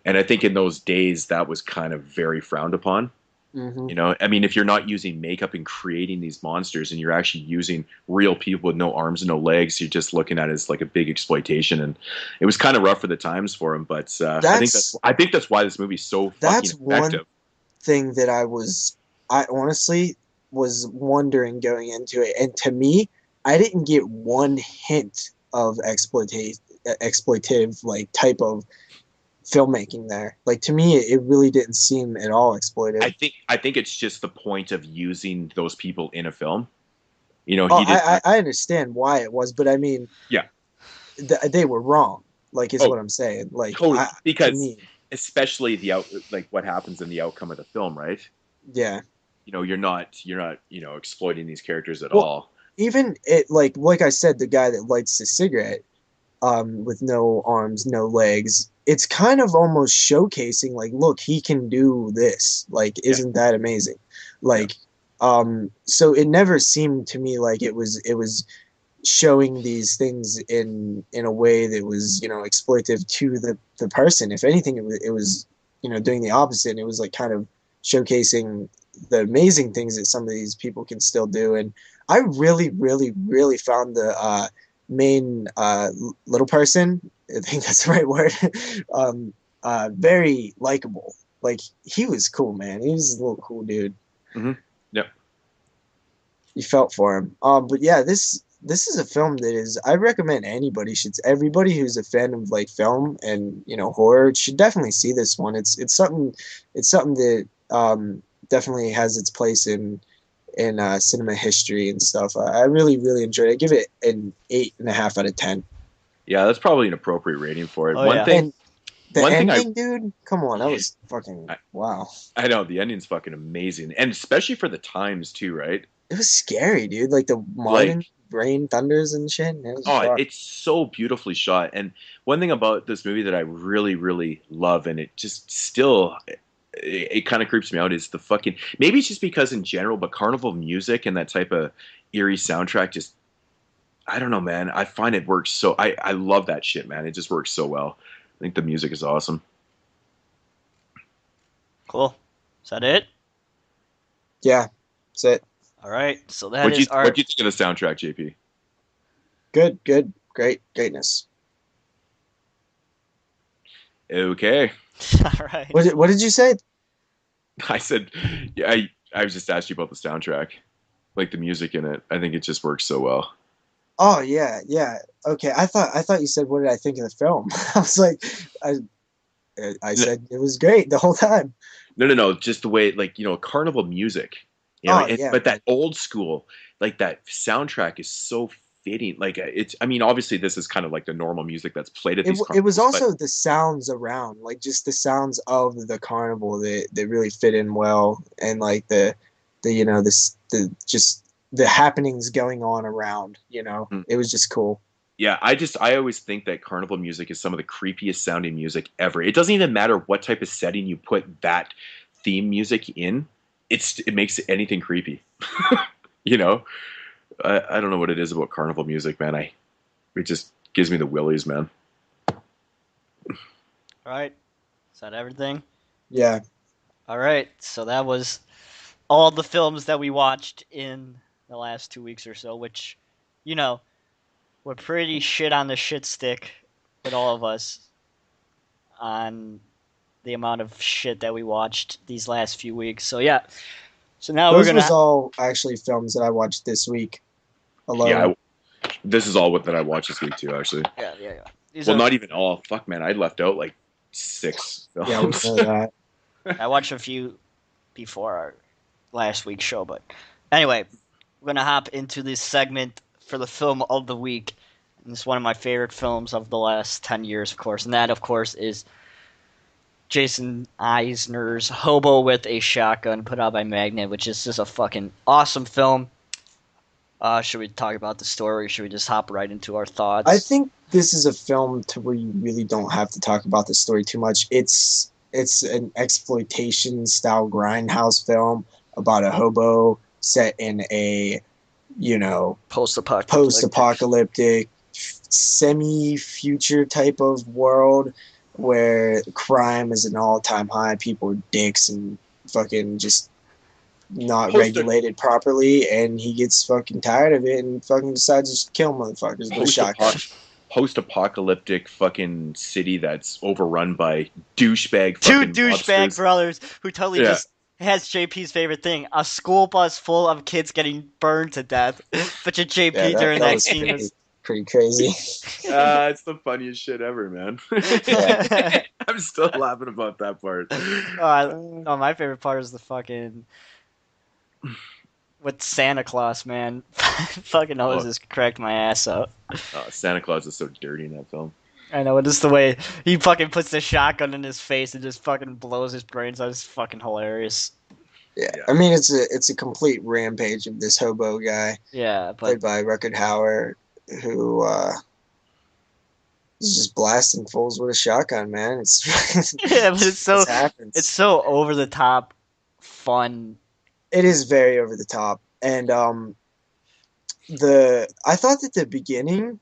and I think in those days that was kind of very frowned upon. Mm-hmm. I mean, if you're not using makeup and creating these monsters, and you're actually using real people with no arms and no legs, you're just looking at it as like a big exploitation, and it was kind of rough for the times for him. But I think that's why this movie's so fucking effective. One thing that I honestly was wondering going into it, and to me, I didn't get one hint of exploitive like type of filmmaking there. Like, to me, it really didn't seem at all exploitive. I think it's just the point of using those people in a film. I understand why it was, but I mean, yeah, they were wrong. Like, is what I'm saying. Like, totally, because especially like what happens in the outcome of the film, right? Yeah. You're not exploiting these characters at all. Even it, like I said, the guy that lights the cigarette, with no arms, no legs. It's kind of almost showcasing, like, look, he can do this. Like, isn't that amazing? Like, so it never seemed to me like it was showing these things in a way that was, exploitive to the person. If anything, it was doing the opposite. And it was like kind of showcasing the amazing things that some of these people can still do. And I really, really, really found the main little person, I think that's the right word, very likable. Like, he was cool, man. He was a little cool dude. Mm-hmm. Yep. You felt for him. But yeah, this is a film that is, I recommend everybody who's a fan of like film and horror should definitely see this one. It's something that definitely has its place in cinema history and stuff. I really, really enjoyed it. I give it an 8.5 out of 10. Yeah, that's probably an appropriate rating for it. And the ending, dude, come on, that was fucking wow. I know, the ending's fucking amazing, and especially for the times too, right? It was scary, dude. Like the Martin rain thunders and shit. It's so beautifully shot. And one thing about this movie that I really, really love, and it just still, it kind of creeps me out, is the fucking, maybe it's just because in general, but carnival music and that type of eerie soundtrack just, I don't know, man. I find it works so, I love that shit, man. It just works so well. I think the music is awesome. Cool. Is that it? Yeah, that's it. All right. So that What'd is you think of the soundtrack, JP? Good, greatness. Okay. All right. What did you say? I said, yeah, I was just asking you about the soundtrack, like the music in it. I think it just works so well. Oh yeah. Okay, I thought you said what did I think of the film? I was like, I said it was great the whole time. No, just the way, like, carnival music, but that old school, like, that soundtrack is so fitting. Like, I mean, obviously this is kind of like the normal music that's played at these carnivals. It was also the sounds around, like just the sounds of the carnival that really fit in well, and like the just the happenings going on around, it was just cool. Yeah, I always think that carnival music is some of the creepiest sounding music ever. It doesn't even matter what type of setting you put that theme music in. It makes anything creepy. I don't know what it is about carnival music, man. It just gives me the willies, man. All right. Is that everything? Yeah. All right. So that was all the films that we watched in the last 2 weeks or so, which, we're pretty shit on the shit stick with all of us on the amount of shit that we watched these last few weeks. So yeah. So now Those was all actually films that I watched this week alone. Yeah, this is all that I watched this week too, actually. Yeah. Not even all. Fuck, man, I left out like 6 films. Yeah, we know that. I watched a few before last week's show. But anyway, we're gonna hop into this segment for the film of the week. And it's one of my favorite films of the last 10 years, of course, and that, of course, is Jason Eisner's Hobo with a Shotgun, put out by Magnet, which is just a fucking awesome film. Should we talk about the story, or should we just hop right into our thoughts? I think this is a film to where you really don't have to talk about the story too much. It's an exploitation style grindhouse film about a hobo set in a, post-apocalyptic semi-future type of world where crime is an all-time high. People are dicks and fucking just not regulated properly, and he gets fucking tired of it and fucking decides to kill motherfuckers with a shotgun. Post-apocalyptic fucking city that's overrun by douchebag two fucking douchebag mobsters. brothers who totally just has JP's favorite thing: a school bus full of kids getting burned to death. But your JP during that scene was pretty crazy. It's the funniest shit ever, man. I'm still laughing about that part. No, my favorite part is the fucking with Santa Claus, man. Fucking hoses cracked my ass up. Santa Claus is so dirty in that film. I know, it is the way he fucking puts the shotgun in his face and just fucking blows his brains out. It's fucking hilarious. Yeah, I mean it's a complete rampage of this hobo guy. Yeah, played by Rutger Hauer, who is just blasting fools with a shotgun, man. It's yeah, but it's so over the top fun. It is very over the top, and I thought that the beginning,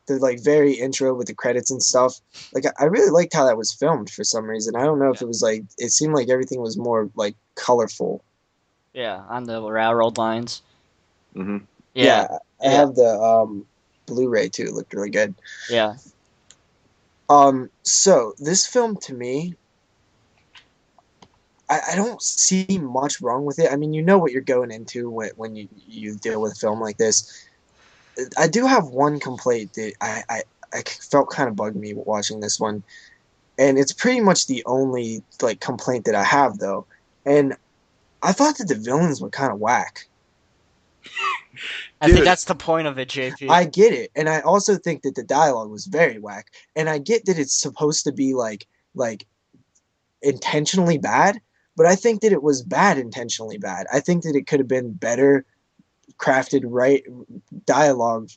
the like very intro with the credits and stuff, like I really liked how that was filmed for some reason. I don't know if it was like, it seemed like everything was more like colorful. Yeah, on the railroad lines. Mm-hmm. Yeah, I have the Blu-ray too. It looked really good. Yeah. So this film to me, I don't see much wrong with it. I mean, you know what you're going into when you deal with a film like this. I do have one complaint that I felt kind of bugged me watching this one, and it's pretty much the only like complaint that I have though. And I thought that the villains were kind of whack. I think that's the point of it, JP. I get it, and I also think that the dialogue was very whack. And I get that it's supposed to be like intentionally bad. But I think that it was bad intentionally bad. I think that it could have been better crafted dialogue,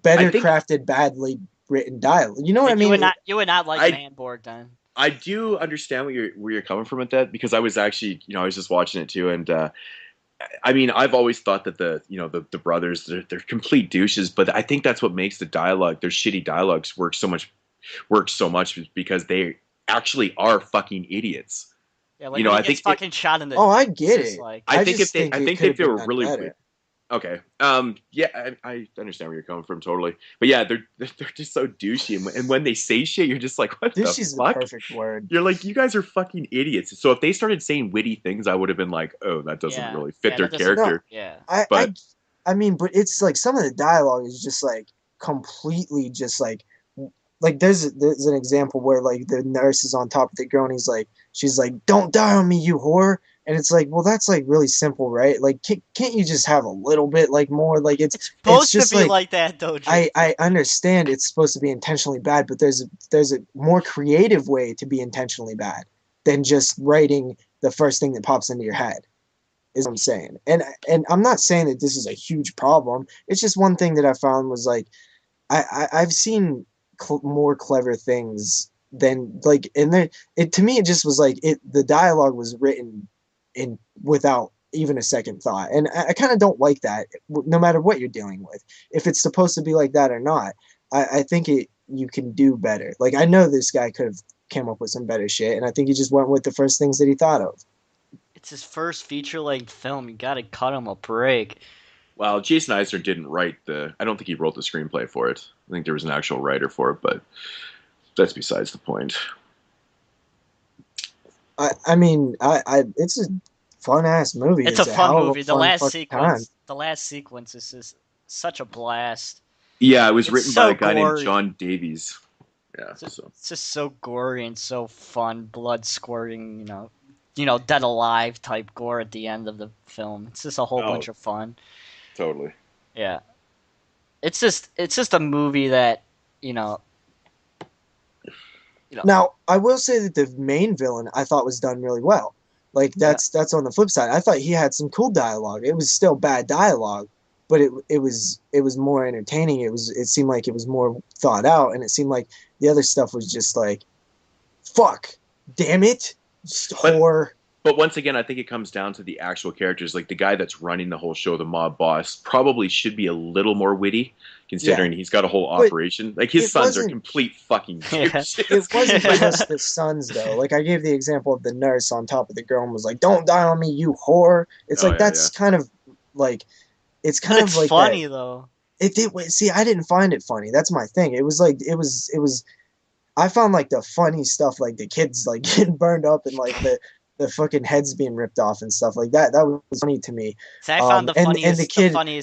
crafted, badly written dialogue. You know what I mean? You would not like Manborg then. I do understand where you're coming from with that, because I was actually, I was just watching it too, and I mean, I've always thought that the brothers, they're complete douches, but I think that's what makes the dialogue, their shitty dialogues work so much because they actually are fucking idiots. Yeah, like I think fucking shot in the. Oh, I get it. Like, I think if they were really weird. Okay. Yeah, I understand where you're coming from totally, but yeah, they're just so douchey, and when they say shit, you're just like, what douchey the is fuck? The perfect word. You're like, you guys are fucking idiots. So if they started saying witty things, I would have been like, oh, that doesn't really fit their character. Yeah. I mean, but it's like some of the dialogue is just like completely just like there's an example where like the nurse is on top of the girl and she's like, "Don't die on me, you whore." And it's like, well, that's like really simple, right? Like, can't you just have a little bit like more? Like it's supposed to be like that, though. I understand it's supposed to be intentionally bad, but there's a more creative way to be intentionally bad than just writing the first thing that pops into your head. Is what I'm saying, and I'm not saying that this is a huge problem. It's just one thing that I found was like, I've seen more clever things than like, and there to me it just was like the dialogue was written in without even a second thought, and I kind of don't like that. No matter what you're dealing with, if it's supposed to be like that or not, I think you can do better. Like, I know this guy could have came up with some better shit, and I think he just went with the first things that he thought of. It's his first feature-length film. You gotta cut him a break. Well, Jason Eisner didn't write I don't think he wrote the screenplay for it. I think there was an actual writer for it, but that's besides the point. I mean, it's a fun-ass movie. It's a fun movie. The last sequence is just such a blast. Yeah, it was written by a guy named John Davies. Yeah, it's just so gory and so fun, blood squirting, dead alive type gore at the end of the film. It's just a whole bunch of fun. Totally. Yeah. It's just a movie that, you know, Now, I will say that the main villain I thought was done really well. Like that's on the flip side. I thought he had some cool dialogue. It was still bad dialogue, but it was more entertaining. It seemed like it was more thought out, and it seemed like the other stuff was just like, fuck, damn it, just horror. But once again, I think it comes down to the actual characters. Like the guy that's running the whole show, the mob boss, probably should be a little more witty, considering he's got a whole operation. Like his sons are complete fucking douches. It wasn't just the sons though. Like I gave the example of the nurse on top of the girl and was like, "Don't die on me, you whore." It's like that's kind of like it's kind of like funny though. See, I didn't find it funny. That's my thing. It was like it was. I found like the funny stuff, like the kids like getting burned up and like the fucking heads being ripped off and stuff like that. That was funny to me. See, I found the funniest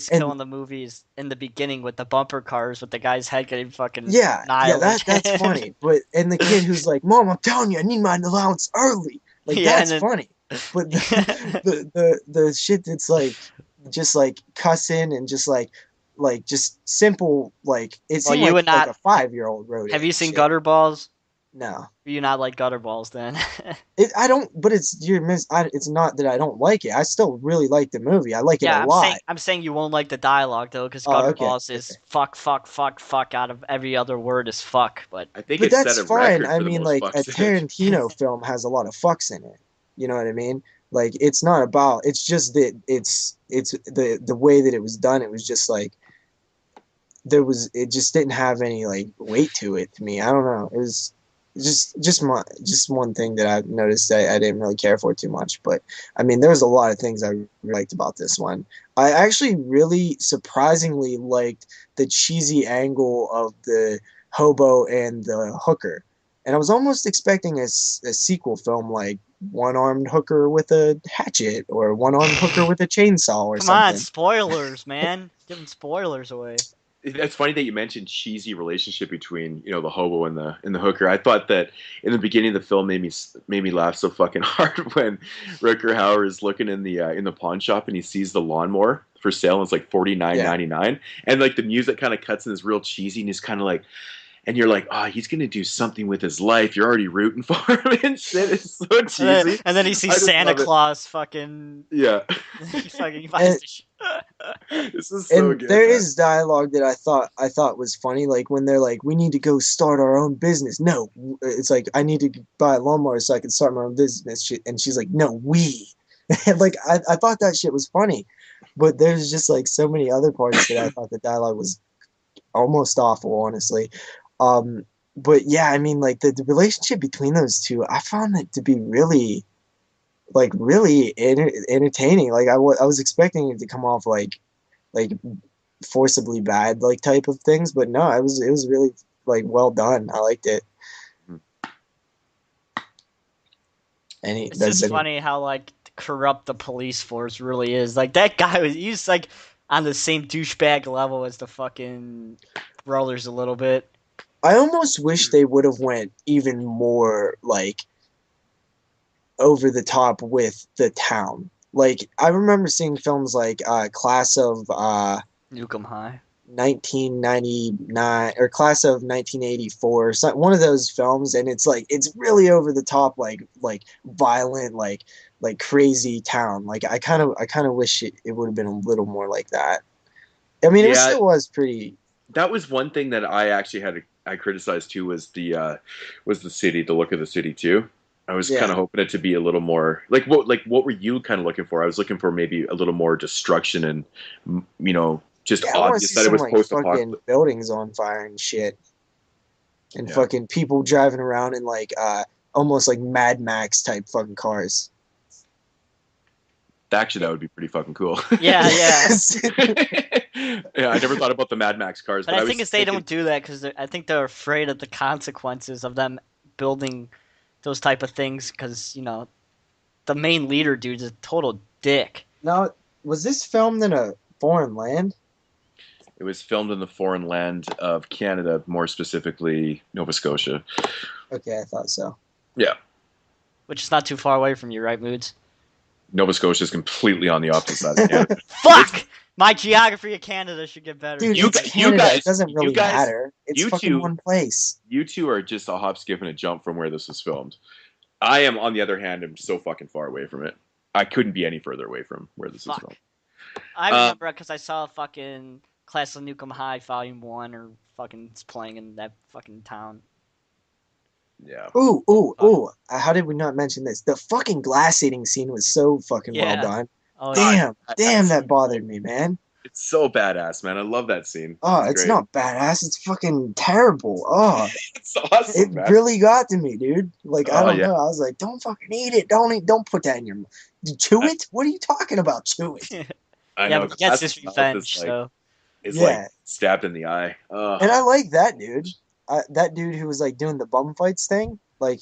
kill in the movies in the beginning with the bumper cars with the guy's head getting fucking that's funny. But and the kid who's like, "Mom, I'm telling you, I need my allowance early." Like that's funny. But the shit that's like just like cussing and just like just simple like it seemed like a 5-year-old wrote it. Have you seen Gutter Balls? No. Do you not like Gutter Balls then? I don't, but it's not that I don't like it. I still really like the movie. I like it a lot. I'm saying you won't like the dialogue though, because Gutter Balls is fuck out of every other word is fuck. But I think that's fine. I mean, like a Tarantino film has a lot of fucks in it. You know what I mean? Like it's not about. It's just that it's the way that it was done. It was just like it just didn't have any like weight to it to me. I don't know. It was just one thing that I noticed that I didn't really care for too much. But I mean, there was a lot of things I really liked about this one. I actually really surprisingly liked the cheesy angle of the hobo and the hooker, and I was almost expecting a sequel film like one-armed hooker with a hatchet or one-armed hooker with a chainsaw or something. Come on, spoilers, man! Giving spoilers away. It's funny that you mentioned cheesy relationship between the hobo and the hooker. I thought that in the beginning of the film made me laugh so fucking hard when Rutger Hauer is looking in the pawn shop and he sees the lawnmower for sale and it's like $49.99 and like the music kind of cuts and is real cheesy and he's kind of like. And you're like, he's going to do something with his life. You're already rooting for him and shit. It's so cheesy. And then he sees Santa Claus fucking... Yeah. he buys the shit. This is so good. There is dialogue that I thought was funny. Like when they're like, we need to go start our own business. No. It's like, I need to buy a lawnmower so I can start my own business. And she's like, no, we. And like, I thought that shit was funny. But there's just like so many other parts that I thought the dialogue was almost awful, honestly. But yeah, I mean, like the relationship between those two, I found it to be really entertaining. Like I was expecting it to come off like forcibly bad, like type of things, but no, it was really like well done. I liked it. And it's just funny how like corrupt the police force really is. Like that guy he's like on the same douchebag level as the fucking brothers a little bit. I almost wish they would have went even more like over the top with the town. Like I remember seeing films like Class of Nukem High 1999 or Class of 1984, one of those films, and it's like it's really over the top, like violent, like crazy town. Like I kind of wish it would have been a little more like that. I mean, it still was pretty. That was one thing that I actually I criticized too was the city, the look of the city too. I was kind of hoping it to be a little more what were you kind of looking for? I was looking for maybe a little more destruction and just obvious that it was post-apocalyptic. Buildings on fire and shit, and fucking people driving around in like almost like Mad Max type fucking cars. Actually, that would be pretty fucking cool. Yeah. Yeah, I never thought about the Mad Max cars. But I think they don't do that because I think they're afraid of the consequences of them building those type of things because, the main leader dude's a total dick. Now, was this filmed in a foreign land? It was filmed in the foreign land of Canada, more specifically Nova Scotia. Okay, I thought so. Yeah. which is not too far away from you, right, Moodz? Nova Scotia is completely on the opposite side of Canada. Fuck! My geography of Canada should get better. Dude, You it's gu- Canada. you guys- it doesn't really you guys- matter. It's you fucking two- one place. You two are just a hop, skip, and a jump from where this was filmed. I am, on the other hand, am so fucking far away from it. I couldn't be any further away from where this is Fuck. filmed. I remember because I saw fucking Class of Nukem High Volume 1 or fucking it's playing in that fucking town. Yeah. Ooh. How did we not mention this? The fucking glass eating scene was so fucking well Yeah. done. Oh, yeah. Damn, that bothered me, man. It's so badass, man. I love that scene. Oh, it's great. not badass. It's fucking terrible. Oh, It's awesome, it man. really got to me, dude. Like, I Oh, don't yeah. know. I was like, don't fucking eat it. Don't put that in your mouth. Chew it? What are you talking about? Chew it. I Yeah, know. but he gets his Glass's mouth revenge, is like, so. It's Yeah. like stabbed in the eye. And I like that dude. That dude who was like doing the bum fights thing. Like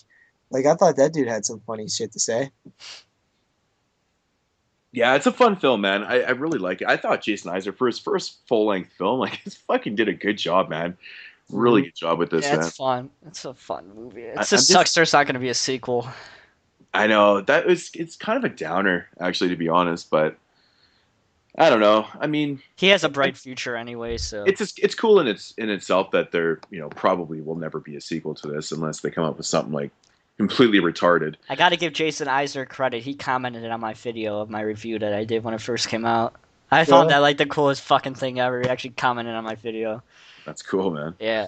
I thought that dude had some funny shit to say. Yeah, it's a fun film, man. I really like it. I thought Jason Isaac, for his first full-length film, like, he fucking did a good job, man. Really good job with this, Yeah, man. it's fun. It's a fun movie. It I'm just sucks there's not going to be a sequel. I know. It's kind of a downer, actually, to be honest, but I don't know. I mean, He has a bright future anyway, so. it's cool in itself that there, probably will never be a sequel to this unless they come up with something like completely retarded. I got to give Jason Eisner credit. He commented on my video of my review that I did when it first came out. I found that like the coolest fucking thing ever. He actually commented on my video. That's cool, man. Yeah.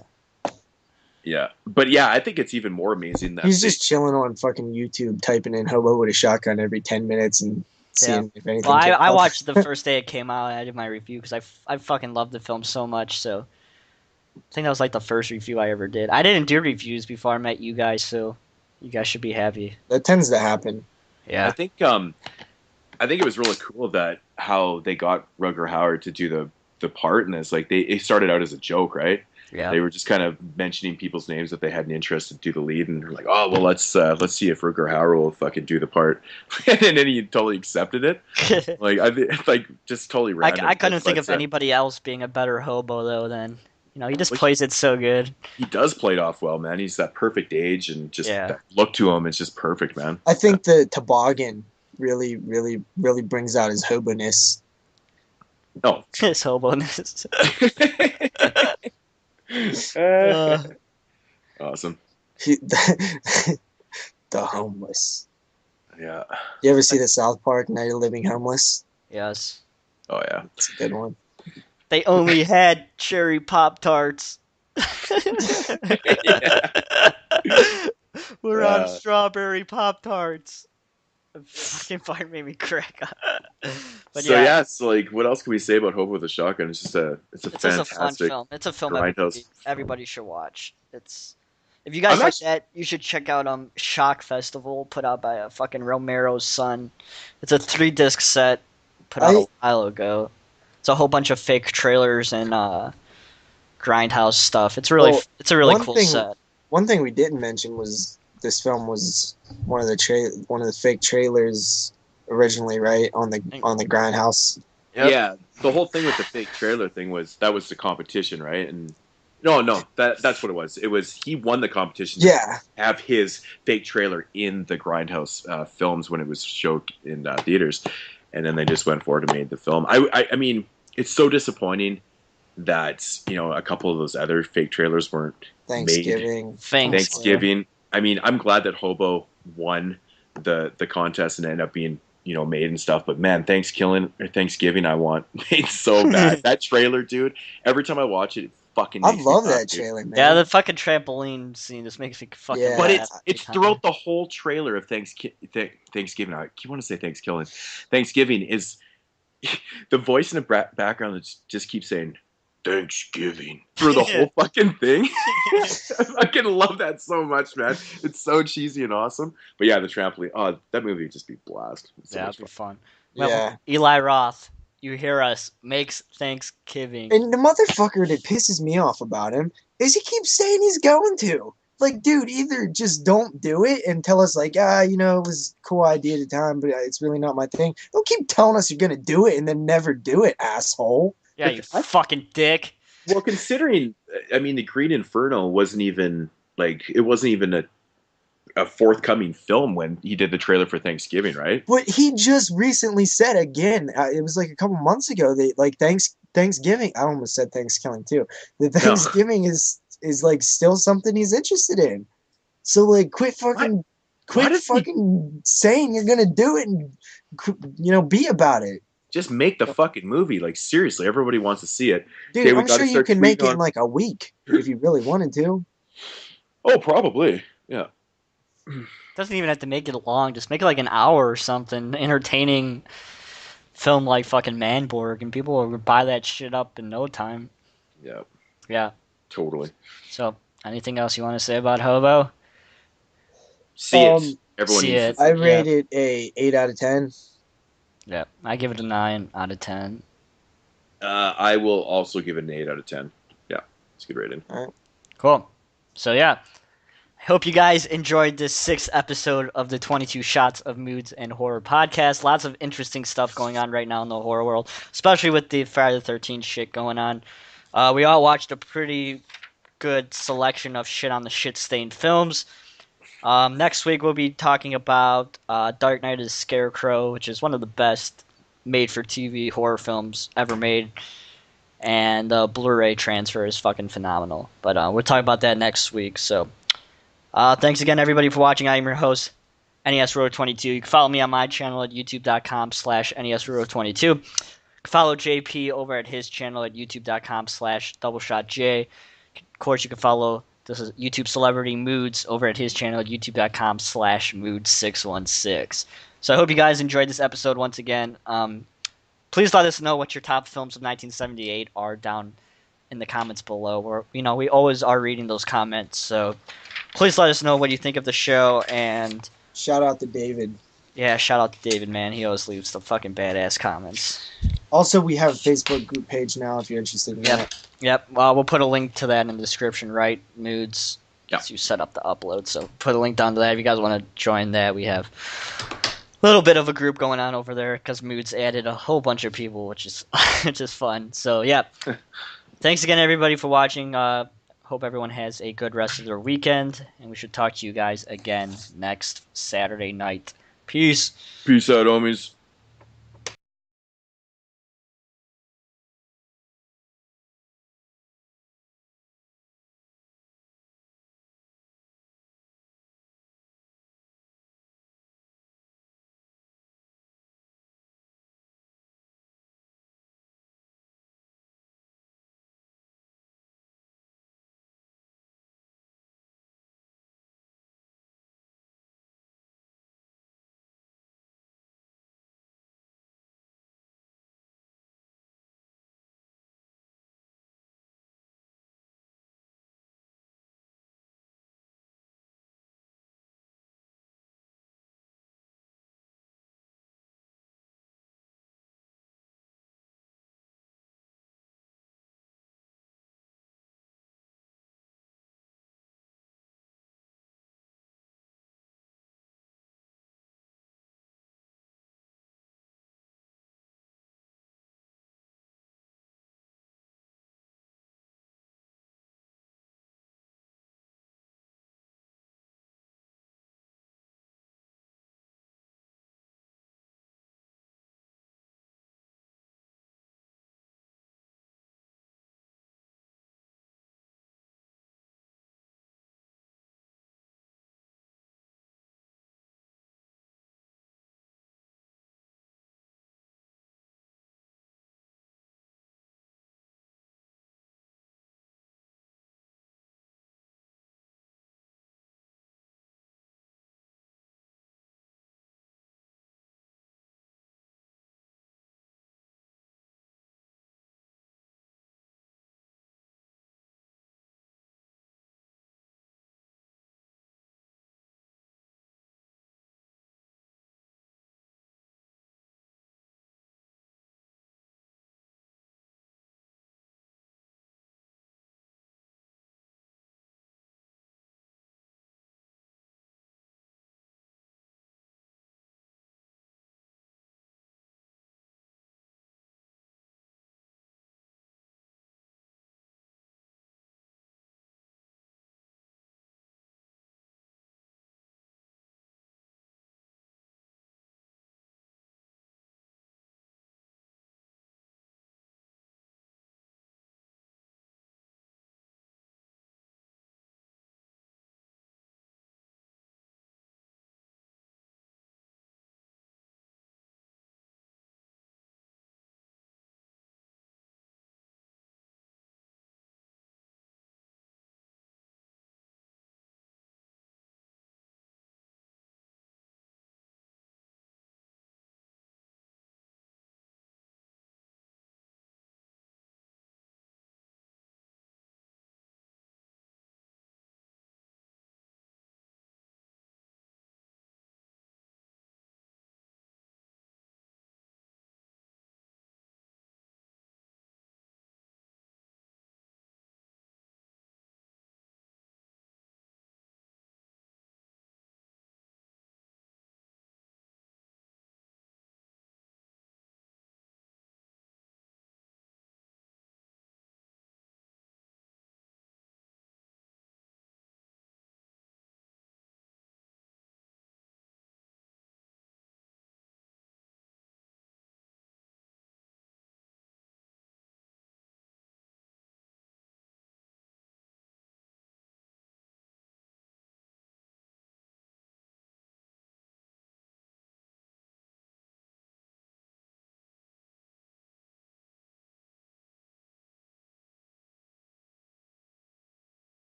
Yeah, but yeah, I think it's even more amazing that He's just chilling on fucking YouTube, typing in "hobo with a shotgun" every 10 minutes and seeing if anything. Well, came I up. watched the first day it came out. And I did my review because I fucking loved the film so much. So I think that was like the first review I ever did. I didn't do reviews before I met you guys, so you guys should be happy. That tends to happen. Yeah. I think it was really cool that how they got Rutger Hauer to do the part in this. Like it started out as a joke, right? Yeah. They were just kind of mentioning people's names that they had an interest to do the lead, and they're like, "Oh, well, let's see if Rutger Hauer will fucking do the part," and then he totally accepted it. Like just totally random. I couldn't think But, of anybody else being a better hobo though. Then he just plays it so good. He does play it off well, man. He's that perfect age, and just Yeah. that look to him. It's just perfect, man. I think the toboggan really, really, really brings out his hobo-ness. Oh, His hobo-ness. Awesome. The homeless. Yeah. You ever see the South Park Night of Living Homeless? Yes. Oh yeah. It's a good one. They only had cherry Pop-Tarts. We're out of strawberry Pop-Tarts. The fucking part made me crack up. But So like, what else can we say about Hobo with a Shotgun? It's just it's a just a fun fantastic. film. It's a film grindhouse. everybody should watch. If you guys like that, you should check out Shock Festival, put out by a fucking Romero's son. It's a 3-disc set put out a while ago. It's a whole bunch of fake trailers and grindhouse stuff. It's a really cool set. One thing we didn't mention was this film was one of the fake trailers originally, right, on the grindhouse. Yep. Yeah, the whole thing with the fake trailer thing was the competition, right? And no, that's what it was. It was he won the competition. Yeah. To have his fake trailer in the grindhouse films when it was showed in theaters, and then they just went forward and made the film. I mean, it's so disappointing that a couple of those other fake trailers weren't Thanksgiving. Thanksgiving. I mean, I'm glad that Hobo won the contest and ended up being made and stuff. But man, Thanksgiving, I want made so bad. That trailer, dude. Every time I watch it, fucking. I makes love me laugh, that dude. trailer, man. Yeah, the fucking trampoline scene just makes me fucking. Yeah. But laugh it's every time. throughout the whole trailer of Thanksgiving. I keep want to say Thanksgiving. Thanksgiving is the voice in the background that just keeps saying Thanksgiving through the whole fucking thing. I fucking love that so much, man. It's so cheesy and awesome. But yeah, the trampoline. Oh, that movie would just be blast. It's so Yeah, much it'd be fun. fun. Yeah. Well, Eli Roth, you hear us, makes Thanksgiving. And the motherfucker that pisses me off about him is he keeps saying he's going to. Like, dude, either just don't do it and tell us, like, it was a cool idea at the time, but it's really not my thing. Don't keep telling us you're going to do it and then never do it, asshole. Yeah, you fucking dick. Well, considering, I mean, the Green Inferno wasn't even a a forthcoming film when he did the trailer for Thanksgiving, right? But he just recently said again, it was like a couple months ago, they like Thanksgiving. I almost said Thanksgiving too. The Thanksgiving is like still something he's interested in. So like, quit fucking saying you're gonna do it and be about it. Just make the fucking movie. Like, seriously, everybody wants to see it. Dude, I'm sure you can make it in like a week if you really wanted to. Oh, probably. Yeah. Doesn't even have to make it long. Just make it like an hour or something. Entertaining film like fucking Manborg, and people will buy that shit up in no time. Yeah. Yeah. Totally. So, anything else you want to say about Hobo? See it. Everyone see needs it. to I rate it a 8 out of 10. Yeah, I give it a 9 out of 10. I will also give it an 8 out of 10. Yeah, it's a good rating. All right. Cool. So yeah, I hope you guys enjoyed this 6th episode of the 22 Shots of Moods and Horror podcast. Lots of interesting stuff going on right now in the horror world, especially with the Friday the 13th shit going on. We all watched a pretty good selection of shit on the shit-stained films. Next week we'll be talking about Dark Knight of the Scarecrow, which is one of the best made-for-TV horror films ever made, and the Blu-ray transfer is fucking phenomenal. But we'll talk about that next week. So thanks again, everybody, for watching. I am your host, NESRow22. You can follow me on my channel at youtube.com/NESRow22. Follow JP over at his channel at youtube.com/doubleshotj. Of course, you can follow this is YouTube celebrity Moodz over at his channel at youtube.com/Moodz616. So I hope you guys enjoyed this episode once again. Please let us know what your top films of 1978 are down in the comments below. We always are reading those comments. So please let us know what you think of the show. And shout out to David. Yeah, shout out to David, man. He always leaves the fucking badass comments. Also, we have a Facebook group page now if you're interested in that. Yep. Well, we'll put a link to that in the description, right, Moodz? Yeah. You set up the upload, so put a link down to that if you guys want to join that. We have a little bit of a group going on over there because Moodz added a whole bunch of people, which is fun. So, yeah. Thanks again, everybody, for watching. Hope everyone has a good rest of their weekend, and we should talk to you guys again next Saturday night. Peace. Peace out, homies.